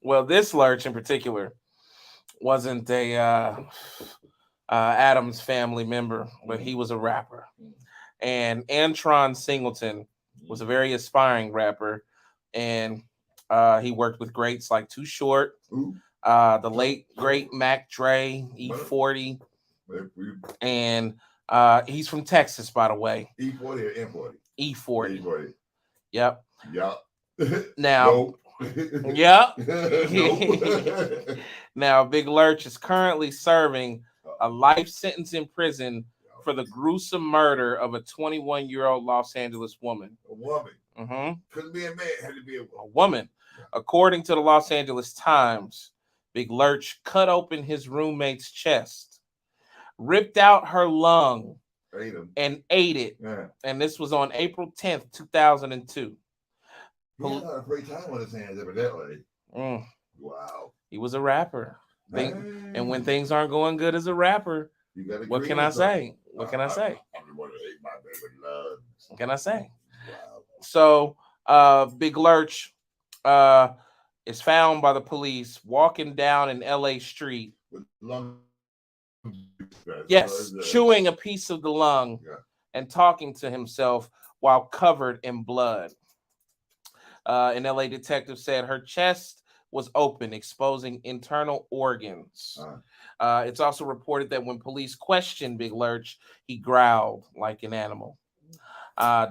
Well, this Lurch in particular wasn't a Adams family member, but he was a rapper. And Antron Singleton was a very aspiring rapper, and he worked with greats like Too Short, the late great Mac Dre, E40, and he's from Texas, by the way. E40 or M40? E40. E40. Yep. Yep. Now, yep. Now, Big Lurch is currently serving a life sentence in prison for the gruesome murder of a 21-year-old Los Angeles woman. A woman. Mm-hmm. Couldn't be a man, had to be a woman. According to the Los Angeles Times, Big Lurch cut open his roommate's chest, ripped out her lung, and ate it. Yeah. And this was on April 10th, 2002. He had a lot of free time on his hands, evidently. Wow. He was a rapper. And when things aren't going good as a rapper, what can I say? What can I say? What can I say? So, Big Lurch is found by the police walking down an LA street. Yes, chewing a piece of the lung and talking to himself while covered in blood. An LA detective said her chest was open, exposing internal organs. It's also reported that when police questioned Big Lurch, he growled like an animal.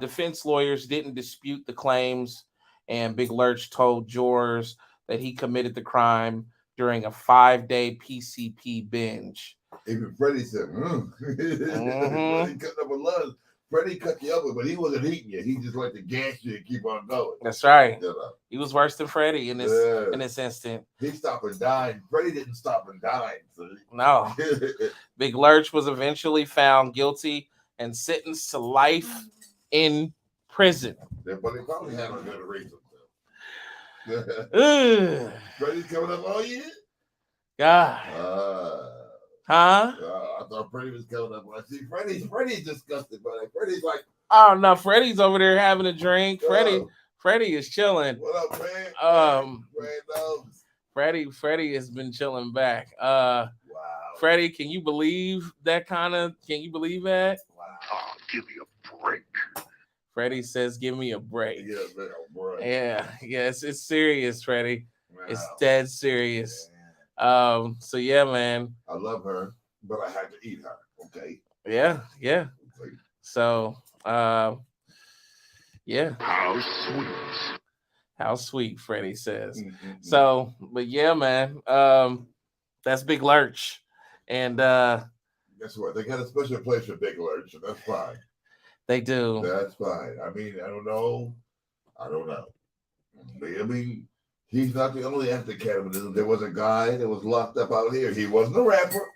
Defense lawyers didn't dispute the claims, and Big Lurch told jurors that he committed the crime during a 5-day PCP binge. Even Freddie said, Freddie cut up a lung. Freddie cut you up, but he wasn't eating you. He just like to gas you and keep on going. That's right. He was worse than Freddie in this instant. He stopped and died. Freddie didn't stop and die. So. No. Big Lurch was eventually found guilty and sentenced to life in prison. Yeah, but he probably had a good reason. Freddie's coming up all year? God. Huh? I thought Freddie was coming up. I see Freddie's disgusted, but Freddie's like, oh no, Freddie's over there having a drink. Freddie is chilling. What up, man? Freddie has been chilling back. Wow. Freddie, can you believe that? Can you believe that? Wow. Oh, give me a break. Freddie says, "Give me a break." Yeah, man, break. Yeah, it's serious, Freddie. Wow. It's dead serious. So yeah, man. I love her, but I had to eat her. Okay. Yeah. Okay. So, yeah. How sweet, Freddie says. So, but yeah, man. That's Big Lurch, and guess what? They got a special place for Big Lurch, and that's fine. They do. That's fine. I mean, I don't know. I mean. He's not the only anti-cannibalism. There was a guy that was locked up out here. He wasn't a rapper.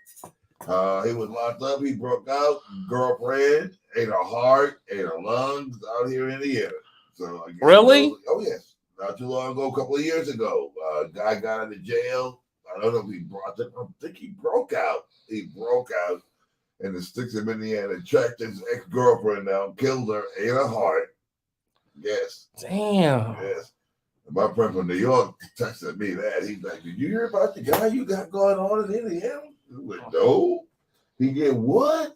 He was locked up. He broke out. Girlfriend ate a heart, ate a lungs out here in Indiana. So I guess really? Oh yes. Not too long ago, a couple of years ago, guy got out of jail. I don't know if he brought it. I think he broke out. He broke out in the sticks of Indiana. Tracked his ex-girlfriend down, killed her, ate her heart. Yes. Damn. Yes. My friend from New York texted me that. He's like, did you hear about the guy you got going on in Indiana? I was like, no. He did what?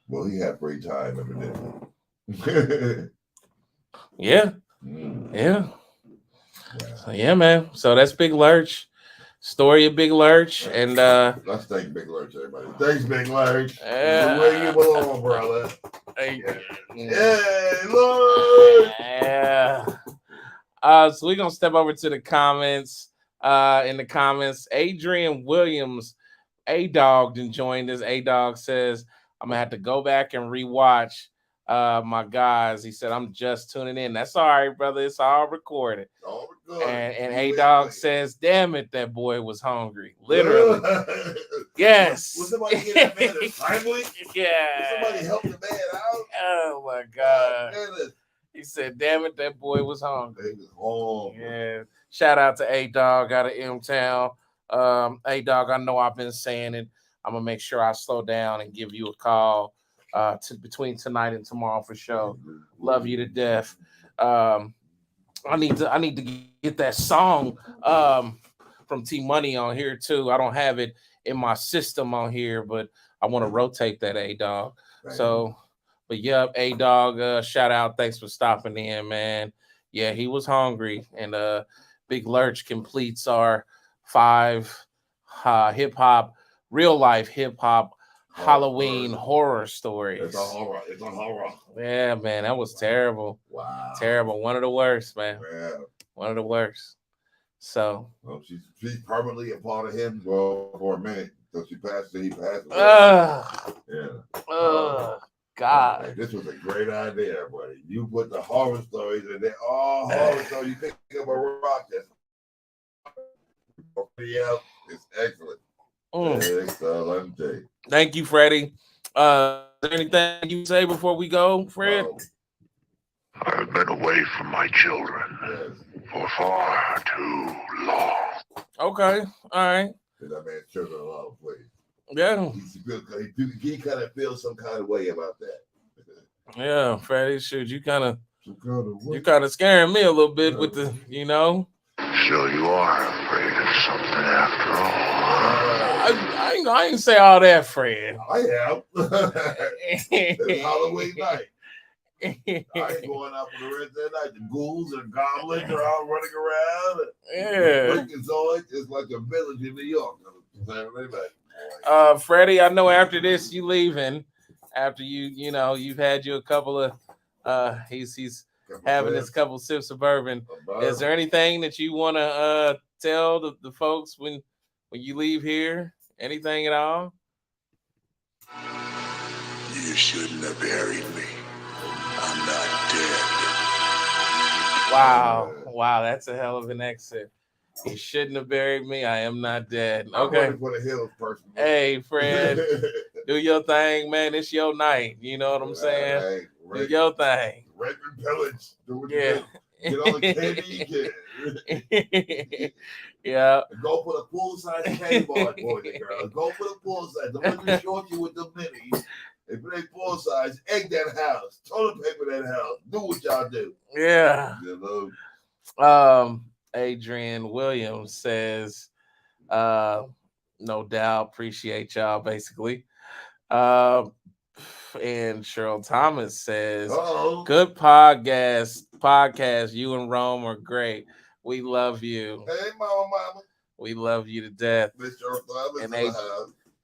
Well, he had free time, evidently. Yeah. So, yeah, man. So that's Big Lurch. Story of Big Lurch. And let's thank Big Lurch, everybody. Thanks, Big Lurch. Where you belong, brother. Hey, Lord. Yeah. So we're gonna step over to the comments. In the comments, Adrian Williams, A-Dog, didn't join this. A-Dog says, I'm gonna have to go back and rewatch my guys. He said, I'm just tuning in. That's all right, brother. It's all recorded. All recorded. And A-Dog says, damn it, that boy was hungry. Literally. Yes. Was somebody get that man a sandwich? Yeah. Was somebody help the man out? Oh my God. He said, damn it, that boy was hungry. He was hungry. Yeah. Shout out to A-Dog out of M-Town. A-Dog, I know I've been saying it. I'm going to make sure I slow down and give you a call between tonight and tomorrow for sure. Love you to death. I need to get that song from T-Money on here too. I don't have it in my system on here, but I want to rotate that, A-Dog. So, but yep, A-Dog, shout out. Thanks for stopping in, man. Yeah, he was hungry. And Big Lurch completes our 5 hip-hop, real-life hip-hop Halloween horror stories. It's on horror. It's on horror. Yeah, man, that was terrible. Wow. Terrible. One of the worst, man. Yeah. One of the worst. So. Well, she's permanently a part of him for a minute. So she passed it. He passed it. Yeah. God. This was a great idea, buddy. You put the horror stories in there. All horror stories. You pick up a rock that's it's excellent. Excellent. Thank you, Freddie. Is there anything you say before we go, Fred? I've been away from my children for far too long. Okay, all right. That man's children a lot of ways. Yeah. He kind of feels some kind of way about that. Yeah, Freddie, shoot, you kind of scaring me a little bit with the, you know. So you are afraid of something after all. I ain't say all that, Fred. I am. It's Halloween night. I ain't going out for the rest of the night. The ghouls and goblins are all running around. Yeah. It's like a village in New York. Freddie, I know after this you leaving. After you've had you a couple of he's having this couple sips of bourbon. Is there anything that you want to tell the folks when you leave here? Anything at all? You shouldn't have buried me. I'm not dead. Wow, that's a hell of an exit. You shouldn't have buried me. I am not dead. Okay. I'm for the hills, person. Hey, Fred, do your thing, man. It's your night. You know what I'm saying? Do your thing. Rape and pillage. Yeah. Get all the candy you can. Yeah. Go for the poolside candy bar, boys and girls. Go for the poolside. Don't let me short you with the minis. If it ain't full size, egg that house, toilet paper that house. Do what y'all do. Yeah. You know? Adrian Williams says, no doubt, appreciate y'all, basically. And Cheryl Thomas says, good podcast. You and Rome are great. We love you. Hey, mama. We love you to death. Mr. Thomas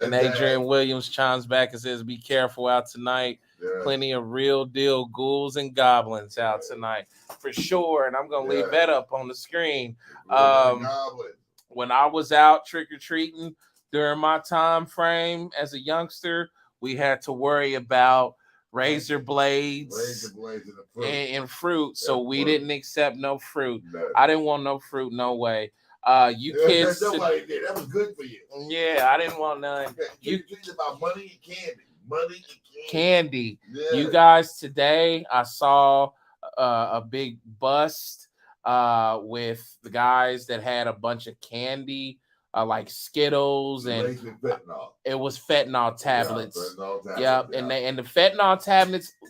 and Adrian Williams chimes back and says, be careful out tonight. Yeah. Plenty of real deal ghouls and goblins out tonight for sure. And I'm going to leave that up on the screen. When I was out trick-or-treating during my time frame as a youngster, we had to worry about razor blades and fruit. So we didn't accept no fruit. No. I didn't want no fruit, no way. Kids. Nobody did. That was good for you. Yeah, I didn't want none. You think about money and candy. Candy. Yeah. You guys, today I saw a big bust with the guys that had a bunch of candy, like Skittles, and it was fentanyl tablets. Yep, and the fentanyl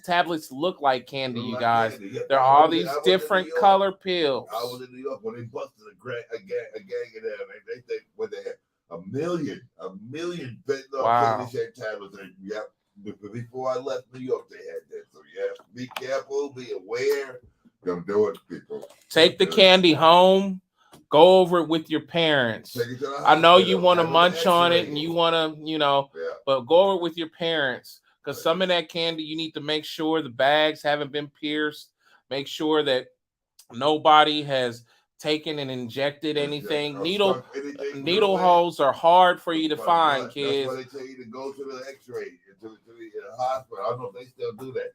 tablets look like candy, you guys. There are all these different color pills. I was in New York when they busted a gang of them. They think when they had a million fentanyl candy shaped tablets. Yep. Before I left New York, they had that. So be careful, be aware. Don't do it, people. Take the candy home. Go over it with your parents. I know you want to munch on it and you want to, but go over it with your parents, because some of that candy, you need to make sure the bags haven't been pierced. Make sure that nobody has taken and injected anything. Needle holes are hard for you to find, kids. That's why they tell you to go to the X-ray, to the hospital. I don't know if they still do that.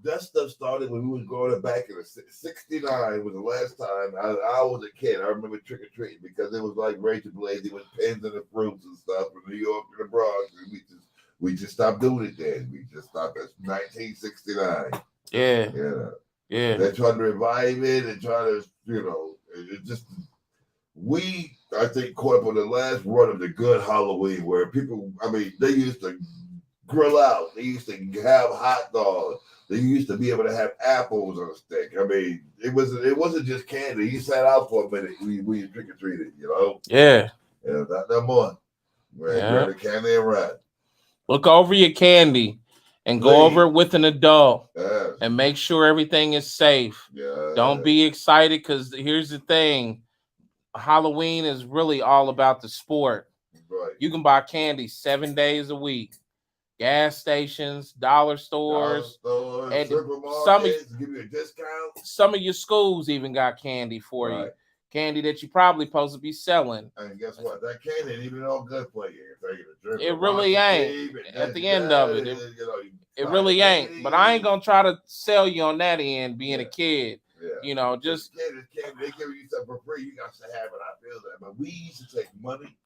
That stuff started when we was growing up back in 69 was the last time I was a kid. I remember trick-or-treating because it was like razor blades with pins and the fruits and stuff from New York and the Bronx. And we just stopped doing it then. We just stopped at 1969. Yeah. They're trying to revive it and trying to, It just I think caught up on the last run of the good Halloween where people, I mean, they used to grill out, they used to have hot dogs, they used to be able to have apples on a stick. I mean, it wasn't just candy. You sat out for a minute, we trick or treated, you know. Yeah. Yeah, not no more. Grab the candy and run. Look over your candy and go over it with an adult and make sure everything is safe. Don't be excited, because here's the thing. Halloween is really all about the sport. Right. You can buy candy 7 days a week. Gas stations, dollar stores, and give you a discount. Some of your schools even got candy for you. Candy that you probably supposed to be selling. And guess what? That candy ain't even all good for you. It really ain't. At the end of it, it really ain't. But I ain't gonna try to sell you on that end, being a kid. Yeah. You know, just they give you something for free. You got to have it. I feel that. But we used to take money.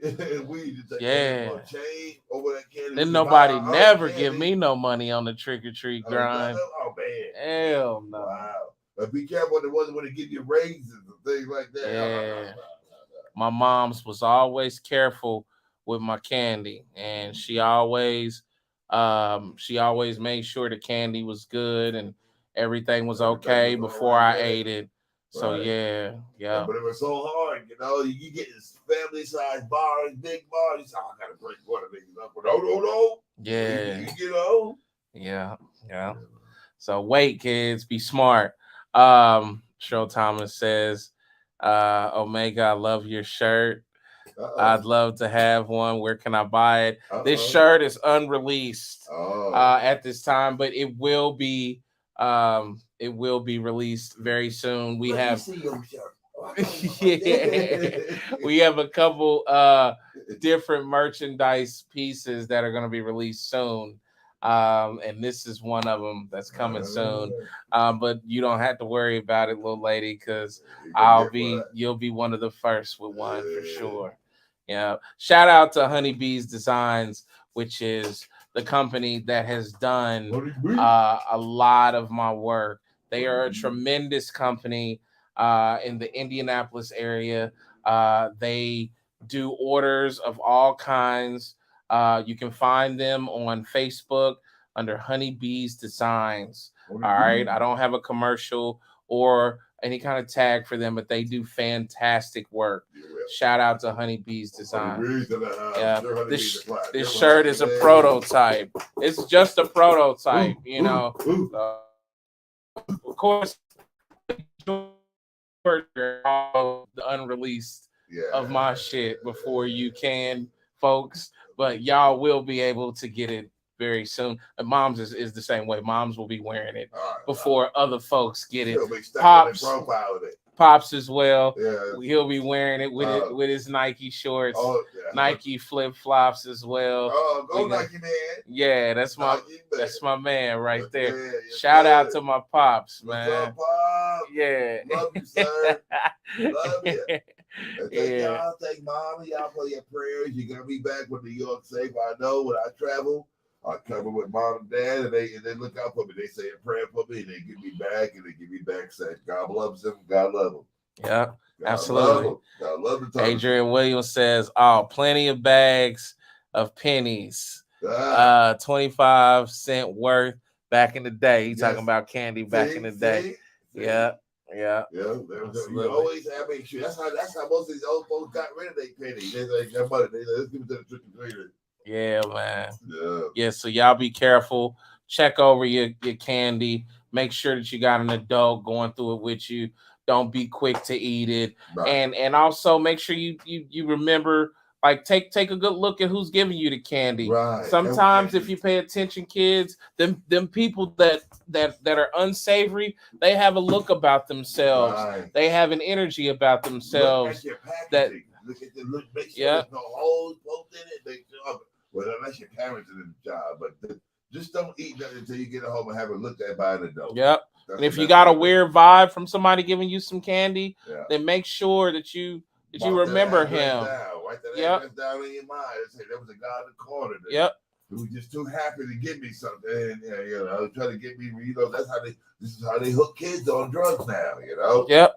We used to take change over that candy. Then nobody never give me no money on the trick or treat grind. Oh man. Hell no. Wow. But be careful the ones when they give you raises and things like that. Yeah. My mom's was always careful with my candy, and she always made sure the candy was good and everything was okay before I ate it. So yeah. But it was so hard, you know. You get this family size bars, big bars. You say, I gotta break one of these up. No. Yeah. You know. Yeah. So wait, kids, be smart. Cheryl Thomas says, Omega, I love your shirt. I'd love to have one. Where can I buy it? This shirt is unreleased at this time, but it will be released very soon. We have we have a couple different merchandise pieces that are going to be released soon. And this is one of them that's coming soon. But you don't have to worry about it, little lady, because you'll be one of the first with one for sure. Yeah. Shout out to Honeybees Designs, which is the company that has done a lot of my work. They are a tremendous company in the Indianapolis area. They do orders of all kinds. You can find them on Facebook under Honeybees Designs. All right. I don't have a commercial or any kind of tag for them, but they do fantastic work. Shout out to Honeybees Designs. Yeah. This shirt is a prototype. It's just a prototype, you know. Of course, all the unreleased of my shit before you can, folks. But y'all will be able to get it very soon. And Mom's is the same way. Moms will be wearing it before other folks get it. Pops as well. He'll be wearing it with his Nike shorts, Nike flip flops as well. Nike man. Yeah, that's my man right there. Shout out to my pops, man. Yeah. Love you, sir. Love you. Thank y'all. Thank Mom. Y'all for your prayers. You're gonna be back with New York safe. I know when I travel, I cover with Mom and Dad, and they look out for me. They say a prayer for me, and they give me back, and they give me back. Say God loves them. God love them. Yeah, absolutely. God love them. Adrian Williams says, "Oh, plenty of bags of pennies, 25-cent worth back in the day." He's talking about candy back in the day. Yeah. You always have to make sure. That's how most of these old folks got rid of their pennies. They like their money. Let's give it to the trick or treater. Yeah, man. Yeah. So y'all be careful. Check over your candy. Make sure that you got an adult going through it with you. Don't be quick to eat it. And also make sure you remember, like, take a good look at who's giving you the candy. Sometimes if you pay attention, kids, them people that are unsavory, they have a look about themselves. They have an energy about themselves. Look at make sure there's no holes poked in it. Make sure, well, unless your parents are in the job, but just don't eat nothing until you get home and have it looked at by an adult. Yep. And if you got a weird vibe from somebody giving you some candy, then make sure that you remember him. Write that address down in your mind. Say there was a guy in the corner who was just too happy to give me something, and trying to get me. This is how they hook kids on drugs now. Yep.